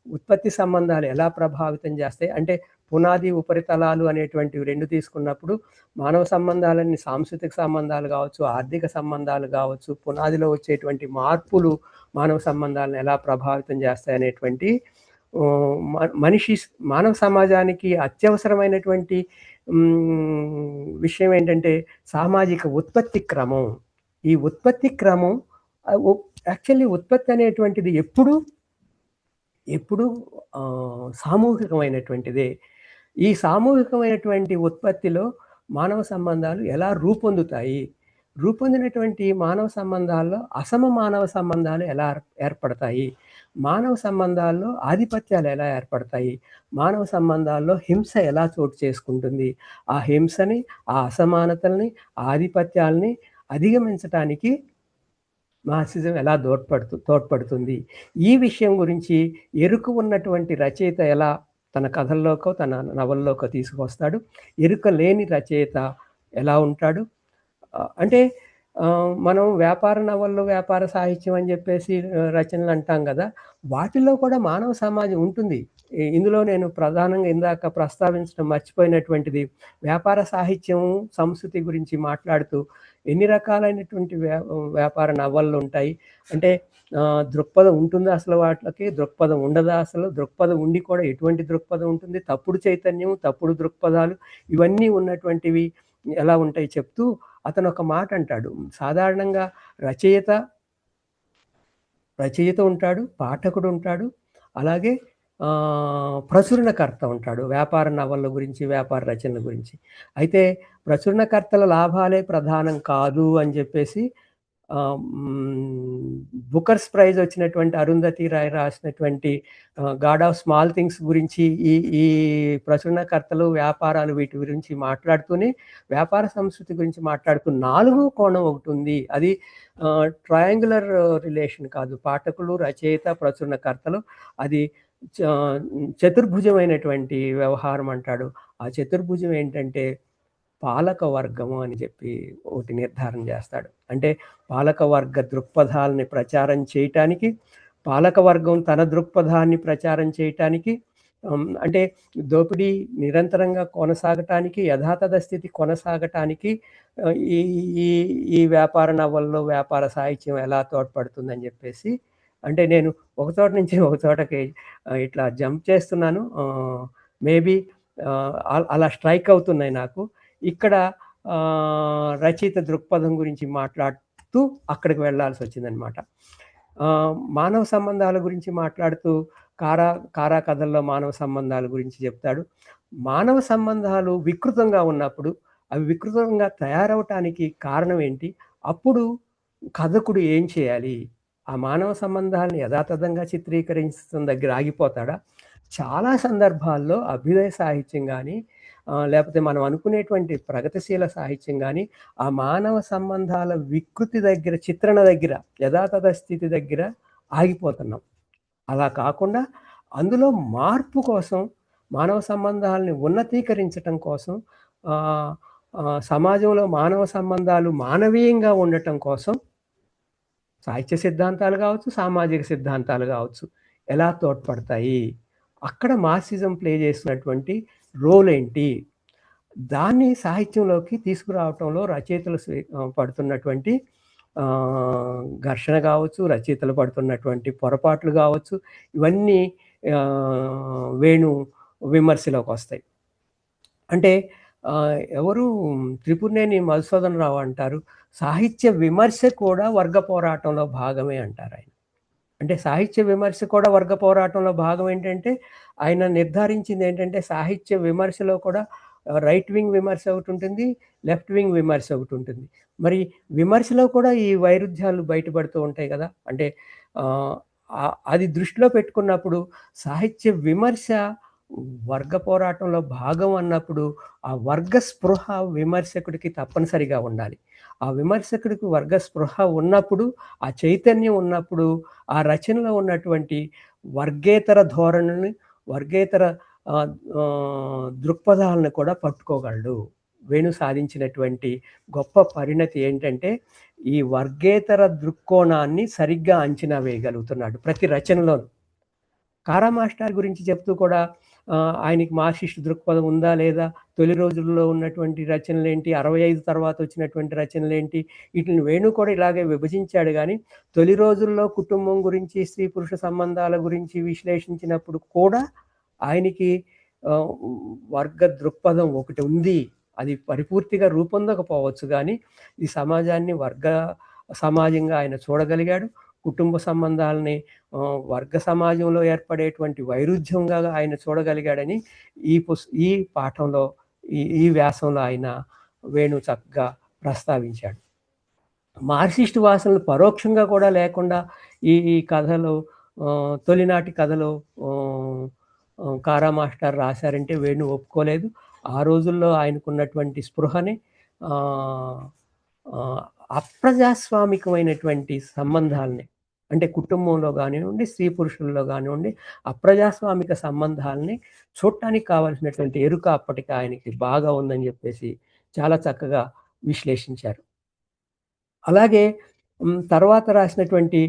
ఉత్పత్తి సంబంధాలు ఎలా ప్రభావితం చేస్తాయి అంటే పునాది, ఉపరితలాలు అనేటువంటివి 2 తీసుకున్నప్పుడు మానవ సంబంధాలన్నీ సాంస్కృతిక సంబంధాలు కావచ్చు, ఆర్థిక సంబంధాలు కావచ్చు, పునాదిలో వచ్చేటువంటి మార్పులు మానవ సంబంధాలను ఎలా ప్రభావితం చేస్తాయి అనేటువంటి మానవ సమాజానికి అత్యవసరమైనటువంటి విషయం ఏంటంటే సామాజిక ఉత్పత్తి క్రమం. ఈ ఉత్పత్తి క్రమం యాక్చువల్లీ ఉత్పత్తి అనేటువంటిది ఎప్పుడు సామూహికమైనటువంటిదే. ఈ సామూహికమైనటువంటి ఉత్పత్తిలో మానవ సంబంధాలు ఎలా రూపొందినటువంటి మానవ సంబంధాల్లో మానవ సంబంధాలు ఎలా ఏర్పడతాయి, మానవ సంబంధాల్లో ఆధిపత్యాలు ఎలా ఏర్పడతాయి, మానవ సంబంధాల్లో హింస ఎలా చోటు చేసుకుంటుంది, ఆ హింసని, ఆ అసమానతల్ని, ఆధిపత్యాలని అధిగమించటానికి మార్క్సిజం ఎలా తోడ్పడుతుంది, ఈ విషయం గురించి ఎరుక ఉన్నటువంటి రచయిత ఎలా తన కథల్లోకో తన నవల్లోకో తీసుకొస్తాడు, ఎరుక లేని రచయిత ఎలా ఉంటాడు. అంటే మనం వ్యాపార నవళ్ళు, వ్యాపార సాహిత్యం అని చెప్పేసి రచనలు అంటాం కదా, వాటిలో కూడా మానవ సమాజం ఉంటుంది. ఇందులో నేను ప్రధానంగా ఇందాక ప్రస్తావించడం మర్చిపోయినటువంటిది, వ్యాపార సాహిత్యం సంస్కృతి గురించి మాట్లాడుతూ ఎన్ని రకాలైనటువంటి వ్యాపార నవళ్ళు ఉంటాయి. అంటే దృక్పథం ఉంటుందా అసలు, వాటికి దృక్పథం ఉండదా, అసలు దృక్పథం ఉండి కూడా ఎటువంటి దృక్పథం ఉంటుంది, తప్పుడు చైతన్యం, తప్పుడు దృక్పథాలు ఇవన్నీ ఉన్నటువంటివి ఎలా ఉంటాయి చెప్తూ అతను ఒక మాట అంటాడు. సాధారణంగా రచయిత రచయిత ఉంటాడు, పాఠకుడు ఉంటాడు, అలాగే ప్రచురణకర్త ఉంటాడు. వ్యాపార నవలల గురించి, వ్యాపార రచనల గురించి. అయితే ప్రచురణకర్తల లాభాలే ప్రధానం కాదు అని చెప్పేసి బుకర్స్ ప్రైజ్ వచ్చినటువంటి అరుంధతి రాయ్ రాసినటువంటి గాడ్ ఆఫ్ స్మాల్ థింగ్స్ గురించి ఈ ఈ ప్రచురణకర్తలు, వ్యాపారాలు వీటి గురించి మాట్లాడుతూనే వ్యాపార సంస్కృతి గురించి మాట్లాడుతూ 4వ కోణం ఒకటి ఉంది. అది ట్రయాంగులర్ రిలేషన్ కాదు. పాఠకులు, రచయిత, ప్రచురణకర్తలు అది చతుర్భుజమైనటువంటి వ్యవహారం అంటాడు. ఆ చతుర్భుజం ఏంటంటే పాలక వర్గము అని చెప్పి ఒకటి నిర్ధారణ చేస్తాడు. అంటే పాలక వర్గ దృక్పథాలని ప్రచారం చేయటానికి, పాలక వర్గం తన దృక్పథాన్ని ప్రచారం చేయటానికి, అంటే దోపిడీ నిరంతరంగా కొనసాగటానికి, యథాతథ స్థితి కొనసాగటానికి ఈ ఈ ఈ వ్యాపార నవల్లో వ్యాపార సాహిత్యం ఎలా తోడ్పడుతుందని చెప్పేసి, అంటే నేను ఒక చోట నుంచి ఒక చోటకి ఇట్లా జంప్ చేస్తున్నాను. మేబీ అలా స్ట్రైక్ అవుతున్నాయి నాకు. ఇక్కడ రచయిత దృక్పథం గురించి మాట్లాడుతూ అక్కడికి వెళ్ళాల్సి వచ్చిందనమాట. మానవ సంబంధాల గురించి మాట్లాడుతూ కారా కథల్లో మానవ సంబంధాల గురించి చెప్తాడు. మానవ సంబంధాలు వికృతంగా ఉన్నప్పుడు అవి వికృతంగా తయారవటానికి కారణం ఏంటి? అప్పుడు కథకుడు ఏం చేయాలి? ఆ మానవ సంబంధాలను యథాతథంగా చిత్రీకరించడం దగ్గర ఆగిపోతాడా? చాలా సందర్భాల్లో అభ్యుదయ సాహిత్యం కానీ, లేకపోతే మనం అనుకునేటువంటి ప్రగతిశీల సాహిత్యం కానీ ఆ మానవ సంబంధాల వికృతి దగ్గర, చిత్రణ దగ్గర, యథాతథ స్థితి దగ్గర ఆగిపోతున్నాం. అలా కాకుండా అందులో మార్పు కోసం, మానవ సంబంధాలని ఉన్నతీకరించటం కోసం, సమాజంలో మానవ సంబంధాలు మానవీయంగా ఉండటం కోసం సాహిత్య సిద్ధాంతాలు కావచ్చు, సామాజిక సిద్ధాంతాలు కావచ్చు ఎలా తోడ్పడతాయి, అక్కడ మార్క్సిజం ప్లే చేసినటువంటి రోల్ ఏంటి, దాన్ని సాహిత్యంలోకి తీసుకురావటంలో రచయితలు పడుతున్నటువంటి ఘర్షణ కావచ్చు, రచయితలు పడుతున్నటువంటి పొరపాట్లు కావచ్చు, ఇవన్నీ వేణు విమర్శలోకి వస్తాయి. అంటే ఎవరు త్రిపురనేని మధుసూదన్ రావు అంటారు, సాహిత్య విమర్శ కూడా వర్గ పోరాటంలో భాగమే అంటారు ఆయన. అంటే సాహిత్య విమర్శ కూడా వర్గ పోరాటంలో భాగం ఏంటంటే, ఆయన నిర్ధారించింది ఏంటంటే, సాహిత్య విమర్శలో కూడా రైట్ వింగ్ విమర్శ ఒకటి ఉంటుంది, లెఫ్ట్ వింగ్ విమర్శ ఒకటి ఉంటుంది. మరి విమర్శలో కూడా ఈ వైరుధ్యాలు బయటపడుతూ ఉంటాయి కదా. అంటే అది దృష్టిలో పెట్టుకున్నప్పుడు సాహిత్య విమర్శ వర్గ పోరాటంలో భాగం అన్నప్పుడు ఆ వర్గ స్పృహ విమర్శకుడికి తప్పనిసరిగా ఉండాలి. ఆ విమర్శకుడికి వర్గ స్పృహ ఉన్నప్పుడు, ఆ చైతన్యం ఉన్నప్పుడు, ఆ రచనలో ఉన్నటువంటి వర్గేతర ధోరణిని, వర్గేతర దృక్పథాలను కూడా పట్టుకోగలడు. వేణు సాధించినటువంటి గొప్ప పరిణతి ఏంటంటే, ఈ వర్గేతర దృక్కోణాన్ని సరిగ్గా అంచనా వేయగలుగుతున్నాడు ప్రతి రచనలోనూ. కారా మాస్టర్ గురించి చెప్తూ కూడా ఆయనకి మార్క్సిస్ట్ దృక్పథం ఉందా లేదా, తొలి రోజుల్లో ఉన్నటువంటి రచనలేంటి, 65 తర్వాత వచ్చినటువంటి రచనలేంటి, వీటిని వేణు కూడా ఇలాగే విభజించాడు. కానీ తొలి రోజుల్లో కుటుంబం గురించి, స్త్రీ పురుష సంబంధాల గురించి విశ్లేషించినప్పుడు కూడా ఆయనకి వర్గ దృక్పథం ఒకటి ఉంది. అది పరిపూర్తిగా రూపొందకపోవచ్చు, కానీ ఈ సమాజాన్ని వర్గ సమాజంగా ఆయన చూడగలిగాడు. కుటుంబ సంబంధాలని వర్గ సమాజంలో ఏర్పడేటువంటి వైరుధ్యంగా ఆయన చూడగలిగాడని ఈ పాఠంలో, ఈ వ్యాసంలో ఆయన వేణు చక్కగా ప్రస్తావించాడు. మార్క్సిస్ట్ వాసనలు పరోక్షంగా కూడా లేకుండా ఈ కథలు, తొలినాటి కథలు కారా మాస్టర్ రాశారంటే వేణు ఒప్పుకోలేదు. ఆ రోజుల్లో ఆయనకున్నటువంటి స్పృహని అప్రజాస్వామికమైనటువంటి సంబంధాలని, అంటే కుటుంబంలో కానివ్వండి, స్త్రీ పురుషుల్లో కానివ్వండి, అప్రజాస్వామిక సంబంధాలని చూడటానికి కావాల్సినటువంటి ఎరుక అప్పటికి ఆయనకి బాగా ఉందని చెప్పేసి చాలా చక్కగా విశ్లేషించారు. అలాగే తర్వాత రాసినటువంటి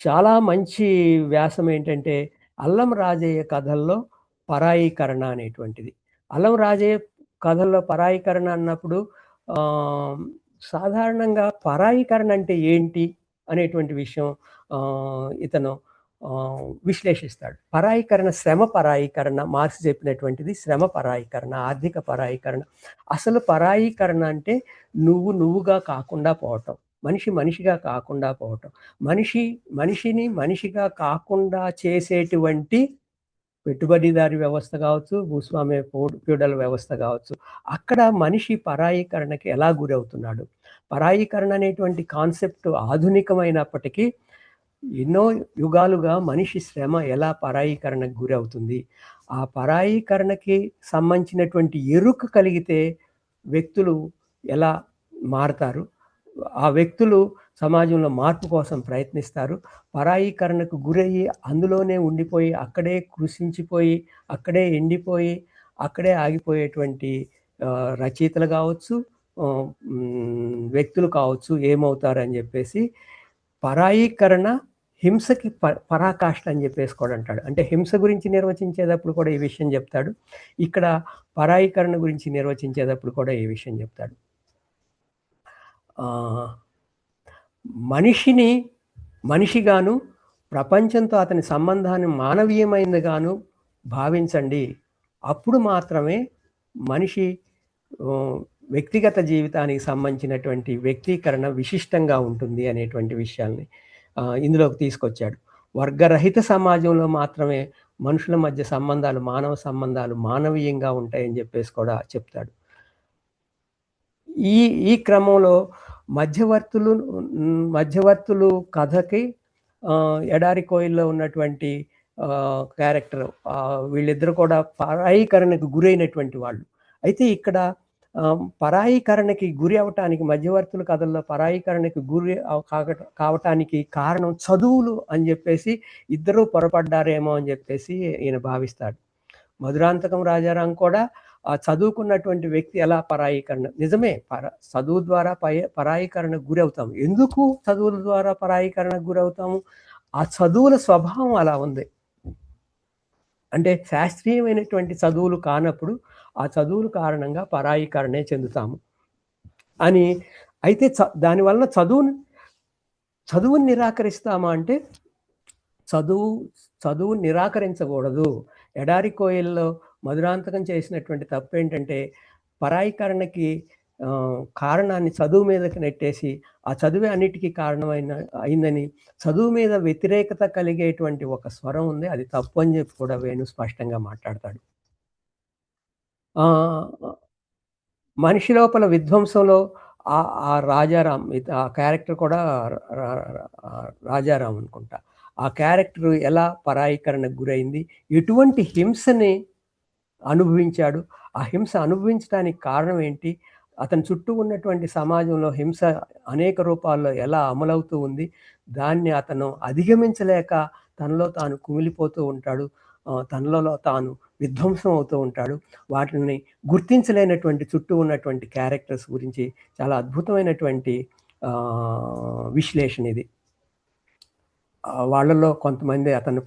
చాలా మంచి వ్యాసం ఏంటంటే, అల్లం రాజయ్య కథల్లో పరాయీకరణ అనేటువంటిది. అల్లం రాజయ్య కథల్లో పరాయీకరణ అన్నప్పుడు సాధారణంగా పరాయీకరణ అంటే ఏంటి అనేటువంటి విషయం ఇతను విశ్లేషిస్తాడు. పరాయీకరణ, శ్రమ పరాయీకరణ, మార్క్స్ చెప్పినటువంటిది శ్రమ పరాయీకరణ, ఆర్థిక పరాయీకరణ. అసలు పరాయీకరణ అంటే నువ్వుగా కాకుండా పోవటం. మనిషి మనిషిగా కాకుండా పోవటం. మనిషిని మనిషిగా కాకుండా చేసేటువంటి పెట్టుబడిదారీ వ్యవస్థ కావచ్చు, భూస్వామ్య ఫ్యూడల్ వ్యవస్థ కావచ్చు. అక్కడ మనిషి పరాయీకరణకి ఎలా గురవుతున్నాడు? పరాయీకరణ అనేటువంటి కాన్సెప్ట్ ఆధునికమైనప్పటికీ ఎన్నో యుగాలుగా మనిషి శ్రమ ఎలా పరాయీకరణకు గురవుతుంది? ఆ పరాయీకరణకి సంబంధించినటువంటి ఎరుక కలిగితే వ్యక్తులు ఎలా మారతారు? ఆ వ్యక్తులు సమాజంలో మార్పు కోసం ప్రయత్నిస్తారు. పరాయీకరణకు గురయ్యి అందులోనే ఉండిపోయి, అక్కడే కృషించిపోయి, అక్కడే ఎండిపోయి, అక్కడే ఆగిపోయేటువంటి రచయితలు కావచ్చు, వ్యక్తులు కావచ్చు ఏమవుతారని చెప్పేసి పరాయీకరణ హింసకి పరాకాష్ఠ అని చెప్పేసి కూడా అంటాడు. అంటే హింస గురించి నిర్వచించేటప్పుడు కూడా ఈ విషయం చెప్తాడు. ఇక్కడ పరాయీకరణ గురించి నిర్వచించేటప్పుడు కూడా ఈ విషయం చెప్తాడు. మనిషిని మనిషిగాను, ప్రపంచంతో అతని సంబంధాన్ని మానవీయమైనదిగాను భావించండి. అప్పుడు మాత్రమే మనిషి వ్యక్తిగత జీవితానికి సంబంధించినటువంటి వ్యక్తీకరణ విశిష్టంగా ఉంటుంది అనేటువంటి విషయాల్ని ఇందులోకి తీసుకొచ్చాడు. వర్గరహిత సమాజంలో మాత్రమే మనుషుల మధ్య సంబంధాలు, మానవ సంబంధాలు మానవీయంగా ఉంటాయని చెప్పేసి కూడా చెప్తాడు. ఈ క్రమంలో మధ్యవర్తులు కథకి ఎడారి కోయిల్లో ఉన్నటువంటి క్యారెక్టర్ వీళ్ళిద్దరు కూడా పరాయీకరణకు గురైనటువంటి వాళ్ళు. అయితే ఇక్కడ పరాయీకరణకి గురి అవటానికి మధ్యవర్తుల కథల్లో పరాయీకరణకి గురి కావటానికి కారణం చదువులు అని చెప్పేసి ఇద్దరూ పొరపడ్డారేమో అని చెప్పేసి ఈయన భావిస్తాడు. మధురాంతకం రాజారాం కూడా ఆ చదువుకున్నటువంటి వ్యక్తి ఎలా పరాయీకరణ, నిజమే చదువు ద్వారా పరాయీకరణకు గురవుతాము. ఎందుకు చదువుల ద్వారా పరాయీకరణకు గురవుతాము? ఆ చదువుల స్వభావం అలా ఉంది. అంటే శాస్త్రీయమైనటువంటి చదువులు కానప్పుడు ఆ చదువుల కారణంగా పరాయీకరణే చెందుతాము అని. అయితే దానివల్ల చదువుని నిరాకరిస్తామా అంటే చదువు నిరాకరించకూడదు. ఎడారి కోయిల్లో మధురాంతకం చేసినటువంటి తప్పు ఏంటంటే పరాయీకరణకి కారణాన్ని చదువు మీదకి నెట్టేసి ఆ చదువే అన్నిటికీ అయిందని చదువు మీద వ్యతిరేకత కలిగేటువంటి ఒక స్వరం ఉంది. అది తప్పు అని చెప్పి కూడా వేణు స్పష్టంగా మాట్లాడతాడు. మనిషి లోపల విధ్వంసంలో ఆ రాజారాం, ఆ క్యారెక్టర్ కూడా రాజారాం అనుకుంటా. ఆ క్యారెక్టర్ ఎలా పరాయీకరణకు గురైంది, ఎటువంటి హింసని అనుభవించాడు, ఆ హింస అనుభవించడానికి కారణం ఏంటి, అతని చుట్టూ ఉన్నటువంటి సమాజంలో హింస అనేక రూపాల్లో ఎలా అమలవుతూ ఉంది, దాన్ని అతను అధిగమించలేక తనలో తాను కుమిలిపోతూ ఉంటాడు, తనలో తాను విధ్వంసం అవుతూ ఉంటాడు. వాటిని గుర్తించలేనటువంటి చుట్టూ ఉన్నటువంటి క్యారెక్టర్స్ గురించి చాలా అద్భుతమైనటువంటి విశ్లేషణ ఇది. వాళ్ళలో కొంతమంది అతని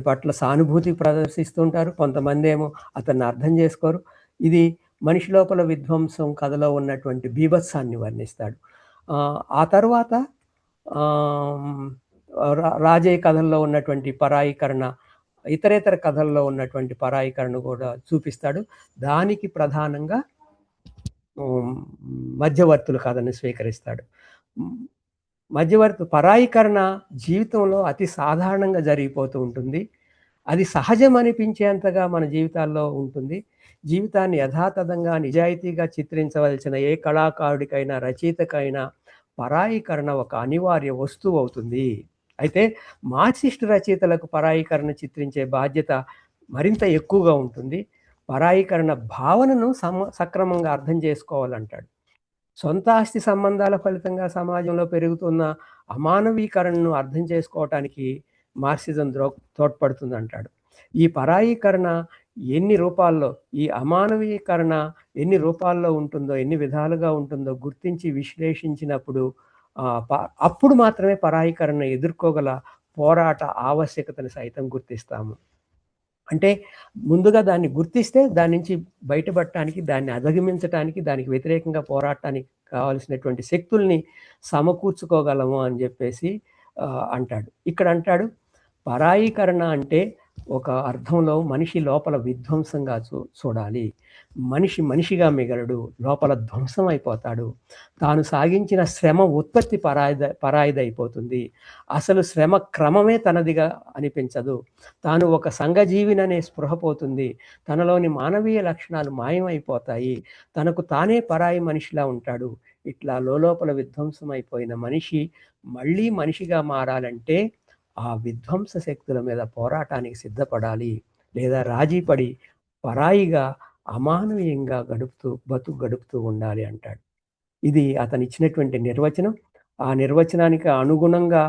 పట్ల సానుభూతి ప్రదర్శిస్తుంటారు, కొంతమంది ఏమో అతన్ని అర్థం చేసుకోరు. ఇది మనిషి లోపల విధ్వంసం కథలో ఉన్నటువంటి బీభత్సాన్ని వర్ణిస్తాడు. ఆ తర్వాత రాజయ్య కథల్లో ఉన్నటువంటి పరాయీకరణ, ఇతరేతర కథల్లో ఉన్నటువంటి పరాయీకరణ కూడా చూపిస్తాడు. దానికి ప్రధానంగా మధ్యవర్తుల కథని స్వీకరిస్తాడు. పరాయీకరణ జీవితంలో అతి సాధారణంగా జరిగిపోతూ ఉంటుంది. అది సహజం అనిపించేంతగా మన జీవితాల్లో ఉంటుంది. జీవితాన్ని యథాతథంగా నిజాయితీగా చిత్రించవలసిన ఏ కళాకారుడికైనా రచయితకైనా పరాయీకరణ ఒక అనివార్య వస్తువు అవుతుంది. అయితే మార్క్సిస్ట్ రచయితలకు పరాయీకరణ చిత్రించే బాధ్యత మరింత ఎక్కువగా ఉంటుంది. పరాయీకరణ భావనను సక్రమంగా అర్థం చేసుకోవాలంటాడు. సొంత ఆస్తి సంబంధాల ఫలితంగా సమాజంలో పెరుగుతున్న అమానవీకరణను అర్థం చేసుకోవటానికి మార్క్సిజం తోడ్పడుతుంది అంటాడు. ఈ పరాయీకరణ ఈ అమానవీకరణ ఎన్ని రూపాల్లో ఉంటుందో, ఎన్ని విధాలుగా ఉంటుందో గుర్తించి విశ్లేషించినప్పుడు అప్పుడు మాత్రమే పరాయీకరణ ఎదుర్కోగల పోరాట ఆవశ్యకతను సైతం గుర్తిస్తాము. అంటే ముందుగా దాన్ని గుర్తిస్తే దాని నుంచి బయటపడటానికి, దాన్ని అధిగమించటానికి, దానికి వ్యతిరేకంగా పోరాటానికి కావలసినటువంటి శక్తుల్ని సమకూర్చుకోగలము అని చెప్పేసి అంటాడు. ఇక్కడ అంటాడు, పరాయీకరణ అంటే ఒక అర్థంలో మనిషి లోపల విధ్వంసంగా చూడాలి. మనిషి మనిషిగా మిగలడు, లోపల ధ్వంసం అయిపోతాడు. తాను సాగించిన శ్రమ ఉత్పత్తి పరాయిదైపోతుంది. అసలు శ్రమ క్రమమే తనదిగా అనిపించదు. తాను ఒక సంఘజీవిననే స్పృహ పోతుంది. తనలోని మానవీయ లక్షణాలు మాయమైపోతాయి. తనకు తానే పరాయి మనిషిలా ఉంటాడు. ఇట్లా లోలోపల విధ్వంసం అయిపోయిన మనిషి మళ్ళీ మనిషిగా మారాలంటే ఆ విధ్వంస శక్తుల మీద పోరాటానికి సిద్ధపడాలి. లేదా రాజీ పడి పరాయిగా అమానవీయంగా బతుకు గడుపుతూ ఉండాలి అంటాడు. ఇది అతనిచ్చినటువంటి నిర్వచనం. ఆ నిర్వచనానికి అనుగుణంగా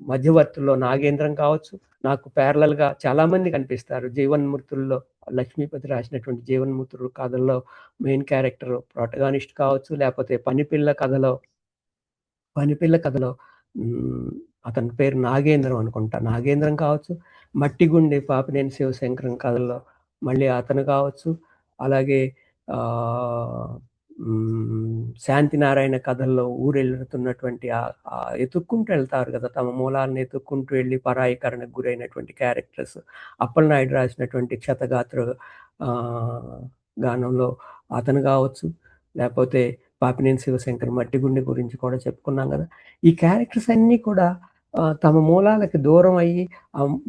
మధ్యవర్తుల్లో నాగేంద్రం కావచ్చు, నాకు ప్యారలల్‌గా చాలామంది కనిపిస్తారు. జీవన్మృతుల్లో లక్ష్మీపతి రాసినటువంటి జీవన్మృతులు కథల్లో మెయిన్ క్యారెక్టర్ ప్రొటగానిస్ట్ కావచ్చు, లేకపోతే పనిపిల్ల కథలో అతని పేరు నాగేంద్రం అనుకుంటా. నాగేంద్రం కావచ్చు, మట్టిగుండె పాపినేని శివశంకరం కథల్లో మళ్ళీ అతను కావచ్చు. అలాగే శాంతినారాయణ కథల్లో ఊరెళ్తున్నటువంటి ఎతుక్కుంటూ వెళ్తారు కదా! తమ మూలాలను ఎతుక్కుంటూ వెళ్ళి పరాయీకరణకు గురైనటువంటి క్యారెక్టర్స్. అప్పలనాయుడు రాసినటువంటి క్షతగాత్ర గానంలో అతను కావచ్చు, లేకపోతే పాపినేని శివశంకర్ మట్టిగుండె గురించి కూడా చెప్పుకున్నాం కదా! ఈ క్యారెక్టర్స్ అన్నీ కూడా తమ మూలాలకి దూరం అయ్యి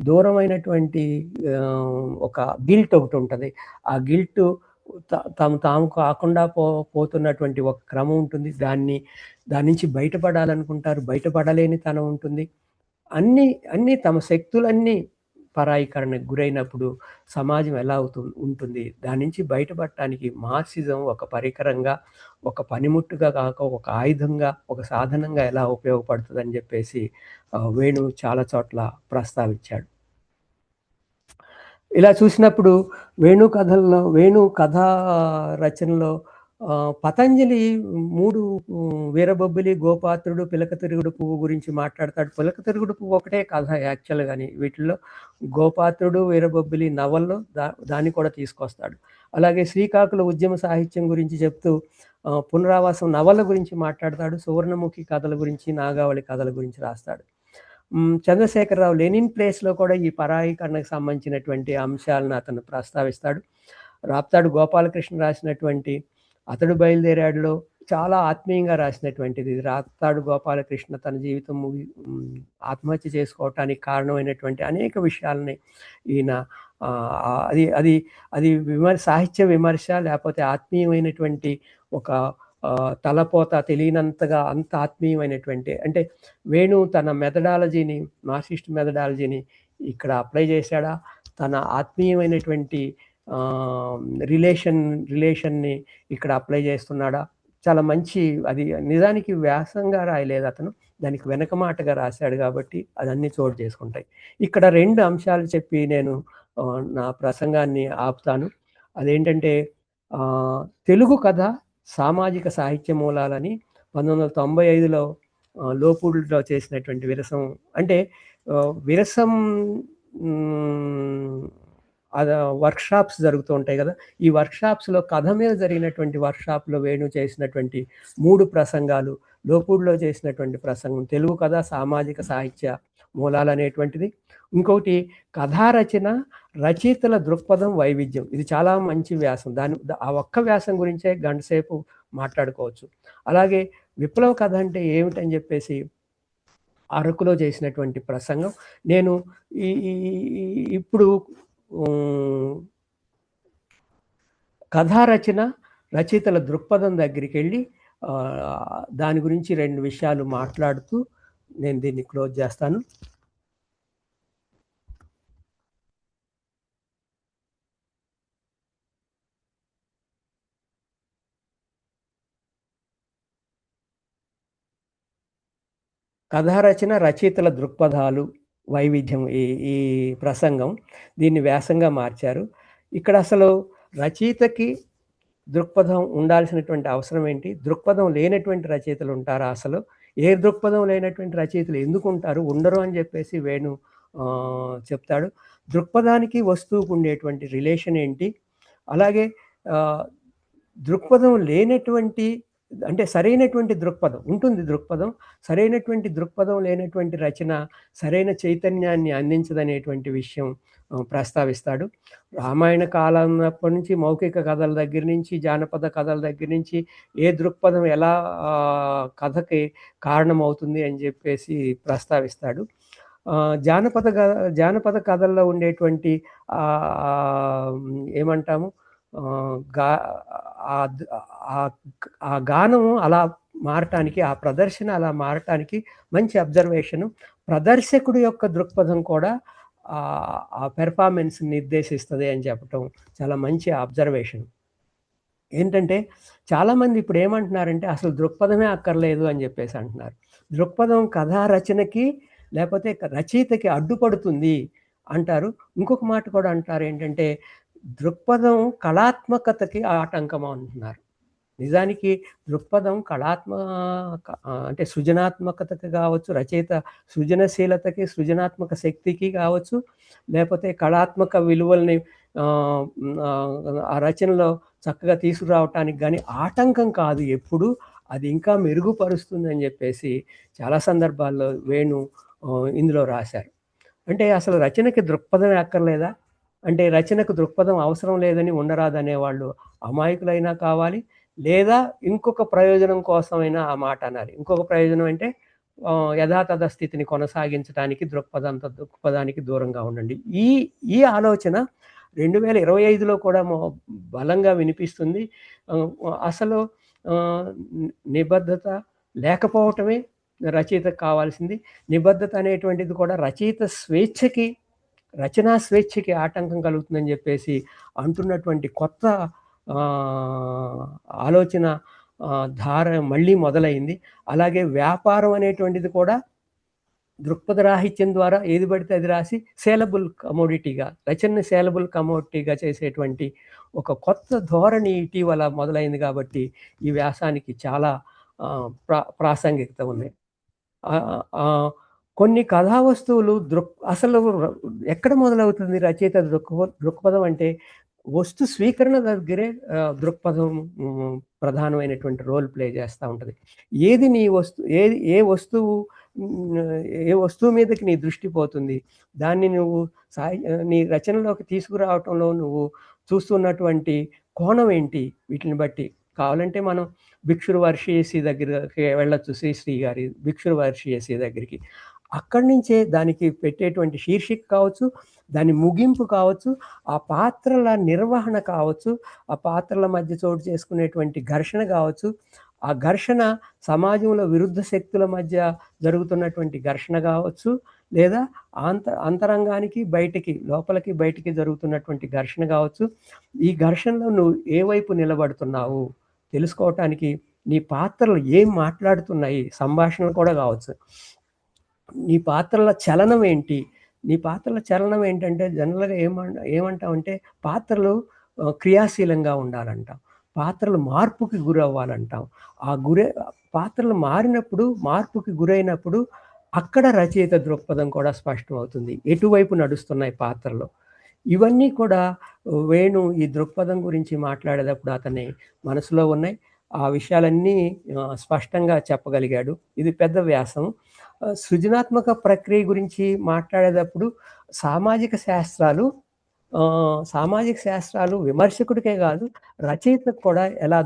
దూరమైనటువంటి ఒక గిల్ట్ ఒకటి ఉంటది. ఆ గిల్ట్ తాము కాకుండా పోతున్నటువంటి ఒక క్రమం ఉంటుంది. దాని నుంచి బయటపడాలనుకుంటారు. బయటపడలేని తనం ఉంటుంది. అన్నీ తమ శక్తులన్నీ పరాయీకరణకు గురైనప్పుడు సమాజం ఎలా ఉంటుంది? దాని నుంచి బయటపడటానికి మార్క్సిజం ఒక పరికరంగా, ఒక పనిముట్టుగా కాక ఒక ఆయుధంగా, ఒక సాధనంగా ఎలా ఉపయోగపడుతుందని చెప్పేసి వేణు చాలా చోట్ల ప్రస్తావించాడు. ఇలా చూసినప్పుడు వేణు కథా రచనలో పతంజలి 3 వీరబొబ్బిలి, గోపాత్రుడు, పిలకతిరుగుడు పువ్వు గురించి మాట్లాడతాడు. పిలకతిరుగుడు పువ్వు ఒకటే కథ యాక్చువల్‌గాని. వీటిల్లో గోపాత్రుడు, వీరబొబ్బిలి నవల్లో దాన్ని కూడా తీసుకొస్తాడు. అలాగే శ్రీకాకుళ ఉద్యమ సాహిత్యం గురించి చెప్తూ పునరావాసం నవల గురించి మాట్లాడతాడు. సువర్ణముఖి కథల గురించి, నాగావళి కథల గురించి రాస్తాడు. చంద్రశేఖరరావు లెనిన్ ప్లేస్‌లో కూడా ఈ పరాయీకరణకు సంబంధించినటువంటి అంశాలను అతను ప్రస్తావిస్తాడు. రాప్తాడు గోపాలకృష్ణ రాసినటువంటి అతడు బయలుదేరాడులో చాలా ఆత్మీయంగా రాసినటువంటిది. రాప్తాడు గోపాలకృష్ణ తన జీవితం ఆత్మహత్య చేసుకోవటానికి కారణమైనటువంటి అనేక విషయాలని ఈయన అది సాహిత్య విమర్శ, లేకపోతే ఆత్మీయమైనటువంటి ఒక తలపోత తెలియనంతగా అంత ఆత్మీయమైనటువంటి, అంటే వేణు తన మెథడాలజీని, మార్క్సిస్ట్ మెథడాలజీని ఇక్కడ అప్లై చేశాడా? తన ఆత్మీయమైనటువంటి రిలేషన్ని ఇక్కడ అప్లై చేస్తున్నాడా? చాలా మంచి, అది నిజానికి వ్యాసంగా రాయలేదు అతను, దానికి వెనక మాటగా రాశాడు కాబట్టి అదన్నీ చోటు చేసుకుంటాయి. ఇక్కడ 2 అంశాలు చెప్పి నేను నా ప్రసంగాన్ని ఆపుతాను. అదేంటంటే తెలుగు కథ సామాజిక సాహిత్య మూలాలని 1995లో లోపూడిలో చేసినటువంటి విరసం, అంటే విరసం వర్క్షాప్స్ జరుగుతూ ఉంటాయి కదా! ఈ వర్క్షాప్స్‌లో కథ మీద జరిగినటువంటి వర్క్షాప్‌లో వేణు చేసినటువంటి 3 ప్రసంగాలు, లోపూడిలో చేసినటువంటి ప్రసంగం, తెలుగు కథ సామాజిక సాహిత్య మూలాలనేటువంటిది. ఇంకొకటి కథారచన, రచయితల దృక్పథం, వైవిధ్యం. ఇది చాలా మంచి వ్యాసం. ఆ ఒక్క వ్యాసం గురించే గంటసేపు మాట్లాడుకోవచ్చు. అలాగే విప్లవ కథ అంటే ఏమిటని చెప్పేసి అరకులో చేసినటువంటి ప్రసంగం. నేను ఇప్పుడు కథారచన, రచయితల దృక్పథం దగ్గరికి వెళ్ళి దాని గురించి 2 విషయాలు మాట్లాడుతూ నేను దీన్ని క్లోజ్ చేస్తాను. కథారచన, రచయితల దృక్పథాలు, వైవిధ్యం, ఈ ప్రసంగం దీన్ని వ్యాసంగా మార్చారు. ఇక్కడ అసలు రచయితకి దృక్పథం ఉండాల్సినటువంటి అవసరం ఏంటి? దృక్పథం లేనటువంటి రచయితలు ఉంటారా అసలు? ఏ దృక్పథం లేనటువంటి రచయితలు ఎందుకు ఉంటారు? ఉండరు అని చెప్పేసి వేణు చెప్తాడు. దృక్పథానికి వస్తువుకు ఉండేటువంటి రిలేషన్ ఏంటి? అలాగే దృక్పథం లేనటువంటి అంటే సరైనటువంటి దృక్పథం ఉంటుంది. సరైనటువంటి దృక్పథం లేనటువంటి రచన సరైన చైతన్యాన్ని అందించదనేటువంటి విషయం ప్రస్తావిస్తాడు. రామాయణ కాలం అప్పటి నుంచి మౌఖిక కథల దగ్గర నుంచి, జానపద కథల దగ్గర నుంచి ఏ దృక్పథం ఎలా కథకి కారణమవుతుంది అని చెప్పేసి ప్రస్తావిస్తాడు. జానపద కథల్లో ఉండేటువంటి ఏమంటాము గా ఆ గానము అలా మారటానికి, ఆ ప్రదర్శన అలా మారటానికి మంచి అబ్జర్వేషను. ప్రదర్శకుడు యొక్క దృక్పథం కూడా ఆ పెర్ఫార్మెన్స్ నిర్దేశిస్తుంది అని చెప్పటం చాలా మంచి అబ్జర్వేషన్. ఏంటంటే చాలామంది ఇప్పుడు ఏమంటున్నారంటే అసలు దృక్పథమే అక్కర్లేదు అని చెప్పేసి అంటున్నారు. దృక్పథం కథా రచనకి లేకపోతే రచయితకి అడ్డుపడుతుంది అంటారు. ఇంకొక మాట కూడా అంటారు ఏంటంటే దృక్పథం కళాత్మకతకి ఆటంకం అంటున్నారు. నిజానికి దృక్పథం అంటే సృజనాత్మకతకి కావచ్చు, రచయిత సృజనశీలతకి, సృజనాత్మక శక్తికి కావచ్చు, లేకపోతే కళాత్మక విలువల్ని ఆ రచనలో చక్కగా తీసుకురావటానికి కానీ ఆటంకం కాదు ఎప్పుడు, అది ఇంకా మెరుగుపరుస్తుంది అని చెప్పేసి చాలా సందర్భాల్లో వేణు ఇందులో రాశారు. అంటే అసలు రచనకి దృక్పథం అక్కర్లేదా? అంటే రచనకు దృక్పథం అవసరం లేదని ఉండరాదనే వాళ్ళు అమాయకులైనా కావాలి, లేదా ఇంకొక ప్రయోజనం కోసమైనా ఆ మాట అనాలి. ఇంకొక ప్రయోజనం అంటే యథాతథ స్థితిని కొనసాగించడానికి దృక్పథానికి దూరంగా ఉండండి. ఈ ఆలోచన 2025లో కూడా బలంగా వినిపిస్తుంది. అసలు నిబద్ధత లేకపోవటమే రచయితకు కావాల్సింది. నిబద్ధత అనేటువంటిది కూడా రచయిత స్వేచ్ఛకి, రచనా స్వేచ్ఛకి ఆటంకం కలుగుతుందని చెప్పేసి అంటున్నటువంటి కొత్త ఆలోచన ధార మళ్ళీ మొదలైంది. అలాగే వ్యాపారం అనేటువంటిది కూడా దృక్పథ రాహిత్యం ద్వారా ఏది పడితే అది రాసి సేలబుల్ కమోడిటీగా, రచనని సేలబుల్ కమోడిటీగా చేసేటువంటి ఒక కొత్త ధోరణి ఇటీవల మొదలైంది. కాబట్టి ఈ వ్యాసానికి చాలా ప్రాసంగికత ఉంది. కొన్ని కథా వస్తువులు అసలు ఎక్కడ మొదలవుతుంది రచయిత దృక్పథం అంటే వస్తు స్వీకరణ దగ్గరే దృక్పథం ప్రధానమైనటువంటి రోల్ ప్లే చేస్తూ ఉంటుంది. ఏది నీ ఏ వస్తువు మీదకి నీ దృష్టి పోతుంది, దాన్ని నువ్వు నీ రచనలోకి తీసుకురావటంలో నువ్వు చూస్తున్నటువంటి కోణం ఏంటి, వీటిని బట్టి కావాలంటే మనం భిక్షురు వర్షీయసి దగ్గరికి వెళ్ళొచ్చు. శ్రీశ్రీ గారి భిక్షురు వర్షీయసి దగ్గరికి. అక్కడి నుంచే దానికి పెట్టేటువంటి శీర్షిక కావచ్చు, దాని ముగింపు కావచ్చు, ఆ పాత్రల నిర్వహణ కావచ్చు, ఆ పాత్రల మధ్య చోటు చేసుకునేటువంటి ఘర్షణ కావచ్చు, ఆ ఘర్షణ సమాజంలో విరుద్ధ శక్తుల మధ్య జరుగుతున్నటువంటి ఘర్షణ కావచ్చు, లేదా అంతరంగానికి లోపలికి బయటికి జరుగుతున్నటువంటి ఘర్షణ కావచ్చు. ఈ ఘర్షణలో నువ్వు ఏ వైపు నిలబడుతున్నావు తెలుసుకోవటానికి నీ పాత్రలు ఏం మాట్లాడుతున్నాయి, సంభాషణలు కూడా కావచ్చు. నీ పాత్రల చలనం ఏంటి? నీ పాత్రల చలనం ఏంటంటే జనరల్‌గా ఏమంటామంటే పాత్రలు క్రియాశీలంగా ఉండాలంటాం. పాత్రలు మార్పుకి గురవ్వాలంటాం. పాత్రలు మార్పుకి గురైనప్పుడు అక్కడ రచయిత దృక్పథం కూడా స్పష్టమవుతుంది. ఎటువైపు నడుస్తున్నాయి పాత్రలు. ఇవన్నీ కూడా వేణు ఈ దృక్పథం గురించి మాట్లాడేటప్పుడు అతని మనసులో ఉన్నాయి. ఆ విషయాలన్నీ స్పష్టంగా చెప్పగలిగాడు. ఇది పెద్ద వ్యాసం. సృజనాత్మక ప్రక్రియ గురించి మాట్లాడేటప్పుడు సామాజిక శాస్త్రాలు విమర్శకుడికే కాదు, రచయితకు కూడా ఎలా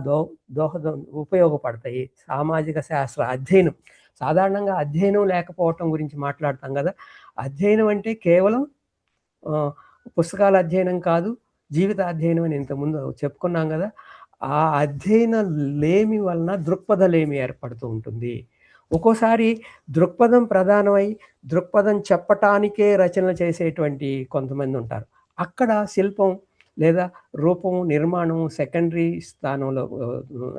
దోహదం ఉపయోగపడతాయి. సామాజిక శాస్త్ర అధ్యయనం, సాధారణంగా అధ్యయనం లేకపోవటం గురించి మాట్లాడతాం కదా. అధ్యయనం అంటే కేవలం పుస్తకాల అధ్యయనం కాదు, జీవిత అధ్యయనం అని ఇంతకుముందు చెప్పుకున్నాం కదా. ఆ అధ్యయన లేమి వలన దృక్పథ లేమి ఏర్పడుతూ ఉంటుంది. ఒక్కోసారి దృక్పథం ప్రధానమై దృక్పథం చెప్పటానికే రచనలు చేసేటువంటి కొంతమంది ఉంటారు. అక్కడ శిల్పం లేదా రూపం, నిర్మాణం సెకండరీ స్థానంలో,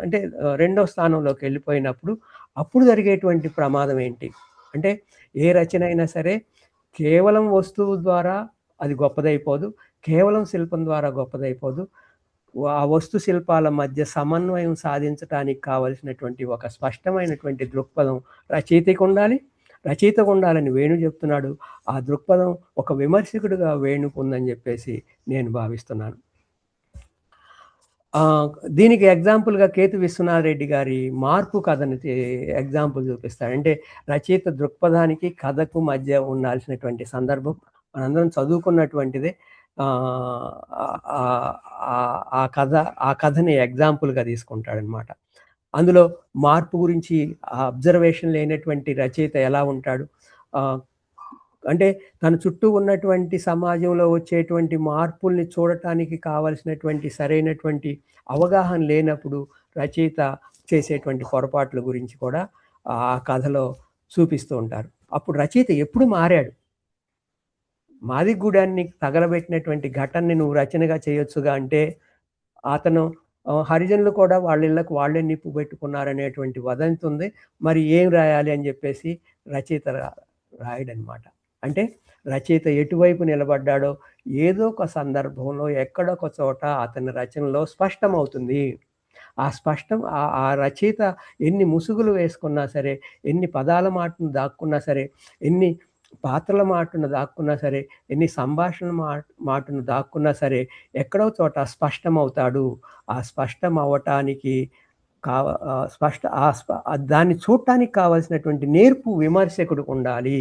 అంటే రెండో స్థానంలోకి వెళ్ళిపోయినప్పుడు అప్పుడు జరిగేటువంటి ప్రమాదం ఏంటి అంటే, ఏ రచన అయినా సరే కేవలం వస్తువు ద్వారా అది గొప్పదైపోదు, కేవలం శిల్పం ద్వారా గొప్పదైపోదు. ఆ వస్తు శిల్పాల మధ్య సమన్వయం సాధించడానికి కావలసినటువంటి ఒక స్పష్టమైనటువంటి దృక్పథం రచయితకు ఉండాలని వేణు చెప్తున్నాడు. ఆ దృక్పథం ఒక విమర్శకుడిగా వేణుకు ఉందని చెప్పేసి నేను భావిస్తున్నాను. దీనికి ఎగ్జాంపుల్‌గా కేతు విశ్వనాథ్ రెడ్డి గారి 'మార్పు' కథని ఎగ్జాంపుల్ చూపిస్తాడు. అంటే రచయిత దృక్పథానికి, కథకు మధ్య ఉండాల్సినటువంటి సందర్భం మనందరం చదువుకున్నటువంటిదే. ఆహ్, ఆహ్, ఆ కథని ఎగ్జాంపుల్‌గా తీసుకుంటాడనమాట. అందులో మార్పు గురించి అబ్జర్వేషన్ లేనటువంటి రచయిత ఎలా ఉంటాడు? ఆహ్, అంటే తన చుట్టూ ఉన్నటువంటి సమాజంలో వచ్చేటువంటి మార్పుల్ని చూడటానికి కావాల్సినటువంటి సరైనటువంటి అవగాహన లేనప్పుడు రచయిత చేసేటువంటి పొరపాట్ల గురించి కూడా ఆ కథలో చూపిస్తూ ఉంటారు. అప్పుడు రచయిత ఎప్పుడు మారాడు? మాదిగూడాన్ని తగలబెట్టినటువంటి ఘటనని నువ్వు రచనగా చేయొచ్చుగా అంటే, అతను హరిజనులు కూడా వాళ్ళ ఇళ్ళకు వాళ్ళే నిప్పు పెట్టుకున్నారనేటువంటి వదంతి ఉంది. మరి ఏం రాయాలి అని జెప్పేసి రచయిత రాయడనమాట. అంటే రచయిత ఎటువైపు నిలబడ్డాడో ఏదో ఒక సందర్భంలో ఎక్కడో ఒక చోట అతని రచనలో స్పష్టమవుతుంది. ఆ రచయిత ఎన్ని ముసుగులు వేసుకున్నా సరే, ఎన్ని పదాల మాటున దాక్కున్నా సరే, ఎన్ని పాత్రల మాటున దాక్కున్నా సరే, ఎన్ని సంభాషణల మాటున దాక్కున్నా సరే, ఎక్కడో చోట స్పష్టమవుతాడు. ఆ స్పష్టం అవ్వటానికి దాన్ని చూడటానికి కావాల్సినటువంటి నేర్పు విమర్శకుడికుండాలి.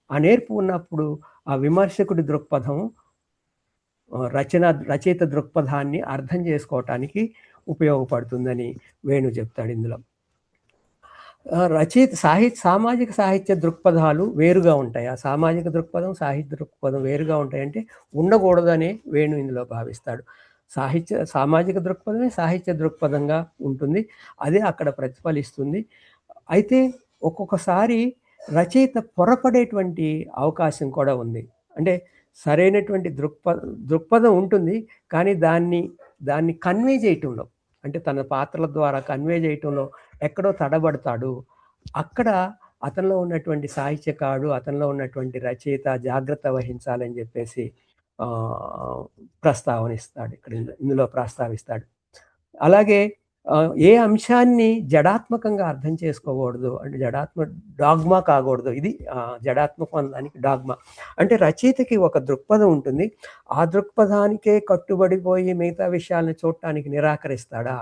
ఆ నేర్పు ఉన్నప్పుడు ఆ విమర్శకుడి దృక్పథం రచయిత దృక్పథాన్ని అర్థం చేసుకోవటానికి ఉపయోగపడుతుందని వేణు చెప్తాడు ఇందులో. రచయిత సామాజిక సాహిత్య దృక్పథాలు వేరుగా ఉంటాయి. ఆ సామాజిక దృక్పథం, సాహిత్య దృక్పథం వేరుగా ఉంటాయంటే ఉండకూడదనే వేణు ఇందులో భావిస్తాడు. సామాజిక దృక్పథమే సాహిత్య దృక్పథంగా ఉంటుంది. అదే అక్కడ ప్రతిఫలిస్తుంది. అయితే ఒక్కొక్కసారి రచయిత పొరపడేటువంటి అవకాశం కూడా ఉంది. అంటే సరైనటువంటి దృక్పథం ఉంటుంది. కానీ దాన్ని కన్వే చేయటంలో, అంటే తన పాత్రల ద్వారా కన్వే చేయటంలో ఎక్కడో తడబడతాడు. అక్కడ అతనిలో ఉన్నటువంటి సాహిత్యకారుడు, అతనిలో ఉన్నటువంటి రచయిత జాగ్రత్త వహించాలని చెప్పేసి ప్రస్తావనిస్తాడు. ఇందులో ప్రస్తావిస్తాడు. అలాగే ఏ అంశాన్ని జడాత్మకంగా అర్థం చేసుకోకూడదు. అంటే డాగ్మా కాకూడదు. ఇది జడాత్మకం అనడానికి డాగ్మా. అంటే రచయితకి ఒక దృక్పథం ఉంటుంది. ఆ దృక్పథానికే కట్టుబడిపోయి మిగతా విషయాలను చూడటానికి నిరాకరిస్తాడా?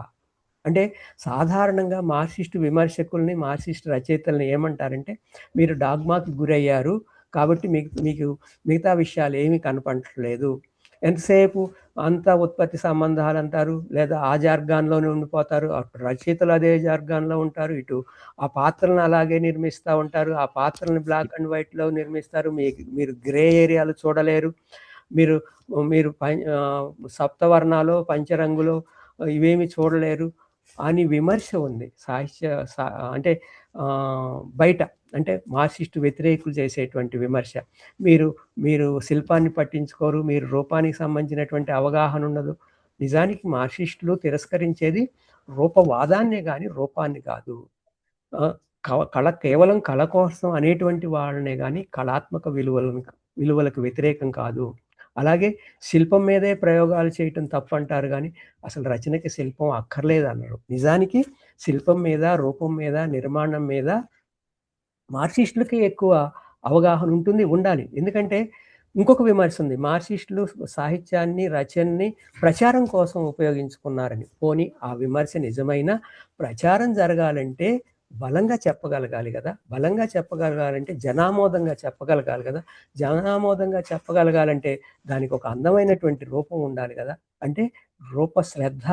అంటే సాధారణంగా మార్క్సిస్ట్ విమర్శకుల్ని, మార్క్సిస్ట్ రచయితల్ని ఏమంటారంటే, మీరు డాగ్మాకి గురయ్యారు. కాబట్టి మీకు మిగతా విషయాలు ఏమీ కనపడట్లేదు. ఎంతసేపు అంతా ఉత్పత్తి సంబంధాలు అంటారు. లేదా ఆ జార్గాన్‌లోనే ఉండిపోతారు. అటు రచయితలు అదే జార్గాన్‌లో ఉంటారు. ఇటు ఆ పాత్రలను అలాగే నిర్మిస్తా ఉంటారు. ఆ పాత్రలను బ్లాక్ అండ్ వైట్‌లో నిర్మిస్తారు. మీరు గ్రే ఏరియాలు చూడలేరు. మీరు మీరు సప్తవర్ణాలో, పంచరంగులో ఇవేమి చూడలేరు అని విమర్శ ఉంది. అంటే బయట అంటే మార్క్సిస్ట్ వ్యతిరేకులు చేసేటువంటి విమర్శ. మీరు శిల్పాన్ని పట్టించుకోరు. మీరు రూపానికి సంబంధించినటువంటి అవగాహన ఉండదు. నిజానికి మార్క్సిస్టులు తిరస్కరించేది రూపవాదాన్నే గాని రూపాన్ని కాదు. కేవలం కళ కోసం అనేటువంటి వాళ్ళనే గాని కళాత్మక విలువలకు వ్యతిరేకం కాదు. అలాగే శిల్పం మీదే ప్రయోగాలు చేయటం తప్పంటారు గానీ, అసలు రచనకి శిల్పం అక్కర్లేదనరు. నిజానికి శిల్పం మీద, రూపం మీద, నిర్మాణం మీద మార్క్సిస్టులకి ఎక్కువ అవగాహన ఉంటుంది, ఉండాలి. ఎందుకంటే ఇంకొక విమర్శ ఉంది. మార్క్సిస్టులు సాహిత్యాన్ని, రచనని ప్రచారం కోసం ఉపయోగించుకున్నారని. పోనీ ఆ విమర్శ నిజమైనా ప్రచారం జరగాలంటే బలంగా చెప్పగలగాలి గదా! బలంగా చెప్పగలగాలంటే జనామోదంగా చెప్పగలగాలి గదా! జనామోదంగా చెప్పగలగాలంటే దానికి ఒక అందమైనటువంటి రూపం ఉండాలి గదా! అంటే రూపశ్రద్ధ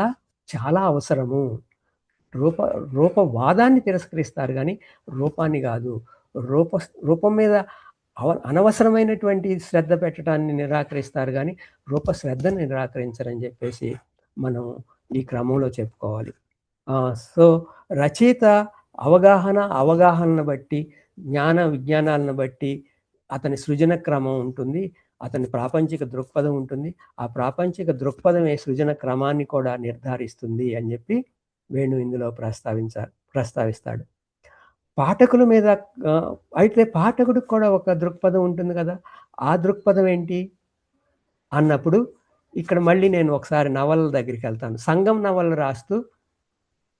చాలా అవసరము. రూపవాదాన్ని తిరస్కరిస్తారు గానీ, రూపాన్ని గాదు. రూపం మీద అనవసరమైనటువంటి శ్రద్ధ పెట్టడాన్ని నిరాకరిస్తారు గానీ, రూపశ్రద్ధను నిరాకరించరని జెప్పేసి మనం ఈ క్రమంలో చెప్పుకోవాలి. సో, రచయిత అవగాహనను బట్టి, విజ్ఞానాలను బట్టి అతని సృజన క్రమం ఉంటుంది. అతని ప్రాపంచిక దృక్పథం ఉంటుంది. ఆ ప్రాపంచిక దృక్పథమే సృజన క్రమాన్ని కూడా నిర్ధారిస్తుంది అని జెప్పి వేణు ఇందులో ప్రస్తావిస్తాడు. పాఠకుల మీద అయితే పాఠకుడికి కూడా ఒక దృక్పథం ఉంటుంది గదా! ఆ దృక్పథం ఏంటి? అన్నప్పుడు ఇక్కడ మళ్ళీ నేను ఒకసారి నవలల దగ్గరికెళ్తాను. సంగం నవలలు రాస్తూ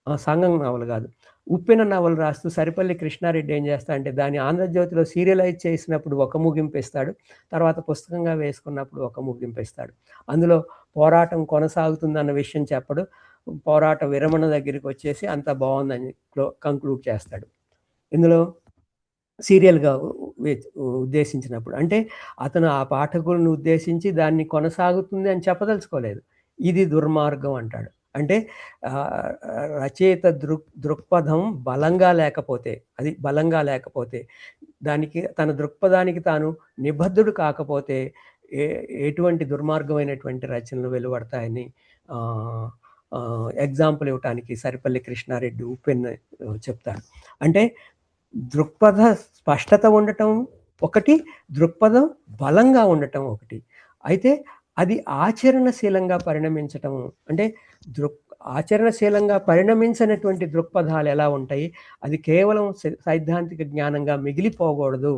సంఘం నవల కాదు. ఉప్పెన నవల రాస్తూ సరిపల్లి కృష్ణారెడ్డి ఏం చేస్తాడంటే దాన్ని ఆంధ్రజ్యోతిలో సీరియలైజ్ చేసినప్పుడు ఒక ముగింపు ఇస్తాడు. తర్వాత పుస్తకంగా వేసుకున్నప్పుడు ఒక ముగింపు ఇస్తాడు. అందులో పోరాటం కొనసాగుతుందన్న విషయం చెప్పడు. పోరాట విరమణ దగ్గరికి వచ్చేసి అంతా బాగుందని కంక్లూడ్ చేస్తాడు. ఇందులో సీరియల్‌గా ఉద్దేశించినప్పుడు. అంటే అతను ఆ పాఠకులను ఉద్దేశించి దాన్ని కొనసాగుతుంది అని చెప్పదలుచుకోలేదు. ఇది దుర్మార్గం అంటాడు. అంటే రచయిత దృక్పథం బలంగా లేకపోతే, అది బలంగా లేకపోతే, దానికి తన దృక్పథానికి తాను నిబద్ధుడు కాకపోతే ఎటువంటి దుర్మార్గమైనటువంటి రచనలు వెలువడతాయని ఎగ్జాంపుల్ ఇవ్వటానికి సరిపల్లి కృష్ణారెడ్డి ఉప్పెన్న చెప్తాడు. అంటే దృక్పథ స్పష్టత ఉండటం ఒకటి, దృక్పథం బలంగా ఉండటం ఒకటి. అయితే అది ఆచరణశీలంగా పరిణమించటం అంటే ఆచరణశీలంగా పరిణమించినటువంటి దృక్పథాలు ఎలా ఉంటాయి? అది కేవలం సైద్ధాంతిక జ్ఞానంగా మిగిలిపోకూడదు.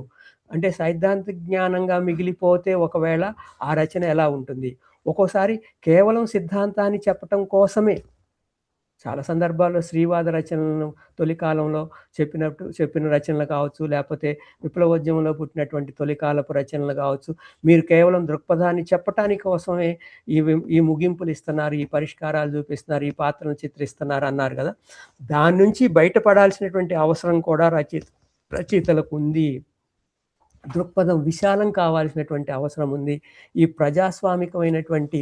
అంటే సైద్ధాంతిక జ్ఞానంగా మిగిలిపోతే ఒకవేళ ఆ రచన ఎలా ఉంటుంది? ఒక్కోసారి కేవలం సిద్ధాంతాన్ని చెప్పటం కోసమే చాలా సందర్భాల్లో శ్రీవాద రచనలను తొలి కాలంలో చెప్పిన రచనలు కావచ్చు, లేకపోతే విప్లవోద్యమంలో పుట్టినటువంటి తొలికాలపు రచనలు కావచ్చు, మీరు కేవలం దృక్పథాన్ని చెప్పటానికి కోసమే ఈ ముగింపులు ఇస్తున్నారు, ఈ పరిష్కారాలు చూపిస్తున్నారు, ఈ పాత్రను చిత్రిస్తున్నారు అన్నారు కదా. దాని నుంచి బయటపడాల్సినటువంటి అవసరం కూడా రచయితలకు ఉంది. దృక్పథం విశాలం కావాల్సినటువంటి అవసరం ఉంది. ఈ ప్రజాస్వామికమైనటువంటి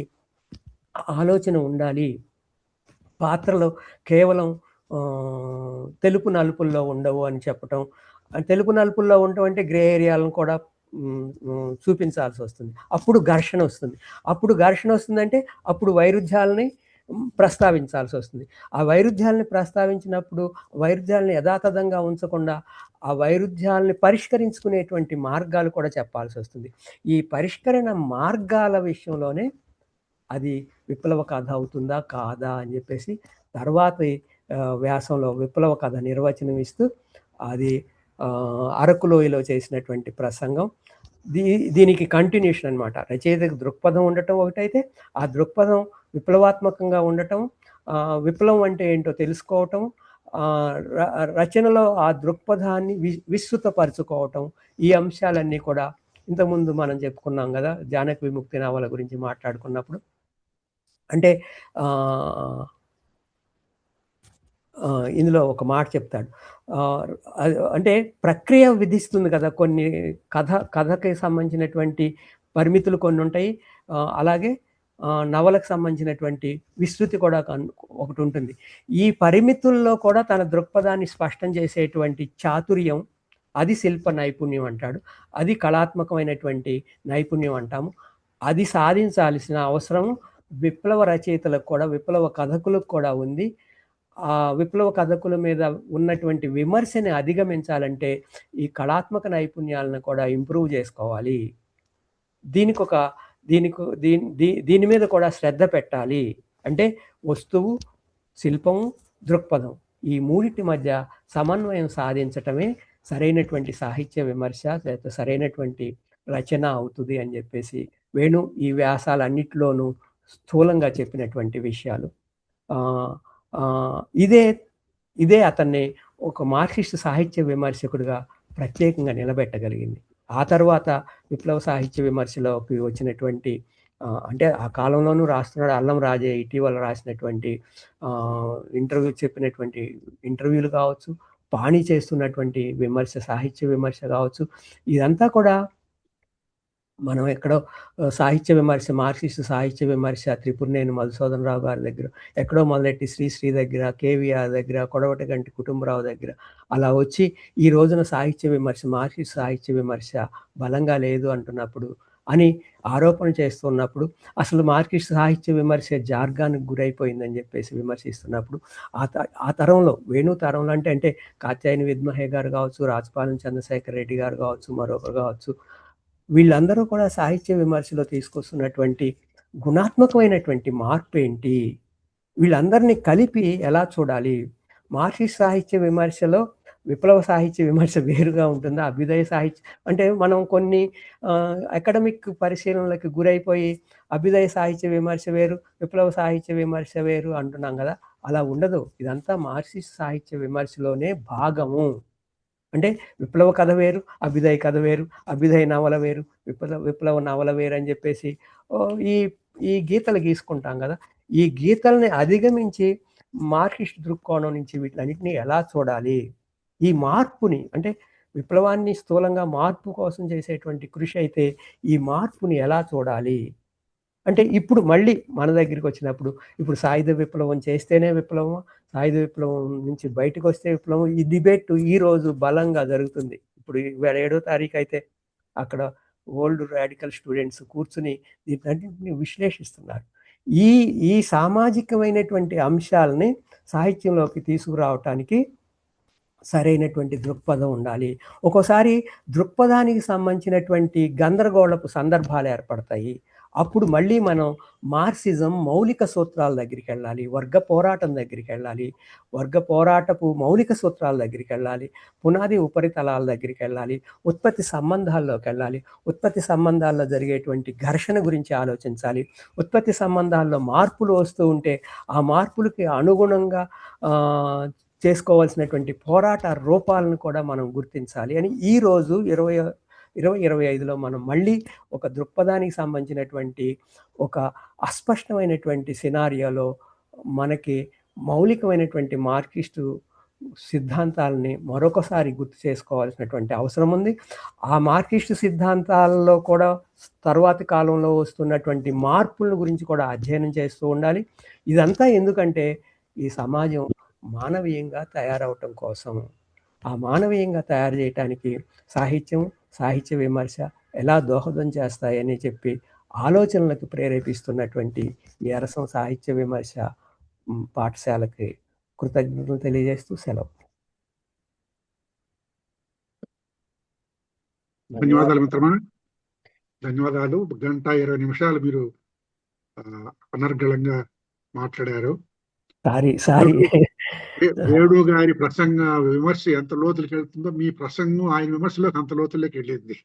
ఆలోచన ఉండాలి. పాత్రలు కేవలం తెలుపు నలుపుల్లో ఉండవు అని చెప్పటం. తెలుపు నలుపుల్లో ఉండటం అంటే గ్రే ఏరియాలను కూడా చూపించాల్సి వస్తుంది. అప్పుడు ఘర్షణ వస్తుంది. అప్పుడు వైరుధ్యాలని ప్రస్తావించాల్సి వస్తుంది. ఆ వైరుధ్యాలని ప్రస్తావించినప్పుడు వైరుధ్యాలని యథాతథంగా ఉంచకుండా ఆ వైరుధ్యాలని పరిష్కరించుకునేటువంటి మార్గాలు కూడా చెప్పాల్సి వస్తుంది. ఈ పరిష్కరణ మార్గాల విషయంలోనే అది విప్లవ కథ అవుతుందా కాదా అని చెప్పేసి తర్వాతి వ్యాసంలో విప్లవ కథ నిర్వచనం ఇస్తూ అది అరకులోయలో చేసినటువంటి ప్రసంగం దీనికి కంటిన్యూషన్ అనమాట. రచయితకు దృక్పథం ఉండటం ఒకటైతే ఆ దృక్పథం విప్లవాత్మకంగా ఉండటం, విప్లవం అంటే ఏంటో తెలుసుకోవటం, రచనలో ఆ దృక్పథాన్ని విస్తృతపరచుకోవటం, ఈ అంశాలన్నీ కూడా ఇంతకుముందు మనం చెప్పుకున్నాం కదా జానకి విముక్తి నవల గురించి మాట్లాడుకున్నప్పుడు. అంటే ఇందులో ఒక మాట చెప్తాడు. అంటే ప్రక్రియ విధిస్తుంది కదా, కొన్ని కథకి సంబంధించినటువంటి పరిమితులు కొన్ని ఉంటాయి. అలాగే నవలకు సంబంధించినటువంటి విస్తృతి కూడా ఒకటి ఉంటుంది. ఈ పరిమితుల్లో కూడా తన దృక్పథాన్ని స్పష్టం చేసేటువంటి చాతుర్యం, అది శిల్ప నైపుణ్యం అంటాడు. అది కళాత్మకమైనటువంటి నైపుణ్యం అంటాము. అది సాధించాల్సిన అవసరం విప్లవ రచయితలకు కూడా, విప్లవ కథకులకు కూడా ఉంది. ఆ విప్లవ కథకుల మీద ఉన్నటువంటి విమర్శని అధిగమించాలంటే ఈ కళాత్మక నైపుణ్యాలను కూడా ఇంప్రూవ్ చేసుకోవాలి. దీని మీద కూడా శ్రద్ధ పెట్టాలి. అంటే వస్తువు, శిల్పము, దృక్పథం ఈ మూడింటి మధ్య సమన్వయం సాధించటమే సరైనటువంటి సాహిత్య విమర్శ, లేకపోతే సరైనటువంటి రచన అవుతుంది అని చెప్పేసి వేణు ఈ వ్యాసాలన్నిటిలోనూ స్థూలంగా చెప్పినటువంటి విషయాలు. ఇదే అతన్ని ఒక మార్క్సిస్ట్ సాహిత్య విమర్శకుడిగా ప్రత్యేకంగా నిలబెట్టగలిగింది. ఆ తర్వాత విప్లవ సాహిత్య విమర్శలోకి వచ్చినటువంటి అంటే ఆ కాలంలోనూ రాస్తున్నాడు అల్లం రాజయ్య ఇటీవల రాసినటువంటి చెప్పినటువంటి ఇంటర్వ్యూలు కావచ్చు, పాణి చేస్తున్నటువంటి విమర్శ, సాహిత్య విమర్శ కావచ్చు, ఇదంతా కూడా మనం ఎక్కడో సాహిత్య విమర్శ, మార్క్సిస్ట్ సాహిత్య విమర్శ త్రిపురనేని మధుసూదన్ రావు గారి దగ్గర ఎక్కడో మొదలెట్టి శ్రీ దగ్గర, కేవీఆర్ దగ్గర, కొడవటిగంటి కుటుంబరావు దగ్గర అలా వచ్చి ఈ రోజున సాహిత్య విమర్శ, మార్క్సిస్ట్ సాహిత్య విమర్శ బలంగా లేదు అంటున్నప్పుడు అని ఆరోపణ చేస్తున్నప్పుడు, అసలు మార్క్సిస్ట్ సాహిత్య విమర్శ జార్గానికి గురైపోయిందని చెప్పేసి విమర్శిస్తున్నప్పుడు ఆ తరంలో వేణు తరంలో అంటే కాత్యాయని విద్మహే గారు కావచ్చు, రాజపాలెం చంద్రశేఖర్ రెడ్డి గారు కావచ్చు, మరొకరు కావచ్చు, వీళ్ళందరూ కూడా సాహిత్య విమర్శలో తీసుకొస్తున్నటువంటి గుణాత్మకమైనటువంటి మార్పు ఏంటి, వీళ్ళందరినీ కలిపి ఎలా చూడాలి? మార్క్సిస్ట్ సాహిత్య విమర్శలో విప్లవ సాహిత్య విమర్శ వేరుగా ఉంటుందా? అభ్యుదయ సాహిత్యం అంటే మనం కొన్ని అకాడమిక్ పరిశీలనలకు గురైపోయి అభ్యుదయ సాహిత్య విమర్శ వేరు, విప్లవ సాహిత్య విమర్శ వేరు అంటున్నాం కదా. అలా ఉండదు. ఇదంతా మార్క్సిస్ట్ సాహిత్య విమర్శలోనే భాగము. అంటే విప్లవ కథ వేరు, అభ్యుదయ కథ వేరు, అభ్యుదయ నవల వేరు, విప్లవ నవల వేరు అని చెప్పేసి ఈ ఈ గీతలు గీసుకుంటాం కదా. ఈ గీతల్ని అధిగమించి మార్క్సిస్ట్ దృక్కోణం నుంచి వీటిలన్నిటిని ఎలా చూడాలి, ఈ మార్పుని అంటే విప్లవాన్ని స్థూలంగా మార్పు కోసం చేసేటువంటి కృషి అయితే ఈ మార్పుని ఎలా చూడాలి అంటే ఇప్పుడు మళ్ళీ మన దగ్గరికి వచ్చినప్పుడు ఇప్పుడు సాయుధ విప్లవం చేస్తేనే విప్లవం, సాయుధ విప్లవం నుంచి బయటకు వస్తే విప్లవం, ఈ డిబేట్ ఈ రోజు బలంగా జరుగుతుంది. ఇప్పుడు ఇవాళ 7వ తారీఖు అయితే అక్కడ ఓల్డ్ రాడికల్ స్టూడెంట్స్ కూర్చుని దీన్నింటిని విశ్లేషిస్తున్నారు. ఈ ఈ సామాజికమైనటువంటి అంశాలని సాహిత్యంలోకి తీసుకురావటానికి సరైనటువంటి దృక్పథం ఉండాలి. ఒక్కోసారి దృక్పథానికి సంబంధించినటువంటి గందరగోళపు సందర్భాలు ఏర్పడతాయి. అప్పుడు మళ్ళీ మనం మార్క్సిజం మౌలిక సూత్రాల దగ్గరికి వెళ్ళాలి, వర్గ పోరాటం దగ్గరికి వెళ్ళాలి, వర్గ పోరాటపు మౌలిక సూత్రాల దగ్గరికి వెళ్ళాలి, పునాది ఉపరితలాల దగ్గరికి వెళ్ళాలి, ఉత్పత్తి సంబంధాల్లోకి వెళ్ళాలి, ఉత్పత్తి సంబంధాల్లో జరిగేటువంటి ఘర్షణ గురించి ఆలోచించాలి, ఉత్పత్తి సంబంధాల్లో మార్పులు వస్తూ ఉంటే ఆ మార్పులకి అనుగుణంగా చేసుకోవాల్సినటువంటి పోరాట రూపాలను కూడా మనం గుర్తించాలి అని ఈరోజు 2025లో మనం మళ్ళీ ఒక దృక్పథానికి సంబంధించినటువంటి ఒక అస్పష్టమైనటువంటి సినారియోలో మనకి మౌలికమైనటువంటి మార్క్సిస్టు సిద్ధాంతాలని మరొకసారి గుర్తు చేసుకోవాల్సినటువంటి అవసరం ఉంది. ఆ మార్క్సిస్టు సిద్ధాంతాలలో కూడా తరువాతి కాలంలో వస్తున్నటువంటి మార్పుల గురించి కూడా అధ్యయనం చేస్తూ ఉండాలి. ఇదంతా ఎందుకంటే ఈ సమాజం మానవీయంగా తయారవటం కోసం. ఆ మానవీయంగా తయారు చేయటానికి సాహిత్యం, సాహిత్య విమర్శ ఎలా దోహదం చేస్తాయని చెప్పి ఆలోచనలకు ప్రేరేపిస్తున్నటువంటి ఈ అరసం సాహిత్య విమర్శ పాఠశాలకి కృతజ్ఞతలు తెలియజేస్తూ సెలవు. ధన్యవాదాలు మిత్రమా, ధన్యవాదాలు. 1:20 మీరు అనర్గళంగా మాట్లాడారు. సారీ వేణు గారి ప్రసంగ విమర్శ ఎంత లోతులకు వెళ్తుందో మీ ప్రసంగం ఆయన విమర్శలోకి అంత లోతుల్లోకి వెళ్ళింది.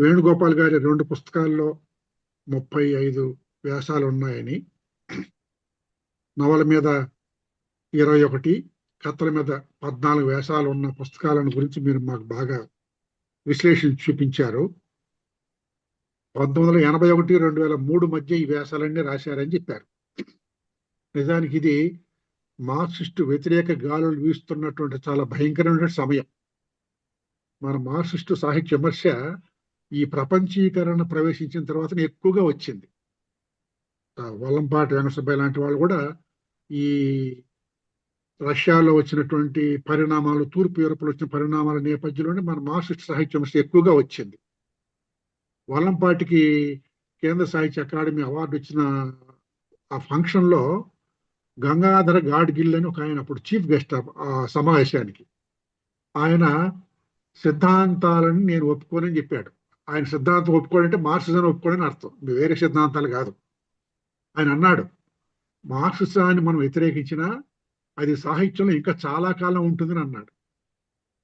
వేణుగోపాల్ గారి 2 పుస్తకాల్లో 35 వ్యాసాలు ఉన్నాయని, నవల మీద 21, కథల మీద 14 వ్యాసాలు ఉన్న పుస్తకాలను గురించి మీరు మాకు బాగా విశ్లేషణ చూపించారు. 1981, 2003 మధ్య ఈ వ్యాసాలన్నీ రాశారని చెప్పారు. నిజానికి ఇది మార్క్సిస్టు వ్యతిరేక గాలులు వీస్తున్నటువంటి చాలా భయంకరమైన సమయం. మన మార్క్సిస్టు సాహిత్య విమర్శ ఈ ప్రపంచీకరణ ప్రవేశించిన తర్వాత ఎక్కువగా వచ్చింది. వల్లంపాటి వెంకటసుబ్బయ్య లాంటి వాళ్ళు కూడా ఈ రష్యాలో వచ్చినటువంటి పరిణామాలు, తూర్పు యూరోప్లో వచ్చిన పరిణామాల నేపథ్యంలోనే మన మార్క్సిస్ట్ సాహిత్య విమర్శ ఎక్కువగా వచ్చింది. వల్లంపాటికి కేంద్ర సాహిత్య అకాడమీ అవార్డు వచ్చిన ఆ ఫంక్షన్లో గంగాధర గాడ్గిల్ అని ఒక ఆయన అప్పుడు చీఫ్ గెస్ట్ ఆ సమావేశానికి, ఆయన సిద్ధాంతాలను నేను ఒప్పుకోనని చెప్పాడు. ఆయన సిద్ధాంతం ఒప్పుకోడంటే మార్క్సిజం ఒప్పుకోడని అర్థం, వేరే సిద్ధాంతాలు కాదు. ఆయన అన్నాడు, మార్క్సిజాన్ని మనం వ్యతిరేకించినా అది సాహిత్యంలో ఇంకా చాలా కాలం ఉంటుందని అన్నాడు.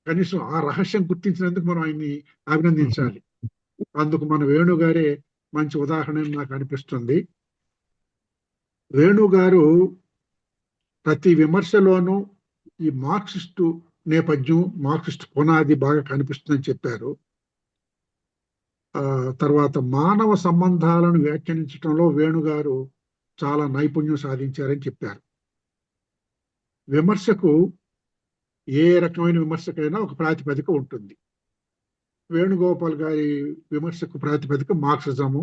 కనీసం ఆ రహస్యం గుర్తించినందుకు మనం ఆయన్ని అభినందించాలి. అందుకు మన వేణు గారే మంచి ఉదాహరణ నాకు అనిపిస్తుంది. వేణు గారు ప్రతి విమర్శలోనూ ఈ మార్క్సిస్టు నేపథ్యం, మార్క్సిస్టు పునాది బాగా కనిపిస్తుందని చెప్పారు. తర్వాత మానవ సంబంధాలను వ్యాఖ్యానించడంలో వేణుగారు చాలా నైపుణ్యం సాధించారని చెప్పారు. విమర్శకు ఏ రకమైన విమర్శకైనా ఒక ప్రాతిపదిక ఉంటుంది. వేణుగోపాల్ గారి విమర్శకు ప్రాతిపదిక మార్క్సిజము,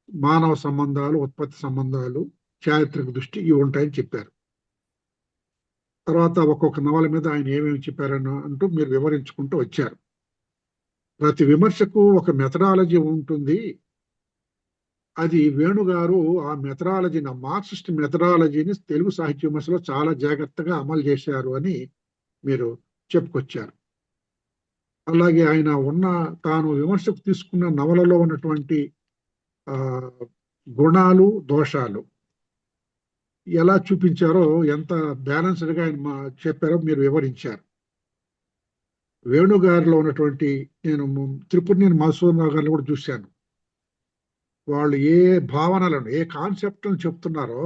మానవ సంబంధాలు, ఉత్పత్తి సంబంధాలు, చారిత్రక దృష్టి ఇవి ఉంటాయని చెప్పారు. తర్వాత ఒక్కొక్క నవల మీద ఆయన ఏమేమి చెప్పారని అంటూ మీరు వివరించుకుంటూ వచ్చారు. ప్రతి విమర్శకు ఒక మెథడాలజీ ఉంటుంది. అది వేణుగారు ఆ మెథడాలజీని, మార్క్సిస్ట్ మెథడాలజీని తెలుగు సాహిత్య విమర్శలో చాలా జాగ్రత్తగా అమలు చేశారు అని మీరు చెప్పుకొచ్చారు. అలాగే ఆయన తాను విమర్శకు తీసుకున్న నవలలో ఉన్నటువంటి గుణాలు, దోషాలు ఎలా చూపించారో, ఎంత బ్యాలెన్స్డ్గా ఆయన చెప్పారో మీరు వివరించారు. వేణుగారిలో ఉన్నటువంటి, నేను త్రిపురనేని మధుసూదనరావు గారిని కూడా చూశాను. వాళ్ళు ఏ భావనలను, ఏ కాన్సెప్ట్లను చెప్తున్నారో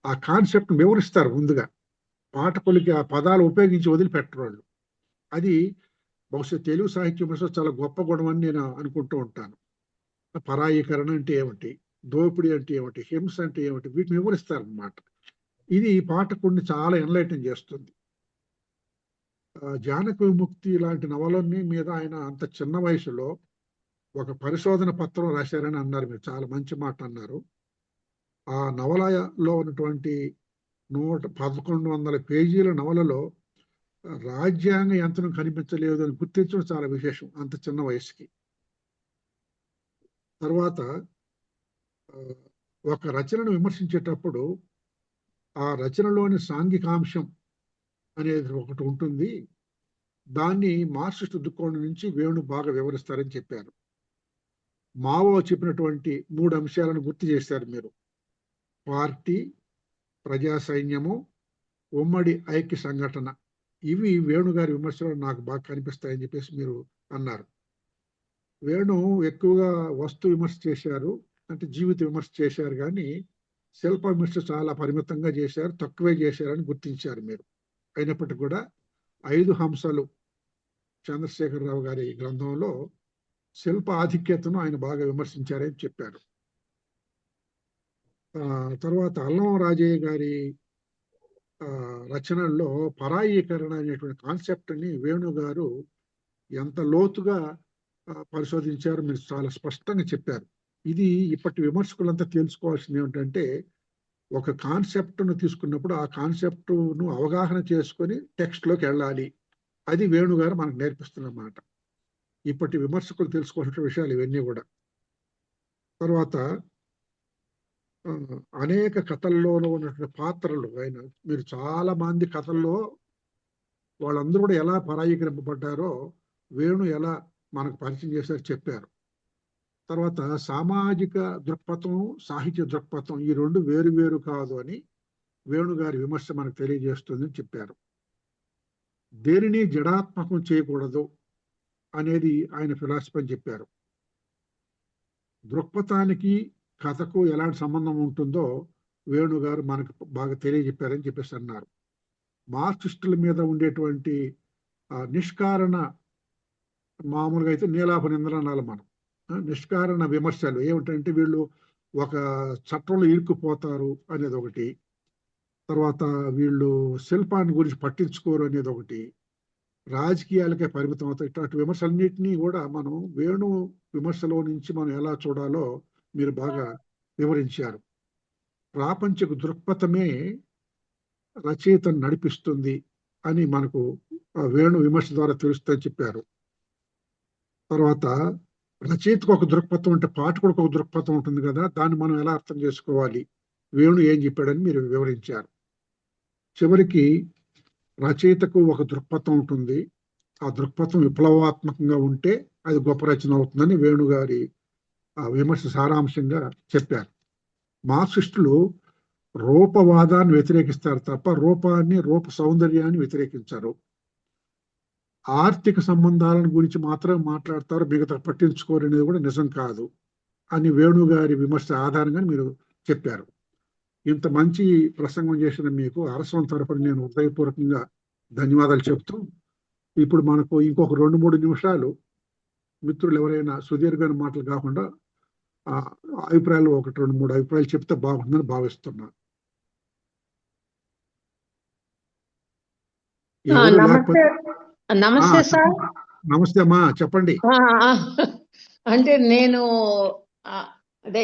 ఆ కాన్సెప్ట్ వివరిస్తారు ముందుగా. పాఠకులకి ఆ పదాలు ఉపయోగించి వదిలిపెట్టరు వాళ్ళు. అది బహుశా తెలుగు సాహిత్య విమర్శలో చాలా గొప్ప గుణం అని నేను అనుకుంటూ ఉంటాను. పరాయీకరణ అంటే ఏమిటి, దోపిడీ అంటే ఏమిటి, హింస అంటే ఏమిటి, వీటిని వివరిస్తారనమాట. ఇది పాఠకుడిని చాలా ఎన్లైటన్ చేస్తుంది. జానక విముక్తి లాంటి నవలన్నీ మీద ఆయన అంత చిన్న వయసులో ఒక పరిశోధన పత్రం రాశారని అన్నారు. మీరు చాలా మంచి మాట అన్నారు. ఆ నవలలో ఉన్నటువంటి 1100 పేజీల నవలలో రాజ్యాంగ యంత్రం కనిపించలేదు అని గుర్తించడం చాలా విశేషం అంత చిన్న వయసుకి. తర్వాత ఒక రచనను విమర్శించేటప్పుడు ఆ రచనలోని సాంఘికాంశం అనేది ఒకటి ఉంటుంది. దాన్ని మార్క్సిస్ట్ దృక్కోణం నుంచి వేణు బాగా వివరిస్తారని చెప్పారు. మావో చెప్పినటువంటి 3 అంశాలను గుర్తు చేశారు మీరు. పార్టీ, ప్రజా సైన్యము, ఉమ్మడి ఐక్య సంఘటన. ఇవి వేణుగారి విమర్శలో నాకు బాగా కనిపిస్తాయని చెప్పేసి మీరు అన్నారు. వేణు ఎక్కువగా వస్తు విమర్శ చేశారు, అంటే జీవిత విమర్శ చేశారు, కానీ శిల్ప విమర్శ చాలా పరిమితంగా చేశారు, తక్కువే చేశారని గుర్తించారు మీరు. అయినప్పటికీ కూడా 5 హంసలు చంద్రశేఖరరావు గారి గ్రంథంలో శిల్ప ఆధిక్యతను ఆయన బాగా విమర్శించారని చెప్పారు. తర్వాత అల్లం రాజయ్య గారి రచనల్లో పరాయీకరణ అనేటువంటి కాన్సెప్ట్ని వేణు గారు ఎంత లోతుగా పరిశోధించారు మీరు చాలా స్పష్టంగా చెప్పారు. ఇది ఇప్పటి విమర్శకులంతా తెలుసుకోవాల్సింది ఏమిటంటే, ఒక కాన్సెప్ట్ను తీసుకున్నప్పుడు ఆ కాన్సెప్ట్ను అవగాహన చేసుకొని టెక్స్ట్లోకి వెళ్ళాలి. అది వేణుగారు మనకు నేర్పిస్తున్నమాట. ఇప్పటి విమర్శకులు తెలుసుకోవాల్సిన విషయాలు ఇవన్నీ కూడా. తర్వాత అనేక కథల్లోనూ ఉన్నటువంటి పాత్రలు ఆయన, మీరు చాలా మంది కథల్లో వాళ్ళందరూ కూడా ఎలా పరాయీకరింపబడ్డారో వేణు ఎలా మనకు పరిచయం చేశారు చెప్పారు. తర్వాత సామాజిక దృక్పథం, సాహిత్య దృక్పథం ఈ 2 వేరు వేరు కాదు అని వేణుగారి విమర్శ మనకు తెలియజేస్తుందని చెప్పారు. దేనిని జడాత్మకం చేయకూడదు అనేది ఆయన ఫిలాసఫీ అని చెప్పారు. దృక్పథానికి కథకు ఎలాంటి సంబంధం ఉంటుందో వేణుగారు మనకు బాగా తెలియజెప్పారని చెప్పేసి అన్నారు. మార్క్సిస్టుల మీద ఉండేటువంటి నిష్కారణ, మామూలుగా అయితే నీలాప నిందనాలు మనం, నిష్కారణ విమర్శలు ఏమిటంటే వీళ్ళు ఒక చట్టంలో ఇరుక్కుపోతారు అనేది ఒకటి, తర్వాత వీళ్ళు శిల్పాన్ని గురించి పట్టించుకోరు అనేది ఒకటి, రాజకీయాలకే పరిమితం అవుతాయి. ఇట్లాంటి విమర్శలన్నింటినీ కూడా మనం వేణు విమర్శలో నుంచి మనం ఎలా చూడాలో మీరు బాగా వివరించారు. ప్రాపంచిక దృక్పథమే రచయితను నడిపిస్తుంది అని మనకు వేణు విమర్శ ద్వారా తెలుస్తుందని చెప్పారు. తర్వాత రచయితకు ఒక దృక్పథం ఉంటే పాఠకుడికి ఒక దృక్పథం ఉంటుంది కదా, దాన్ని మనం ఎలా అర్థం చేసుకోవాలి, వేణు ఏం చెప్పాడని మీరు వివరించారు. చివరికి రచయితకు ఒక దృక్పథం ఉంటుంది, ఆ దృక్పథం విప్లవాత్మకంగా ఉంటే అది గొప్ప రచన అవుతుందని వేణుగారి విమర్శ సారాంశంగా చెప్పారు. మార్క్సిస్టులు రూపవాదాన్ని వ్యతిరేకిస్తారు తప్ప రూప సౌందర్యాన్ని వ్యతిరేకించారు. ఆర్థిక సంబంధాలను గురించి మాత్రమే మాట్లాడతారు, మిగతా పట్టించుకోరు అనేది కూడా నిజం కాదు అని వేణుగారి విమర్శ ఆధారంగా మీరు చెప్పారు. ఇంత మంచి ప్రసంగం చేసిన మీకు అరసం తరపున నేను హృదయపూర్వకంగా ధన్యవాదాలు చెప్తూ, ఇప్పుడు మనకు ఇంకొక 2-3 నిమిషాలు మిత్రులు ఎవరైనా సుదీర్ఘమైన మాటలు కాకుండా అభిప్రాయాలు 1-2-3 అభిప్రాయాలు చెప్తే బాగుంటుందని భావిస్తున్నా. నమస్తే సార్. నమస్తే అమ్మా, చెప్పండి. అంటే నేను అదే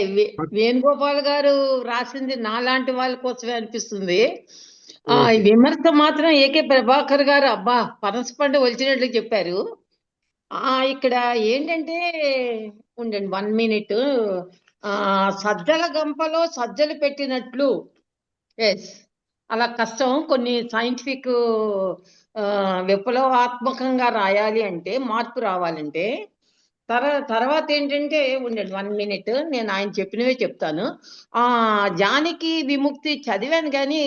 వేణుగోపాల్ గారు రాసింది నాలాంటి వాళ్ళ కోసమే అనిపిస్తుంది. ఈ విమర్శ మాత్రం ఏకే ప్రభాకర్ గారు అబ్బా పనసపండు ఒలిచినట్లు చెప్పారు. ఇక్కడ ఏంటంటే ఉండండి 1 మినిట్. సజ్జల గంపలో సజ్జలు పెట్టినట్లు, ఎస్ అలా కష్టం. కొన్ని సైంటిఫిక్ విప్లవాత్మకంగా రాయాలి అంటే, మార్పు రావాలంటే. తర్వాత ఏంటంటే ఉండండి 1 మినిట్, నేను ఆయన చెప్పినవే చెప్తాను. జానకి విముక్తి చదివాను కానీ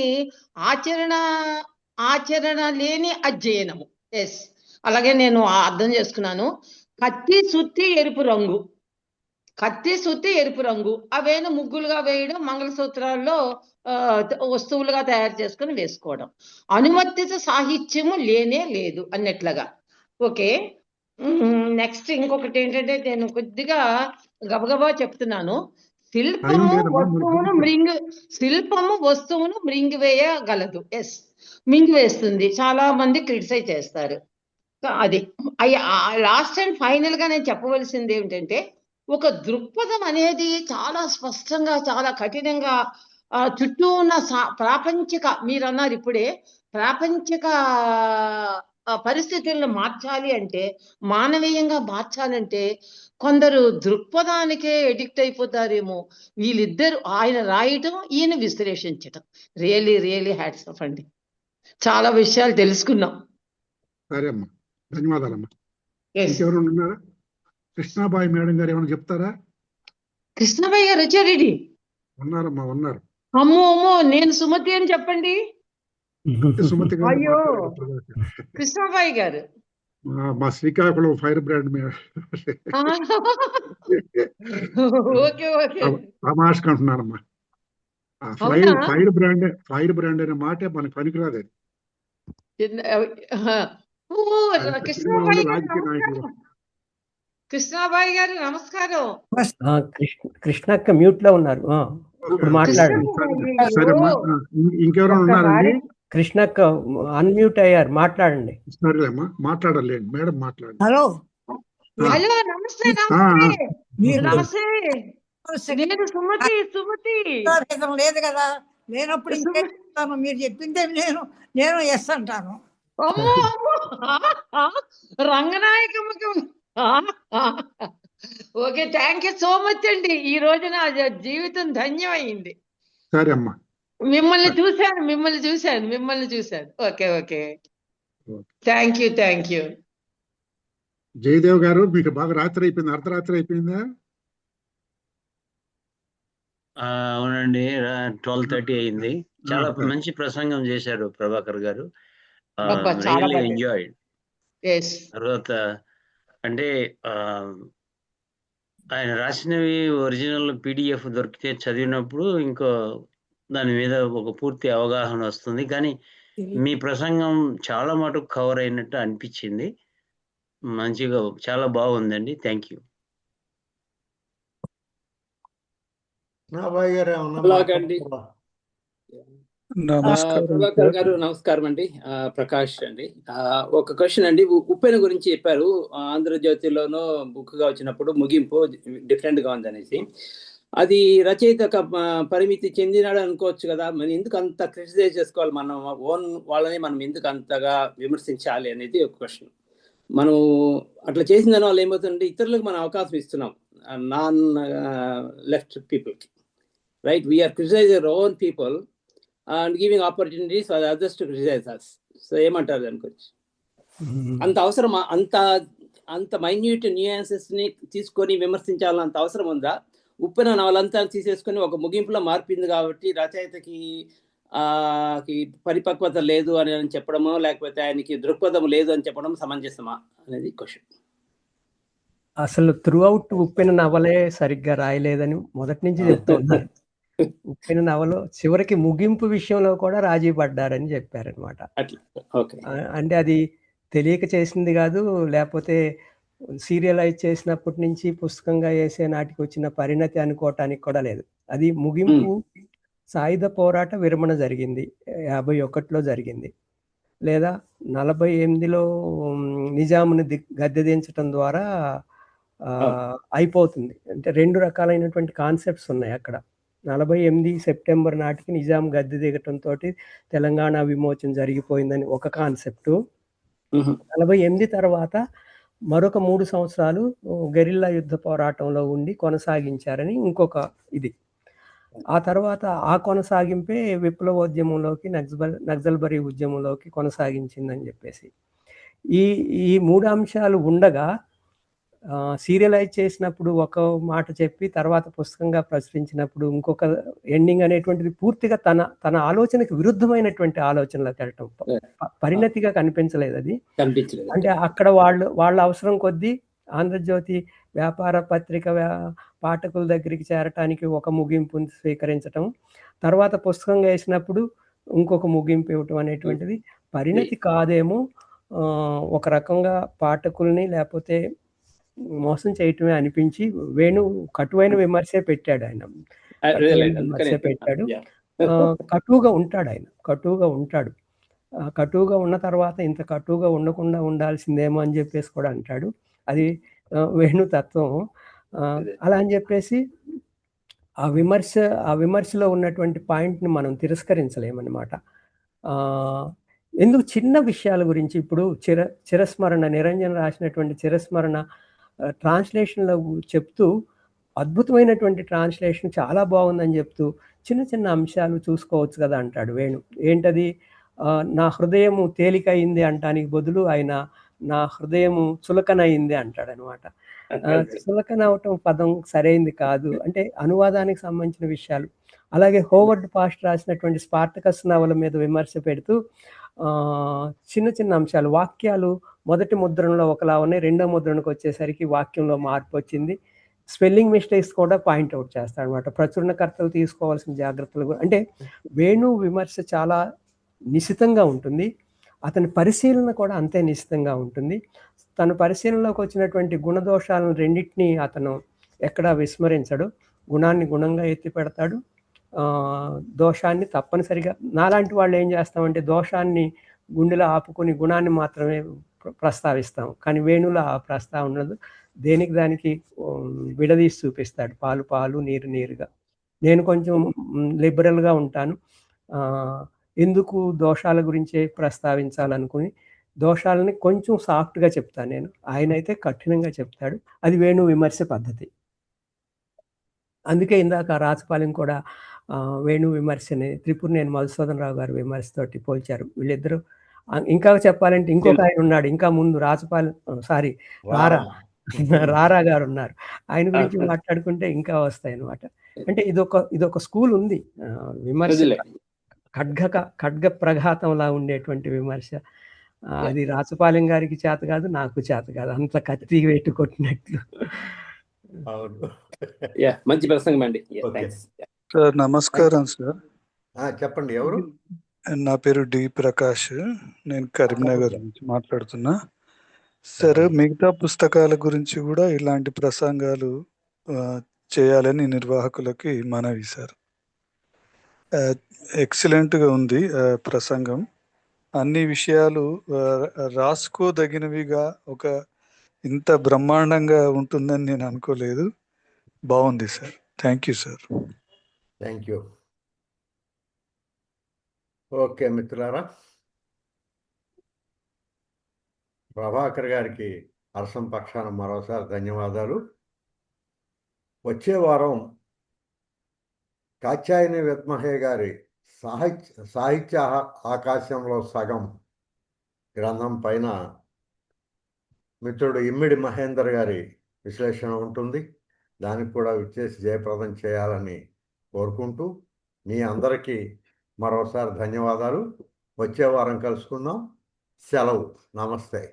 ఆచరణ లేని అధ్యయనము, ఎస్ అలాగే నేను అర్థం చేసుకున్నాను. కత్తి సుత్తి ఎరుపు రంగు, కత్తి సుత్తి ఎరుపు రంగు, అవేను ముగ్గులుగా వేయడం, మంగళసూత్రాల్లో వస్తువులుగా తయారు చేసుకుని వేసుకోవడం. అనువర్తిత సాహిత్యము లేనే లేదు అన్నట్లుగా. ఓకే, నెక్స్ట్ ఇంకొకటి ఏంటంటే నేను కొద్దిగా గబగబా చెప్తున్నాను. శిల్పము వస్తువును మృంగివేయగలదు. ఎస్, మింగివేస్తుంది. చాలా మంది క్రిటిసైజ్ చేస్తారు. అది లాస్ట్ అండ్ ఫైనల్ గా నేను చెప్పవలసింది ఏమిటంటే, ఒక దృక్పథం అనేది చాలా స్పష్టంగా, చాలా కఠినంగా చుట్టూ ఉన్న ప్రాపంచిక, మీరు అన్నారు ఇప్పుడే, ప్రాపంచిక పరిస్థితులను మార్చాలి అంటే, మానవీయంగా మార్చాలంటే కొందరు దృక్పథానికే ఎడిక్ట్ అయిపోతారేమో. వీళ్ళిద్దరు, ఆయన రాయటం, ఈయన విశ్లేషించటం, రియలీ రియలీ హ్యాట్స్ ఆఫ్ అండి. చాలా విషయాలు తెలుసుకున్నాం. సరే అమ్మా, ధన్యవాదాలమ్మా. ఇంకెవరు ఉన్నారా? కృష్ణాబాయి మేడం గారు ఏమైనా చెప్తారా? కృష్ణాబాయి గారు వచ్చారెడ్డి? ఉన్నారమ్మా, ఉన్నారు. అమ్మో అమ్మో, నేను సుమతి అని చెప్పండి. సుమతి గారు. అయ్యో, కృష్ణాబాయి గారు మా Srikakulam fire brand okay okay, తమాషకు అంటున్నారమ్మా. ఫైర్ బ్రాండ్ అనే మాట మనకు పనికిరాదు. కృష్ణాబాయి గారు నమస్కారం. కృష్ణక్క మ్యూట్ లో ఉన్నారు, ఇప్పుడు మాట్లాడండి. ఇంకెవరైనా ఉన్నారండి? కృష్ణక్క అన్మ్యూట్ అయ్యారు, మాట్లాడండి. సరేమ్మా, మాట్లాడలేండి మేడం, మాట్లాడండి. హలో హలో, నమస్తే నమస్తే. నేను సుమతి. లేదు కదా, లేనప్పుడు ఇంకేస్తాను. మీరు చెప్పిందే నేను ఎస్ అంటాను. రంగనాయకమ్మకి. Okay, thank you so much అండి. ఈ రోజు నా జీవితం ధన్యమైంది. సరే అమ్మా, మిమ్మల్ని చూశాను. Okay, thank you. జయదేవ్ గారు, మీకు బాగా రాత్రి అయిపోయింది, అర్ధరాత్రి అయిపోయిందా? అవునండి, 12:30 అయింది. చాలా మంచి ప్రసంగం చేశారు ప్రభాకర్ గారు. ఎంజాయ్డ్. తర్వాత అంటే ఆయన రాసినవి ఒరిజినల్ PDF దొరికితే చదివినప్పుడు ఇంకో దాని మీద ఒక పూర్తి అవగాహన వస్తుంది. కానీ మీ ప్రసంగం చాలా మటుకు కవర్ అయినట్టు అనిపించింది. మంచిగా, చాలా బాగుందండి. Thank you. ప్రభాకర్ గారు నమస్కారం అండి. ప్రకాష్ అండి. ఒక క్వశ్చన్ అండి, ఉప్పెన గురించి చెప్పారు. ఆంధ్రజ్యోతిలోనూ బుక్ గా వచ్చినప్పుడు ముగింపు డిఫరెంట్ గా ఉంది అనేసి. అది రచయిత పరిమితి చెందినాడు అనుకోవచ్చు కదా, మరి ఎందుకు అంత క్రిటిసైజ్ చేసుకోవాలి? మనం వాళ్ళని మనం ఎందుకు అంతగా విమర్శించాలి అనేది ఒక క్వశ్చన్. మనం అట్లా చేసిన దాని వల్ల ఏమవుతుందంటే, ఇతరులకు మనం అవకాశం ఇస్తున్నాం, నాన్ లెఫ్ట్ పీపుల్కి. Right, we are criticize our own people and giving opportunities for others to criticize us. So ఏమంటారు దాని గురించి? అంత అవసరమా? అంత మైన్యూట్ న్యూయాన్సెస్ ని తీసుకొని విమర్శించాలన్నంత అవసరం ఉందా? ఉప్పెన నవలంతా తీసేసుకొని ఒక ముగింపులో మార్పింది కాబట్టి రచయితకి పరిపక్వత లేదు అని చెప్పడమో, లేకపోతే ఆయనకి దృక్పథం లేదు అని చెప్పడం సమంజసమా అనేది క్వశ్చన్. అసలు త్రూ అవుట్ ఉప్పెన నవలే సరిగ్గా రాయలేదని మొదటి నుంచి చెప్తున్నారు. ఉప్పెన నవలో చివరికి ముగింపు విషయంలో కూడా రాజీ పడ్డారని చెప్పారనమాట. అంటే అది తెలియక చేసింది కాదు, లేకపోతే సీరియలైజ్ చేసినప్పటి నుంచి పుస్తకంగా వేసే నాటికి వచ్చిన పరిణతి అనుకోవటానికి కూడా లేదు. అది ముగింపు సాయుధ పోరాట విరమణ జరిగింది, 51లో జరిగింది, లేదా 48లో నిజాముని గద్దె దించడం ద్వారా అయిపోతుంది. అంటే రెండు రకాలైనటువంటి కాన్సెప్ట్స్ ఉన్నాయి అక్కడ. 48 సెప్టెంబర్ నాటికి నిజాం గద్దె దిగటంతో తెలంగాణ విమోచన జరిగిపోయిందని ఒక కాన్సెప్టు. 48 తర్వాత మరొక 3 సంవత్సరాలు గెరిల్లా యుద్ధ పోరాటంలో ఉండి కొనసాగించారని ఇంకొక ఇది. ఆ తర్వాత ఆ కొనసాగింపే విప్లవోద్యమంలోకి, నక్సల్బరీ ఉద్యమంలోకి కొనసాగించిందని చెప్పేసి ఈ 3 అంశాలు ఉండగా సీరియలైజ్ చేసినప్పుడు ఒక మాట చెప్పి తర్వాత పుస్తకంగా ప్రచురించినప్పుడు ఇంకొక ఎండింగ్ అనేటువంటిది పూర్తిగా తన ఆలోచనకు విరుద్ధమైనటువంటి ఆలోచనలకు వెళ్ళటం, పరిణతిగా కనిపించలేదు అది. అంటే అక్కడ వాళ్ళ అవసరం కొద్దీ ఆంధ్రజ్యోతి వ్యాపార పత్రిక పాఠకుల దగ్గరికి చేరటానికి ఒక ముగింపుని స్వీకరించటం, తర్వాత పుస్తకంగా వేసినప్పుడు ఇంకొక ముగింపు ఇవ్వటం అనేటువంటిది పరిణతి కాదేమో, ఒక రకంగా పాఠకుల్ని లేకపోతే మోసం చేయటమే అనిపించి వేణు కటువైన విమర్శే పెట్టాడు ఆయన. విమర్శ పెట్టాడు. కటువుగా ఉంటాడు ఆయన, కటువుగా ఉంటాడు. కటువుగా ఉన్న తర్వాత ఇంత కటువుగా ఉండకుండా ఉండాల్సిందేమో అని చెప్పేసి కూడా అంటాడు. అది వేణు తత్వం. అలా అని చెప్పేసి ఆ విమర్శలో ఉన్నటువంటి పాయింట్ని మనం తిరస్కరించలేమన్నమాట. ఎందుకు చిన్న విషయాల గురించి ఇప్పుడు చిరస్మరణ నిరంజన్ రాసినటువంటి చిరస్మరణ ట్రాన్స్లేషన్లో చెప్తూ అద్భుతమైనటువంటి ట్రాన్స్లేషన్, చాలా బాగుందని చెప్తూ చిన్న చిన్న అంశాలు చూసుకోవచ్చు కదా అంటాడు వేణు. ఏంటది? నా హృదయము తేలికయింది అంటానికి బదులు ఆయన నా హృదయము చులకనయింది అంటాడనమాట. చులకన అవటం పదం సరైంది కాదు, అంటే అనువాదానికి సంబంధించిన విషయాలు. అలాగే హోవర్డ్ పాస్ట్ రాసినటువంటి స్పార్టకస్ నవల మీద విమర్శ పెడుతూ చిన్న చిన్న అంశాలు, వాక్యాలు మొదటి ముద్రణలో ఒకలా ఉన్నాయి, రెండో ముద్రణకు వచ్చేసరికి వాక్యంలో మార్పు వచ్చింది. స్పెల్లింగ్ మిస్టేక్స్ కూడా పాయింట్అవుట్ చేస్తాడనమాట. ప్రచురణకర్తలు తీసుకోవాల్సిన జాగ్రత్తలు. అంటే వేణు విమర్శ చాలా నిశితంగా ఉంటుంది, అతని పరిశీలన కూడా అంతే నిశితంగా ఉంటుంది. తన పరిశీలనలోకి వచ్చినటువంటి గుణదోషాలను రెండింటినీ అతను ఎక్కడా విస్మరించడు. గుణాన్ని గుణంగా ఎత్తి పెడతాడు, దోషాన్ని తప్పనిసరిగా. నాలాంటి వాళ్ళు ఏం చేస్తామంటే దోషాన్ని గుండెలో ఆపుకొని గుణాన్ని మాత్రమే ప్రస్తావిస్తాం, కానీ వేణులో ఆ ప్రస్తావన ఉండదు. దేనికి దానికి విడదీసి చూపిస్తాడు, పాలు పాలు నీరు నీరుగా. నేను కొంచెం లిబరల్గా ఉంటాను, ఎందుకు దోషాల గురించే ప్రస్తావించాలనుకుని దోషాలని కొంచెం సాఫ్ట్గా చెప్తాను నేను, ఆయన అయితే కఠినంగా చెప్తాడు. అది వేణు విమర్శ పద్ధతి. అందుకే ఇందాక రాచపాలెం కూడా వేణు విమర్శని త్రిపురనేని మధుసూదన్ రావు గారి విమర్శతోటి పోల్చారు. వీళ్ళిద్దరూ. ఇంకా చెప్పాలంటే ఇంకొక ఆయన ఉన్నాడు, ఇంకా ముందు రాచపాలెం, సారీ రారా గారు ఉన్నారు, ఆయన గురించి మాట్లాడుకుంటే ఇంకా వస్తాయి అన్నమాట. అంటే ఇదొక స్కూల్ ఉంది, విమర్శ ఖడ్గ ప్రఘాతంలా ఉండేటువంటి విమర్శ. అది రాచపాలెం గారికి చేత కాదు, నాకు చేత కాదు, అంత కత్తి వేటు కొట్టినట్లు. మంచి ప్రసంగం అండి. సార్ నమస్కారం సార్. చెప్పండి, ఎవరు? నా పేరు డి ప్రకాష్, నేను కరీంనగర్ నుంచి మాట్లాడుతున్నా సార్. మిగతా పుస్తకాల గురించి కూడా ఇలాంటి ప్రసంగాలు చేయాలని నిర్వాహకులకి మనవి సార్. ఎక్సలెంట్గా ఉంది ప్రసంగం. అన్ని విషయాలు రాసుకోదగినవిగా, ఒక ఇంత బ్రహ్మాండంగా ఉంటుందని నేను అనుకోలేదు. బాగుంది sir. Thank you sir. Thank you. Okay మిత్రులారా, ప్రభాకర్ గారికి అరసం పక్షాన మరోసారి ధన్యవాదాలు. వచ్చే వారం కాత్యాయని విద్మహే గారి సాహిత్య ఆకాశంలో సగం గ్రంథం పైన మిత్రుడు ఇమ్మిడి మహేందర్ గారి విశ్లేషణ ఉంటుంది. దానికి కూడా విచ్చేసి జయప్రదం చేయాలని కోరుకుంటూ మీ అందరికీ మరోసారి ధన్యవాదాలు. వచ్చే వారం కలుసుకుందాం. సెలవు. నమస్తే.